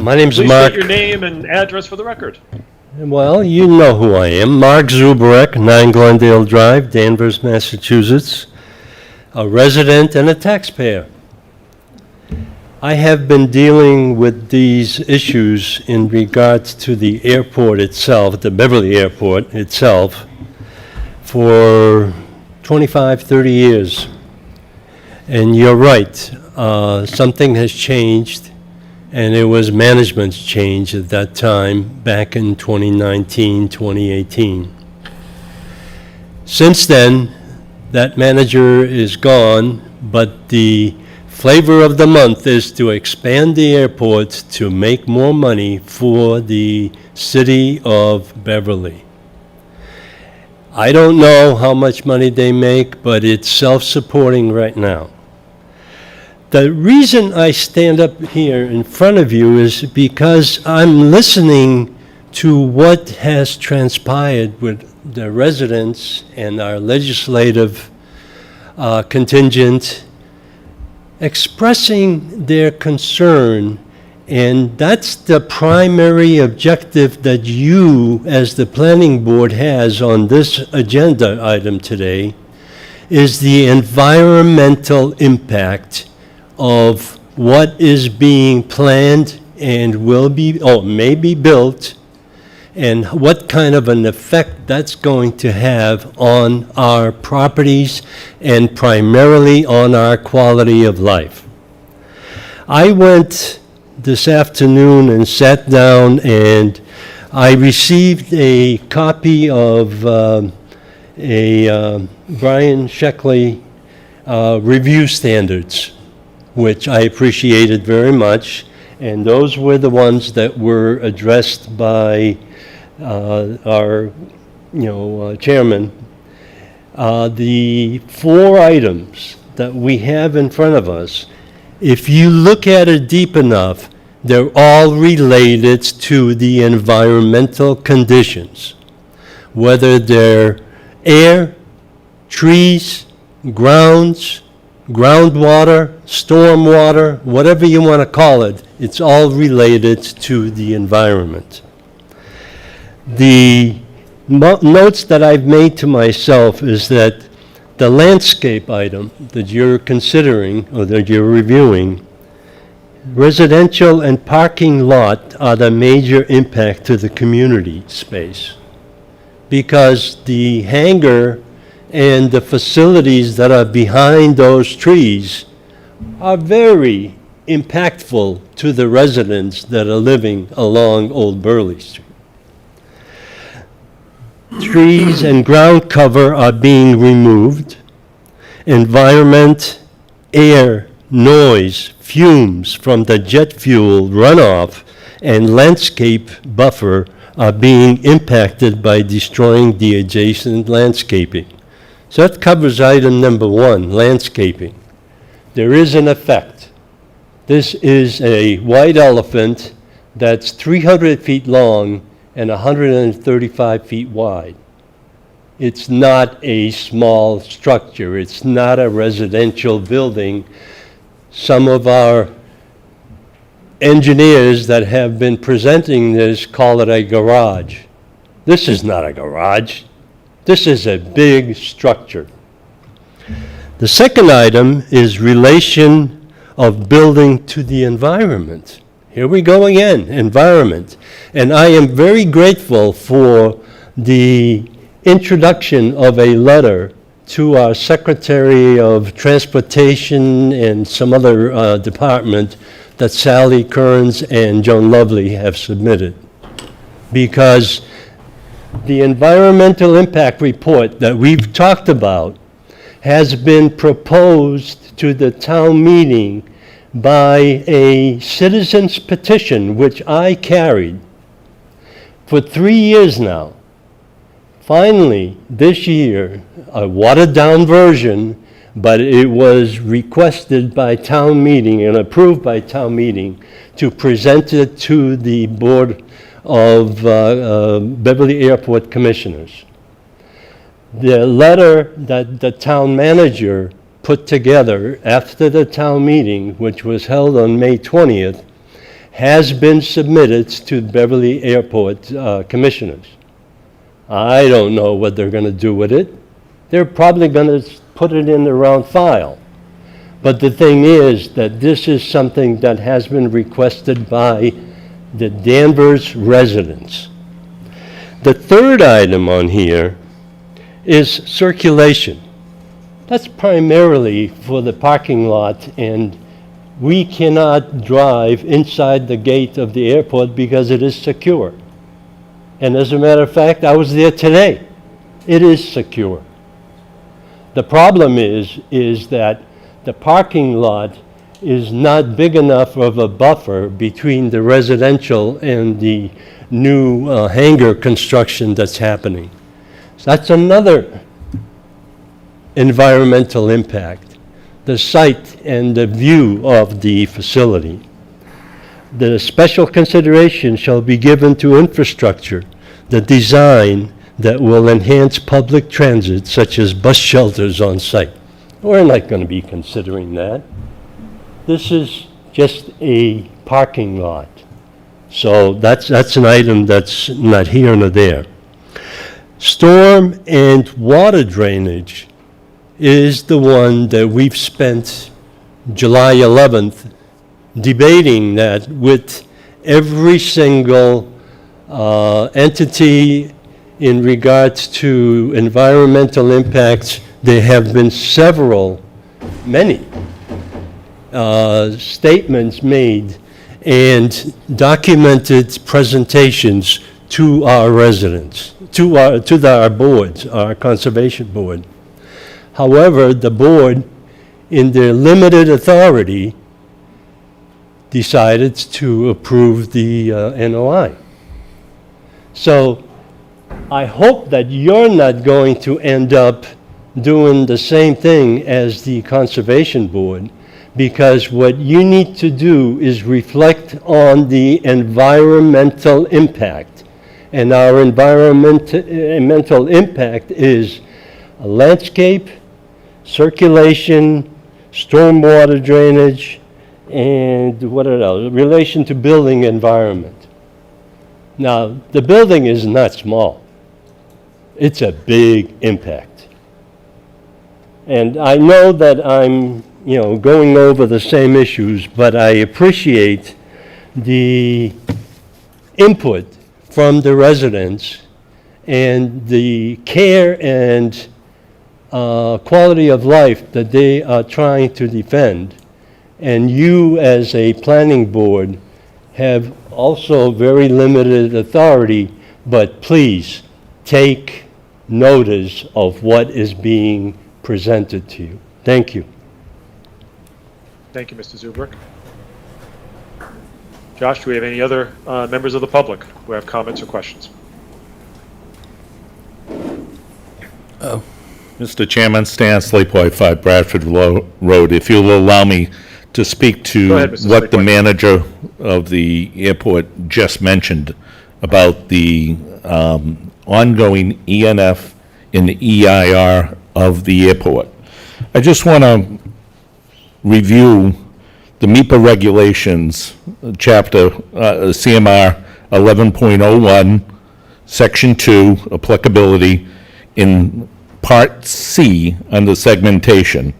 H: My name's
B: Please
H: Mark.
B: state your name and address for the record.
H: Well, you know who I am. Mark Zubarek, 9 Glendale Drive, Danvers, Massachusetts, a resident and a taxpayer. I have been dealing with these issues in regards to the airport itself, the Beverly Airport itself, for 25, 30 years. And you're right, something has changed, and it was management's change at that time, back in 2019, 2018. Since then, that manager is gone, but the flavor of the month is to expand the airport to make more money for the city of Beverly. I don't know how much money they make, but it's self-supporting right now. The reason I stand up here in front of you is because I'm listening to what has transpired with the residents and our legislative contingent expressing their concern, and that's the primary objective that you, as the planning board, has on this agenda item today, is the environmental impact of what is being planned and will be, or may be built, and what kind of an effect that's going to have on our properties and primarily on our quality of life. I went this afternoon and sat down, and I received a copy of Brian Sheckley review standards, which I appreciated very much, and those were the ones that were addressed by our, chairman. The 4 items that we have in front of us, if you look at it deep enough, they're all related to the environmental conditions, whether they're air, trees, grounds, groundwater, stormwater, whatever you want to call it, it's all related to the environment. The notes that I've made to myself is that the landscape item that you're considering or that you're reviewing, residential and parking lot are the major impact to the community space, because the hangar and the facilities that are behind those trees are very impactful to the residents that are living along Old Burley Street. Trees and ground cover are being removed. Environment, air, noise, fumes from the jet fuel runoff, and landscape buffer are being impacted by destroying the adjacent landscaping. So that covers item number 1, landscaping. There is an effect. This is a white elephant that's 300 feet long and 135 feet wide. It's not a small structure. It's not a residential building. Some of our engineers that have been presenting this call it a garage. This is not a garage. This is a big structure. The second item is relation of building to the environment. Here we go again, environment. And I am very grateful for the introduction of a letter to our Secretary of Transportation and some other department that Sally Kearns and Joan Lovely have submitted. Because the environmental impact report that we've talked about has been proposed to the town meeting by a citizen's petition, which I carried for 3 years now. Finally, this year, a watered-down version, but it was requested by town meeting and approved by town meeting to present it to the Board of Beverly Airport Commissioners. The letter that the town manager put together after the town meeting, which was held on May 20th, has been submitted to Beverly Airport Commissioners. I don't know what they're going to do with it. They're probably going to put it in the round file. But the thing is that this is something that has been requested by the Danvers residents. The third item on here is circulation. That's primarily for the parking lot, and we cannot drive inside the gate of the airport because it is secure. And as a matter of fact, I was there today. It is secure. The problem is that the parking lot is not big enough of a buffer between the residential and the new hangar construction that's happening. So that's another environmental impact, the site and the view of the facility. The special consideration shall be given to infrastructure, the design that will enhance public transit, such as bus shelters on site. We're not going to be considering that. This is just a parking lot. So that's an item that's not here nor there. Storm and water drainage is the one that we've spent July 11th debating that with every single entity in regards to environmental impacts. There have been many statements made and documented presentations to our residents, to our boards, our conservation board. However, the board, in their limited authority, decided to approve the NOI. So I hope that you're not going to end up doing the same thing as the Conservation Board, because what you need to do is reflect on the environmental impact. And our environmental impact is a landscape, circulation, stormwater drainage, and what else? Relation to building environment. Now, the building is not small. It's a big impact. And I know that I'm, going over the same issues, but I appreciate the input from the residents and the care and quality of life that they are trying to defend. And you, as a planning board, have also very limited authority, but please take notice of what is being presented to you. Thank you.
B: Thank you, Mr. Zubrick. Josh, do we have any other members of the public who have comments or questions?
N: Mr. Chairman, Stan Sleepaway 5 Bradford Road, if you'll allow me to speak to
B: Go ahead, Mr.
N: what the
B: Sleepaway.
N: manager of the airport just mentioned about the ongoing ENF and EIR of the airport. I just want to review the MIPA regulations, chapter CMR 11.01, section 2, applicability, in part C under segmentation.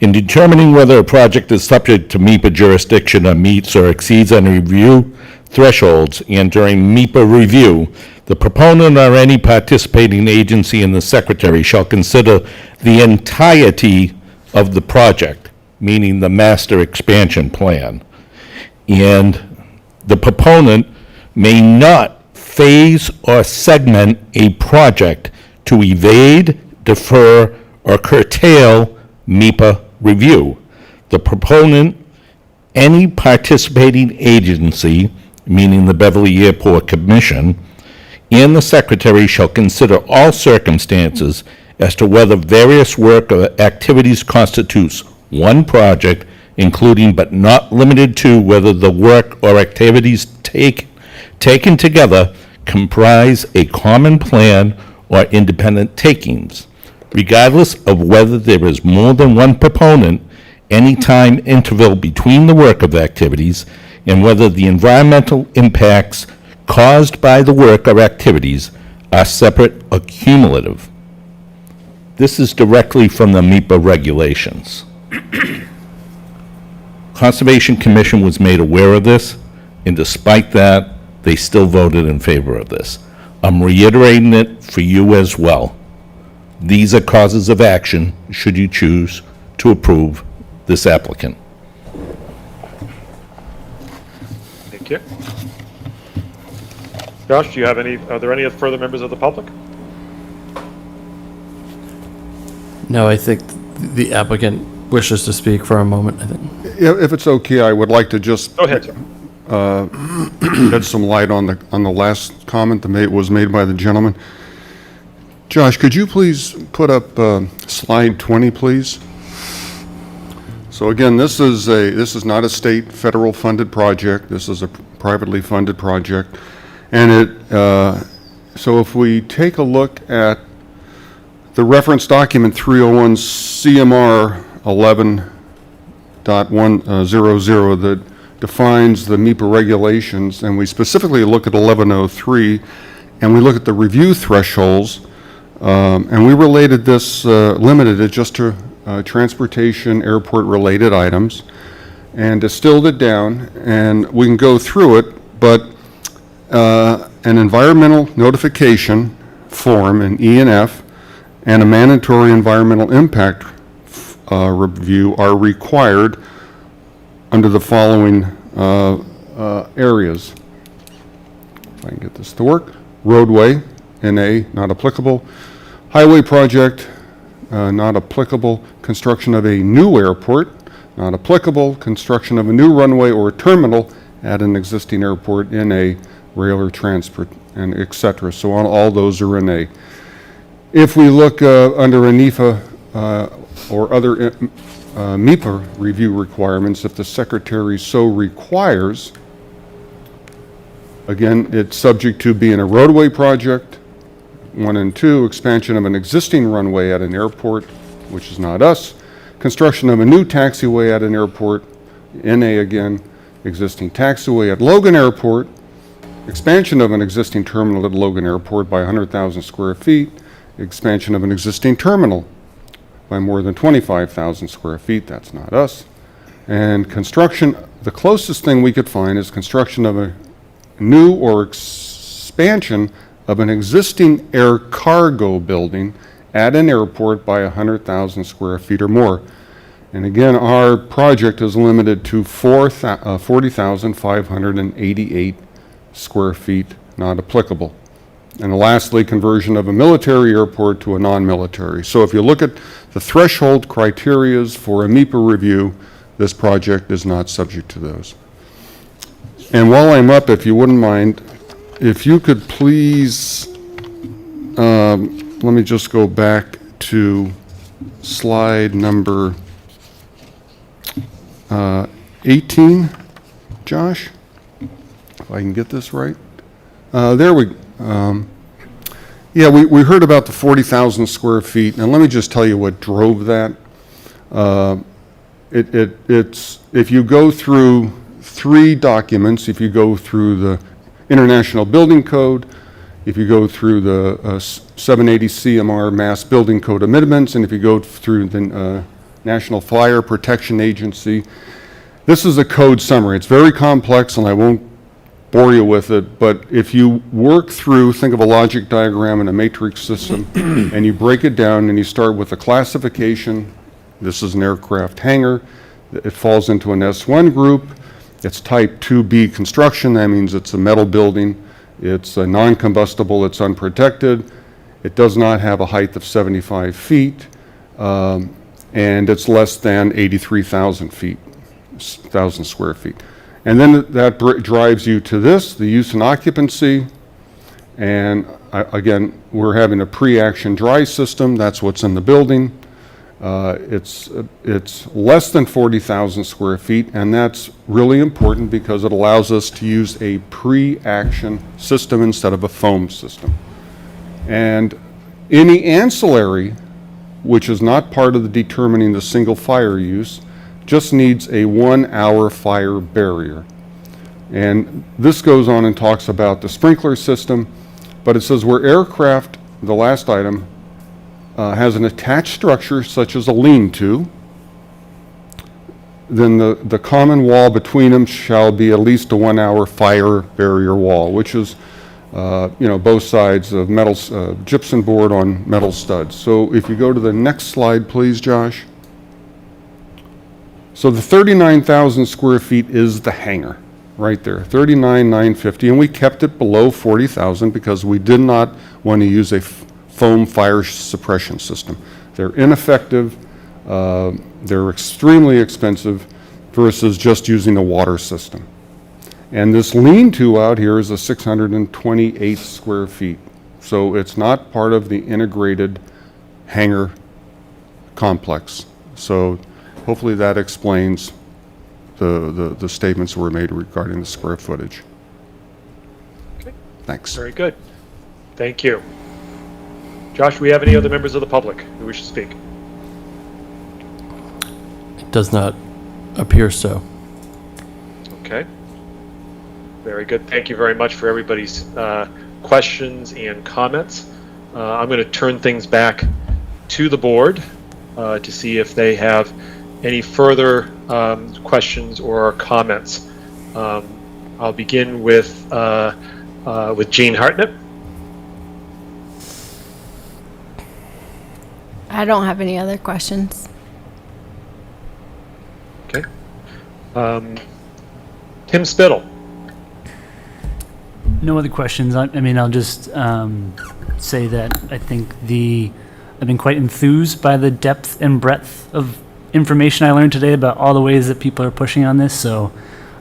N: In determining whether a project is subject to MIPA jurisdiction or meets or exceeds any review thresholds, and during MIPA review, the proponent or any participating agency and the secretary shall consider the entirety of the project, meaning the master expansion plan. And the proponent may not phase or segment a project to evade, defer, or curtail MEPA review. The proponent, any participating agency, meaning the Beverly Airport Commission, and the Secretary shall consider all circumstances as to whether various work or activities constitutes one project, including but not limited to whether the work or activities taken together comprise a common plan or independent takings. Regardless of whether there is more than one proponent, any time interval between the work of activities, and whether the environmental impacts caused by the work or activities are separate or cumulative. This is directly from the MEPA regulations. Conservation Commission was made aware of this, and despite that, they still voted in favor of this. I'm reiterating it for you as well. These are causes of action should you choose to approve this applicant.
B: Thank you. Josh, do you have are there any further members of the public?
D: No, I think the applicant wishes to speak for a moment, I think.
M: If it's okay, I would like to just
B: Go ahead, sir.
M: shed some light on the last comment that was made by the gentleman. Josh, could you please put up slide 20, please? So again, this is not a state federal funded project. This is a privately funded project, and so if we take a look at the reference document 301 CMR 11.100 that defines the MEPA regulations, and we specifically look at 1103, and we look at the review thresholds, and we limited it just to transportation, airport-related items, and distilled it down, and we can go through it, but an environmental notification form, an E and F, and a mandatory environmental impact review are required under the following areas. If I can get this to work. Roadway, NA, not applicable. Highway project, not applicable. Construction of a new airport, not applicable. Construction of a new runway or terminal at an existing airport, NA, rail or transport, and et cetera. So all those are NA. If we look under a NEFA or other MEPA review requirements, if the Secretary so requires, again, it's subject to being a roadway project, 1 and 2, expansion of an existing runway at an airport, which is not us, construction of a new taxiway at an airport, NA again, existing taxiway at Logan Airport, expansion of an existing terminal at Logan Airport by 100,000 square feet, expansion of an existing terminal by more than 25,000 square feet, that's not us. And construction, the closest thing we could find is construction of a new or expansion of an existing air cargo building at an airport by 100,000 square feet or more. And again, our project is limited to 40,588 square feet, not applicable. And lastly, conversion of a military airport to a non-military. So if you look at the threshold criterias for a MEPA review, this project is not subject to those. And while I'm up, if you wouldn't mind, if you could please, let me just go back to slide number 18, Josh, if I can get this right. There we go. Yeah, we heard about the 40,000 square feet, and let me just tell you what drove that. It's if you go through 3 documents, if you go through the International Building Code, if you go through the 780 CMR Mass Building Code Amendments, and if you go through the National Fire Protection Agency, this is a code summary. It's very complex, and I won't bore you with it, but if you work through, think of a logic diagram in a matrix system, and you break it down and you start with a classification. This is an aircraft hangar. It falls into an S1 group. It's type 2B construction. That means it's a metal building. It's non-combustible, it's unprotected, it does not have a height of 75 feet, and it's less than 83,000 feet, 1,000 square feet. And then that drives you to this, the use and occupancy. And again, we're having a pre-action dry system. That's what's in the building. It's less than 40,000 square feet, and that's really important because it allows us to use a pre-action system instead of a foam system. And any ancillary, which is not part of the determining the single fire use, just needs a 1-hour fire barrier. And this goes on and talks about the sprinkler system, but it says where aircraft, the last item, has an attached structure such as a lean-to, then the common wall between them shall be at least a 1-hour fire barrier wall, which is both sides of metal gypsum board on metal studs. So if you go to the next slide, please, Josh. So the 39,000 square feet is the hangar, right there, 39,950, and we kept it below 40,000 because we did not want to use a foam fire suppression system. They're ineffective, they're extremely expensive versus just using a water system. And this lean-to out here is a 628 square feet. So it's not part of the integrated hangar complex. So hopefully that explains the statements that were made regarding the square footage.
B: Okay.
M: Thanks.
B: Very good. Thank you. Josh, do we have any other members of the public who wish to speak?
D: It does not appear so.
B: Okay. Very good. Thank you very much for everybody's questions and comments. I'm going to turn things back to the board to see if they have any further questions or comments. I'll begin with Jean Hartnett.
I: I don't have any other questions.
B: Okay. Tim Spittle.
J: No other questions. I mean, I'll just say that I think I've been quite enthused by the depth and breadth of information I learned today about all the ways that people are pushing on this. So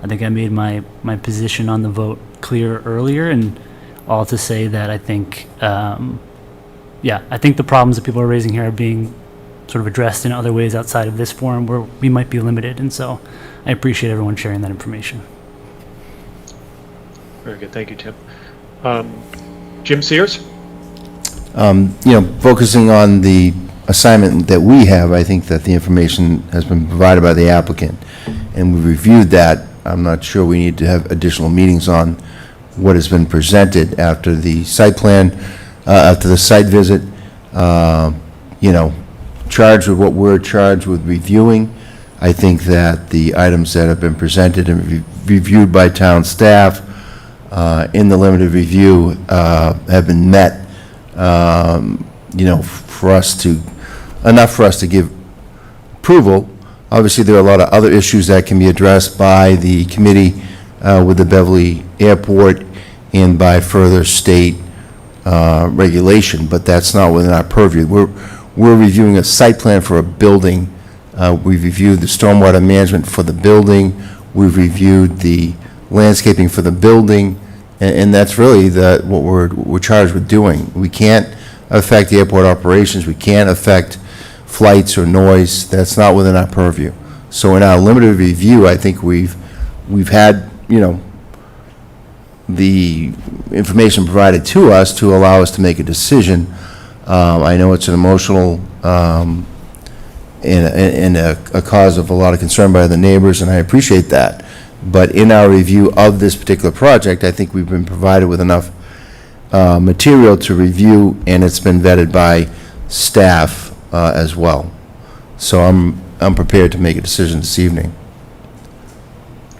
J: I think I made my position on the vote clear earlier, and all to say that I think, I think the problems that people are raising here are being sort of addressed in other ways outside of this forum where we might be limited. And so I appreciate everyone sharing that information.
B: Very good. Thank you, Tim. Jim Sears?
C: Focusing on the assignment that we have, I think that the information has been provided by the applicant, and we reviewed that. I'm not sure we need to have additional meetings on what has been presented after the site plan, after the site visit, charged with what we're charged with reviewing. I think that the items that have been presented and reviewed by town staff in the limited review have been met, enough for us to give approval. Obviously, there are a lot of other issues that can be addressed by the committee with the Beverly Airport and by further state regulation, but that's not within our purview. We're reviewing a site plan for a building. We've reviewed the stormwater management for the building. We've reviewed the landscaping for the building, and that's really what we're charged with doing. We can't affect the airport operations. We can't affect flights or noise. That's not within our purview. So in our limited review, I think we've had, the information provided to us to allow us to make a decision. I know it's an emotional and a cause of a lot of concern by the neighbors, and I appreciate that. But in our review of this particular project, I think we've been provided with enough material to review, and it's been vetted by staff as well. So I'm prepared to make a decision this evening.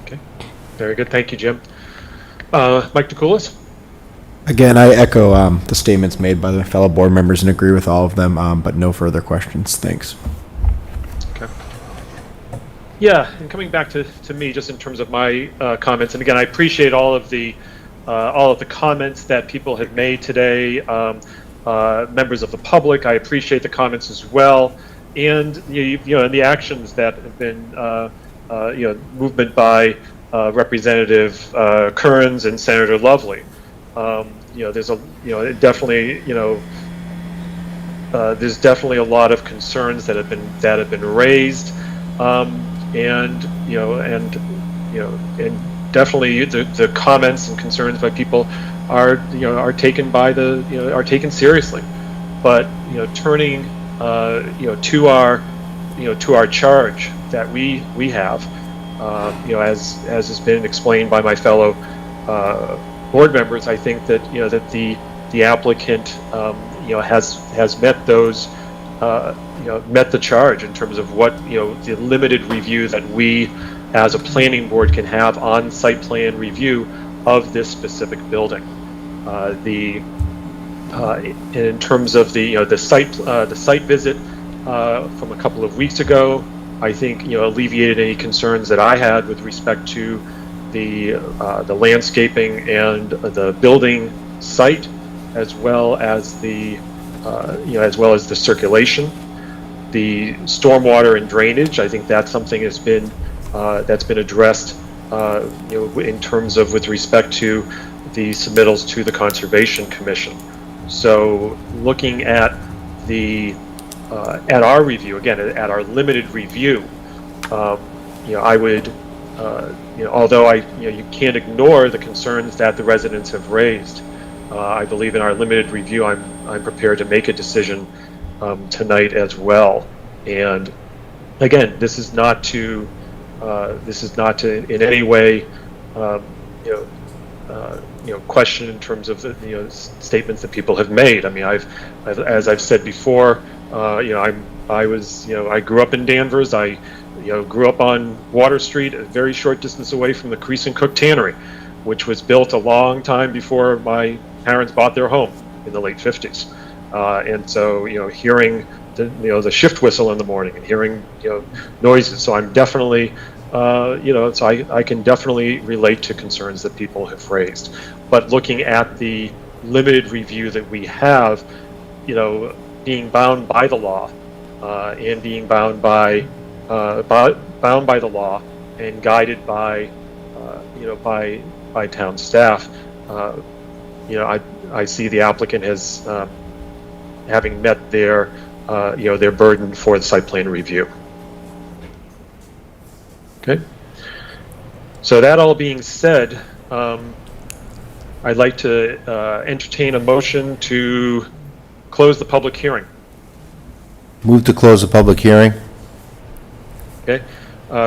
B: Okay. Very good. Thank you, Jim. Mike DeCoulis?
L: Again, I echo the statements made by the fellow board members and agree with all of them, but no further questions. Thanks.
B: Okay. Yeah, and coming back to me, just in terms of my comments, and again, I appreciate all of the all of the comments that people have made today, members of the public. I appreciate the comments as well, and and the actions that have been movement by Representative Kearns and Senator Lovely. There's definitely there's definitely a lot of concerns that have been raised, and definitely the comments and concerns by people are taken seriously. But turning to our charge that we have, as has been explained by my fellow board members, I think that that the applicant has met those met the charge in terms of what the limited review that we as a planning board can have on site plan review of this specific building. In terms of the site visit from a couple of weeks ago, I think alleviated any concerns that I had with respect to the landscaping and the building site, as well as the circulation, the stormwater and drainage. I think that's something that's been addressed in terms of with respect to the submittals to the Conservation Commission. So looking at at our review, again, at our limited review, I would, although you can't ignore the concerns that the residents have raised, I believe in our limited review, I'm prepared to make a decision tonight as well. And again, this is not to in any way question in terms of the statements that people have made. I mean, as I've said before, I grew up in Danvers. I grew up on Water Street, a very short distance away from the Crease and Cook Tannery, which was built a long time before my parents bought their home in the late 50s. And so hearing the shift whistle in the morning and hearing noises, so I'm definitely so I can definitely relate to concerns that people have raised. But looking at the limited review that we have, being bound by the law, and being bound by the law and guided by by town staff, I see the applicant as having met their their burden for the site plan review. Okay. So that all being said, I'd like to entertain a motion to close the public hearing.
C: Move to close the public hearing.
B: Okay.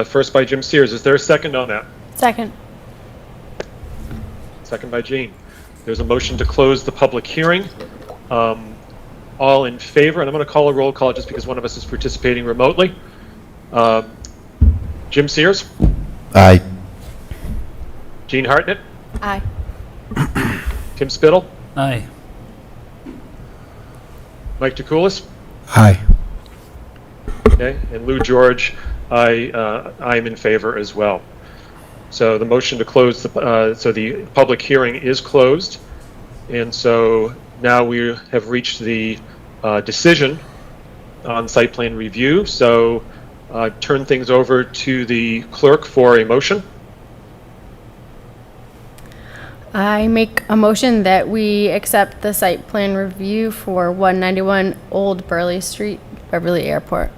B: First by Jim Sears. Is there a second on that?
I: Second.
B: Second by Jean. There's a motion to close the public hearing. All in favor, and I'm going to call a roll call just because one of us is participating remotely. Jim Sears?
C: Aye.
B: Jean Hartnett?
I: Aye.
B: Tim Spittle?
J: Aye.
B: Mike DeCoulis?
L: Aye.
B: Okay, and Lou George, I'm in favor as well. So the motion to close so the public hearing is closed, and so now we have reached the decision on site plan review. So turn things over to the clerk for a motion.
I: I make a motion that we accept the site plan review for 191 Old Burleigh Street, Beverly Airport.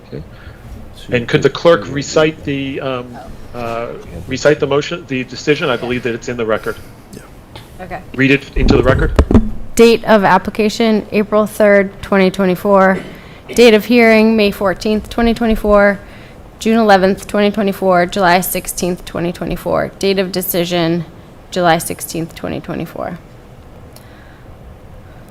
B: Okay. And could the clerk recite the motion, the decision? I believe that it's in the record.
I: Okay.
B: Read it into the record.
I: Date of application, April 3rd, 2024. Date of hearing, May 14th, 2024. June 11th, 2024. July 16th, 2024. Date of decision, July 16th, 2024.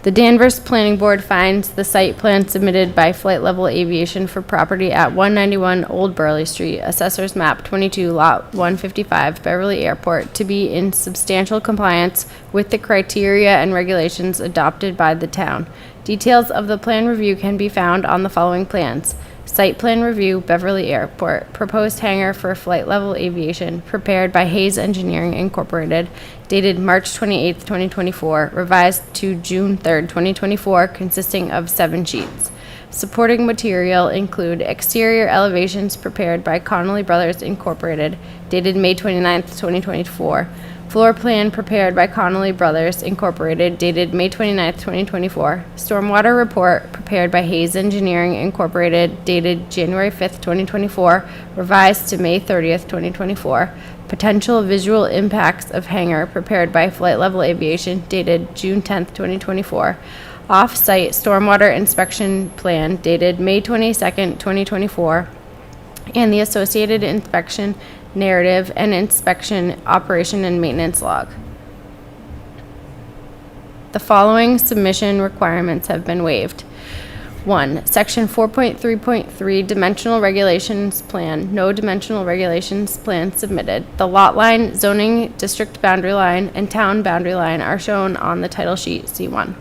I: The Danvers Planning Board finds the site plan submitted by Flight Level Aviation for property at 191 Old Burleigh Street, Assessor's Map 22, Lot 155, Beverly Airport, to be in substantial compliance with the criteria and regulations adopted by the town. Details of the plan review can be found on the following plans. Site plan review, Beverly Airport. Proposed hangar for flight level aviation, prepared by Hayes Engineering Incorporated, dated March 28, 2024, revised to June 3, 2024, consisting of 7 sheets. Supporting material include exterior elevations prepared by Connolly Brothers Incorporated, dated May 29, 2024. Floor plan prepared by Connolly Brothers Incorporated, dated May 29, 2024. Stormwater report prepared by Hayes Engineering Incorporated, dated January 5, 2024, revised to May 30, 2024. Potential visual impacts of hangar prepared by Flight Level Aviation, dated June 10, 2024. Off-site stormwater inspection plan, dated May 22, 2024, and the associated inspection narrative and inspection operation and maintenance log. The following submission requirements have been waived. 1. Section 4.3.3 Dimensional Regulations Plan. No dimensional regulations plan submitted. The lot line, zoning district boundary line, and town boundary line are shown on the title sheet C1.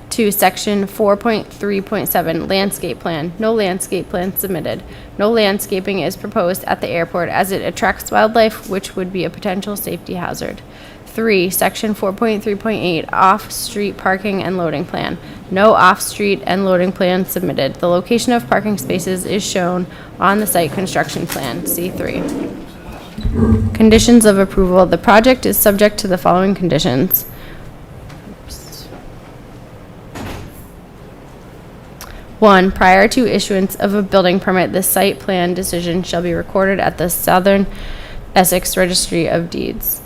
I: 2. Section 4.3.7 Landscape Plan. No landscape plan submitted. No landscaping is proposed at the airport as it attracts wildlife, which would be a potential safety hazard. 3. Section 4.3.8 Off-street parking and loading plan. No off-street and loading plan submitted. The location of parking spaces is shown on the site construction plan, C3. Conditions of approval. The project is subject to the following conditions. 1. Prior to issuance of a building permit, the site plan decision shall be recorded at the Southern Essex Registry of Deeds.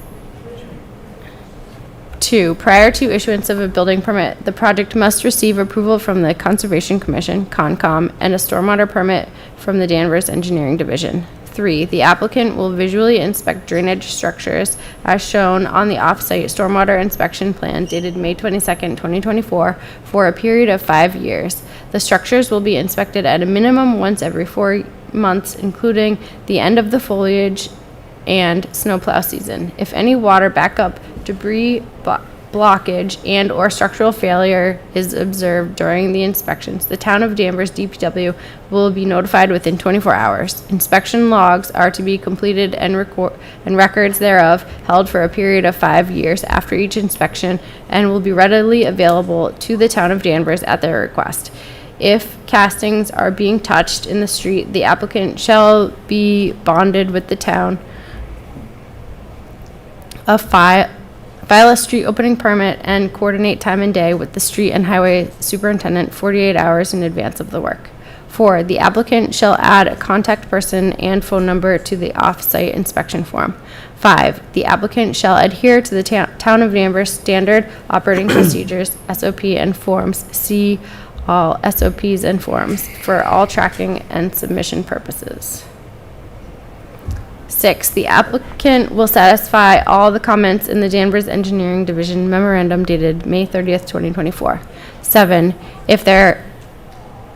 I: 2. Prior to issuance of a building permit, the project must receive approval from the Conservation Commission, CONCOM, and a stormwater permit from the Danvers Engineering Division. 3. The applicant will visually inspect drainage structures as shown on the off-site stormwater inspection plan dated May 22, 2024, for a period of 5 years. The structures will be inspected at a minimum once every 4 months, including the end of the foliage and snowplow season. If any water backup, debris blockage, and or structural failure is observed during the inspections, the Town of Danvers DPW will be notified within 24 hours. Inspection logs are to be completed and records thereof held for a period of 5 years after each inspection and will be readily available to the Town of Danvers at their request. If castings are being touched in the street, the applicant shall be bonded with the town. File a street opening permit and coordinate time and day with the street and highway superintendent 48 hours in advance of the work. 4. The applicant shall add a contact person and phone number to the off-site inspection form. 5. The applicant shall adhere to the Town of Danvers standard operating procedures, SOP, and forms. See all SOPs and forms for all tracking and submission purposes. 6. The applicant will satisfy all the comments in the Danvers Engineering Division memorandum dated May 30th, 2024. 7. If there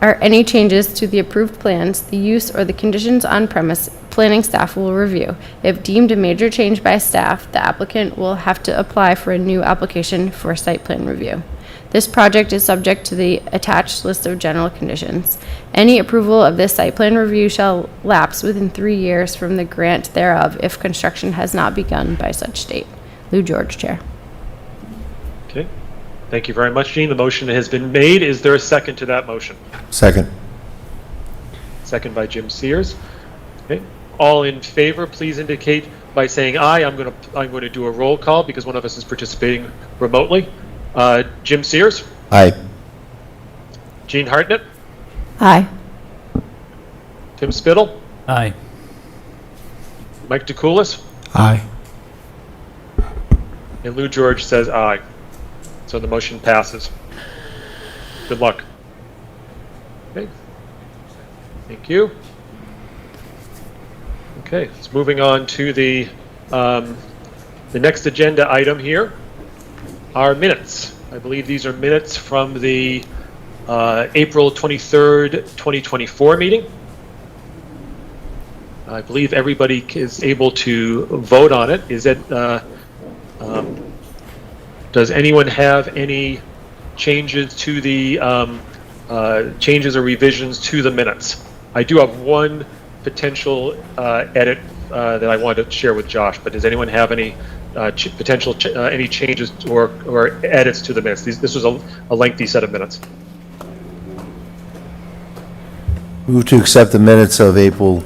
I: are any changes to the approved plans, the use or the conditions on premise, planning staff will review. If deemed a major change by staff, the applicant will have to apply for a new application for site plan review. This project is subject to the attached list of general conditions. Any approval of this site plan review shall lapse within 3 years from the grant thereof if construction has not begun by such date. Lou George, Chair.
B: Okay. Thank you very much, Jean. The motion has been made. Is there a second to that motion?
C: Second.
B: Second by Jim Sears. Okay. All in favor, please indicate by saying aye. I'm going to do a roll call because one of us is participating remotely. Jim Sears?
C: Aye.
B: Jean Hartnett?
F: Aye.
B: Tim Spittle?
J: Aye.
B: Mike DeCoulis?
L: Aye.
B: And Lou George says aye. So the motion passes. Good luck. Okay. Thank you. Okay, so moving on to the next agenda item here. Our minutes. I believe these are minutes from the April 23rd, 2024 meeting. I believe everybody is able to vote on it. Is it? Does anyone have any changes to the changes or revisions to the minutes? I do have one potential edit that I wanted to share with Josh, but does anyone have any any changes or edits to the minutes? This was a lengthy set of minutes.
C: Move to accept the minutes of April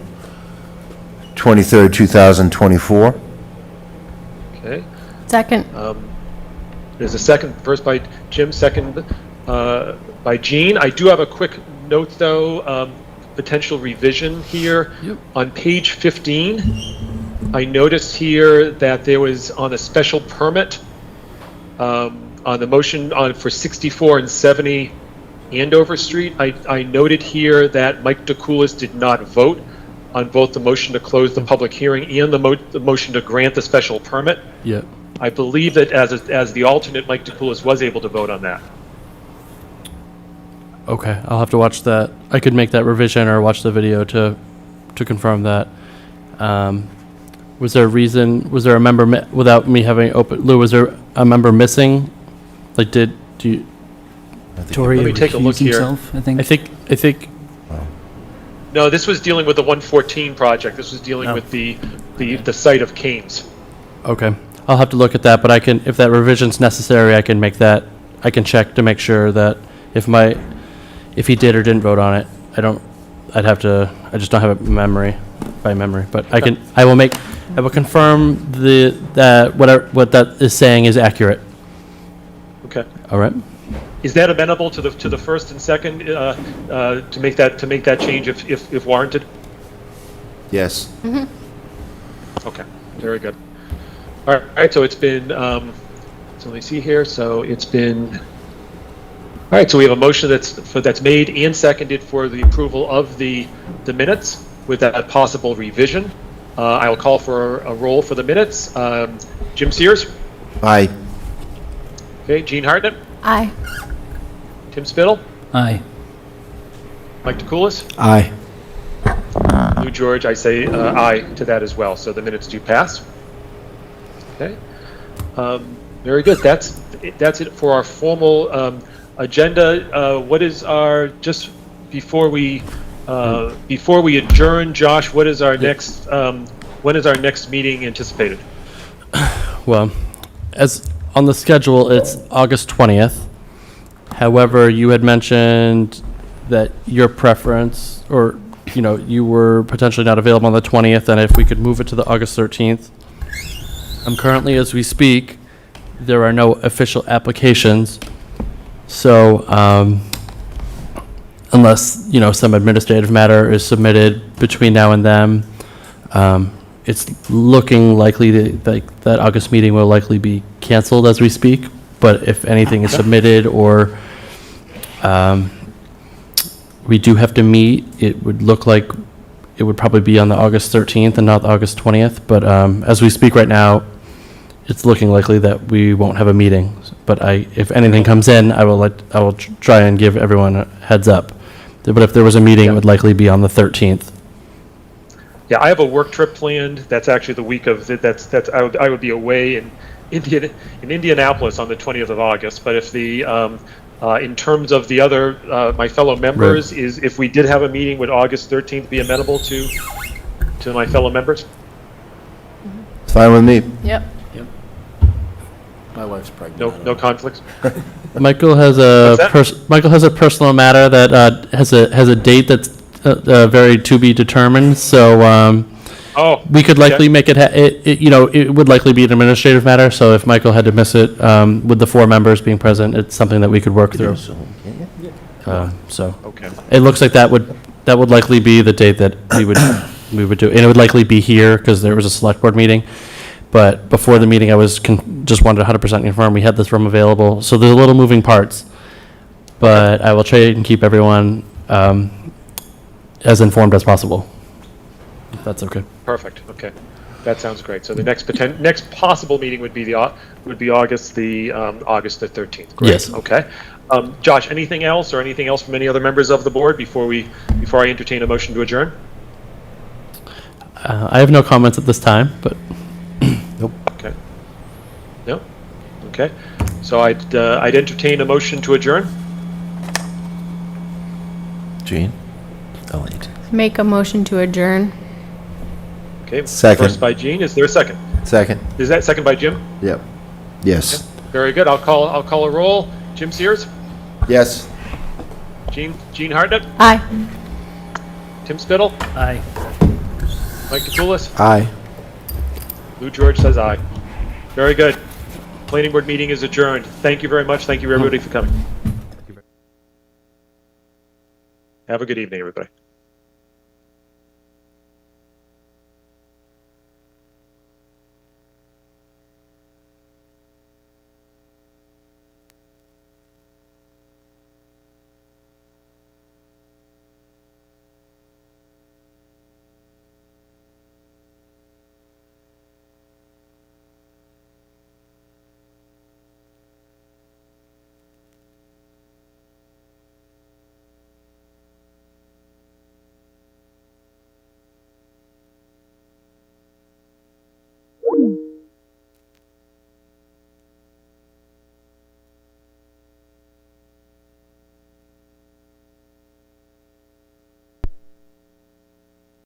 C: 23rd, 2024.
B: Okay.
I: Second.
B: There's a second, first by Jim, second by Jean. I do have a quick note, though, potential revision here.
D: Yep.
B: On page 15, I noticed here that there was on a special permit on the motion for 64 and 70 Andover Street. I noted here that Mike DeCoulis did not vote on both the motion to close the public hearing and the motion to grant the special permit.
D: Yeah.
B: I believe that as the alternate, Mike DeCoulis was able to vote on that.
D: Okay, I'll have to watch that. I could make that revision or watch the video to confirm that. Was there a reason? Was there a member without me having open? Lou, was there a member missing? Like, do you?
J: Tori
B: Let me take a look
J: recused
B: here.
J: himself, I think.
D: I think.
B: No, this was dealing with the 114 project. This was dealing with the site of Kane's.
D: Okay, I'll have to look at that, but I can, if that revision's necessary, I can make that. I can check to make sure that if he did or didn't vote on it, I just don't have it by memory, but I will confirm what that is saying is accurate.
B: Okay.
D: All right.
B: Is that amenable to the first and second to make that change if warranted?
C: Yes.
B: Okay. Very good. All right. So it's been. So let me see here. So it's been. All right. So we have a motion that's made and seconded for the approval of the minutes with that possible revision. I will call for a roll for the minutes. Jim Sears.
C: Aye.
B: Okay. Jean Hartnett.
I: Aye.
B: Tim Spittle.
J: Aye.
B: Mike DeCoulis.
L: Aye.
B: Lou George, I say aye to that as well. So the minutes do pass. Okay. Very good. That's it for our formal agenda. What is our, just before we adjourn, Josh, what is our next, when is our next meeting anticipated?
D: Well, as on the schedule, it's August 20th. However, you had mentioned that your preference, or, you were potentially not available on the 20th, and if we could move it to the August 13th. Currently, as we speak, there are no official applications. So, unless, some administrative matter is submitted between now and then, it's looking likely that August meeting will likely be canceled as we speak. But if anything is submitted or we do have to meet, it would look like it would probably be on the August 13th and not the August 20th. But as we speak right now, it's looking likely that we won't have a meeting. But if anything comes in, I will try and give everyone a heads up. But if there was a meeting, it would likely be on the 13th.
B: Yeah, I have a work trip planned. That's actually the week of I would be away in Indianapolis on the 20th of August. But if in terms of the other my fellow members,
D: Right.
B: is if we did have a meeting, would August 13th be amenable to my fellow members?
C: It's fine with me.
I: Yep.
L: My wife's pregnant.
B: No conflicts.
D: Michael has a personal matter that has a date that's very to be determined. So we could likely make it. It would likely be an administrative matter. So if Michael had to miss it with the 4 members being present, it's something that we could work through. So
B: Okay.
D: It looks like that would likely be the date that we would do, and it would likely be here because there was a select board meeting. But before the meeting, I was just wanted 100% confirm we had this room available. So there's a little moving parts, but I will try and keep everyone as informed as possible. If that's okay.
B: Perfect. Okay, that sounds great. So the next possible meeting would be August the 13th. Great.
D: Yes.
B: Okay. Josh, anything else from any other members of the board before I entertain a motion to adjourn?
D: I have no comments at this time, but.
C: Nope.
B: Okay. No? Okay. So I'd entertain a motion to adjourn.
C: Gene? Oh, wait.
I: Make a motion to adjourn.
B: Okay.
C: Second.
B: First by Jean. Is there a second?
C: Second.
B: Is that second by Jim?
C: Yep. Yes.
B: Very good. I'll call a roll. Jim Sears?
C: Yes.
B: Jean Hartnett?
I: Aye.
B: Tim Spittle?
J: Aye.
B: Mike Catoulis?
L: Aye.
B: Lou George says aye. Very good. Planning board meeting is adjourned. Thank you very much. Thank you everybody for coming. Have a good evening, everybody.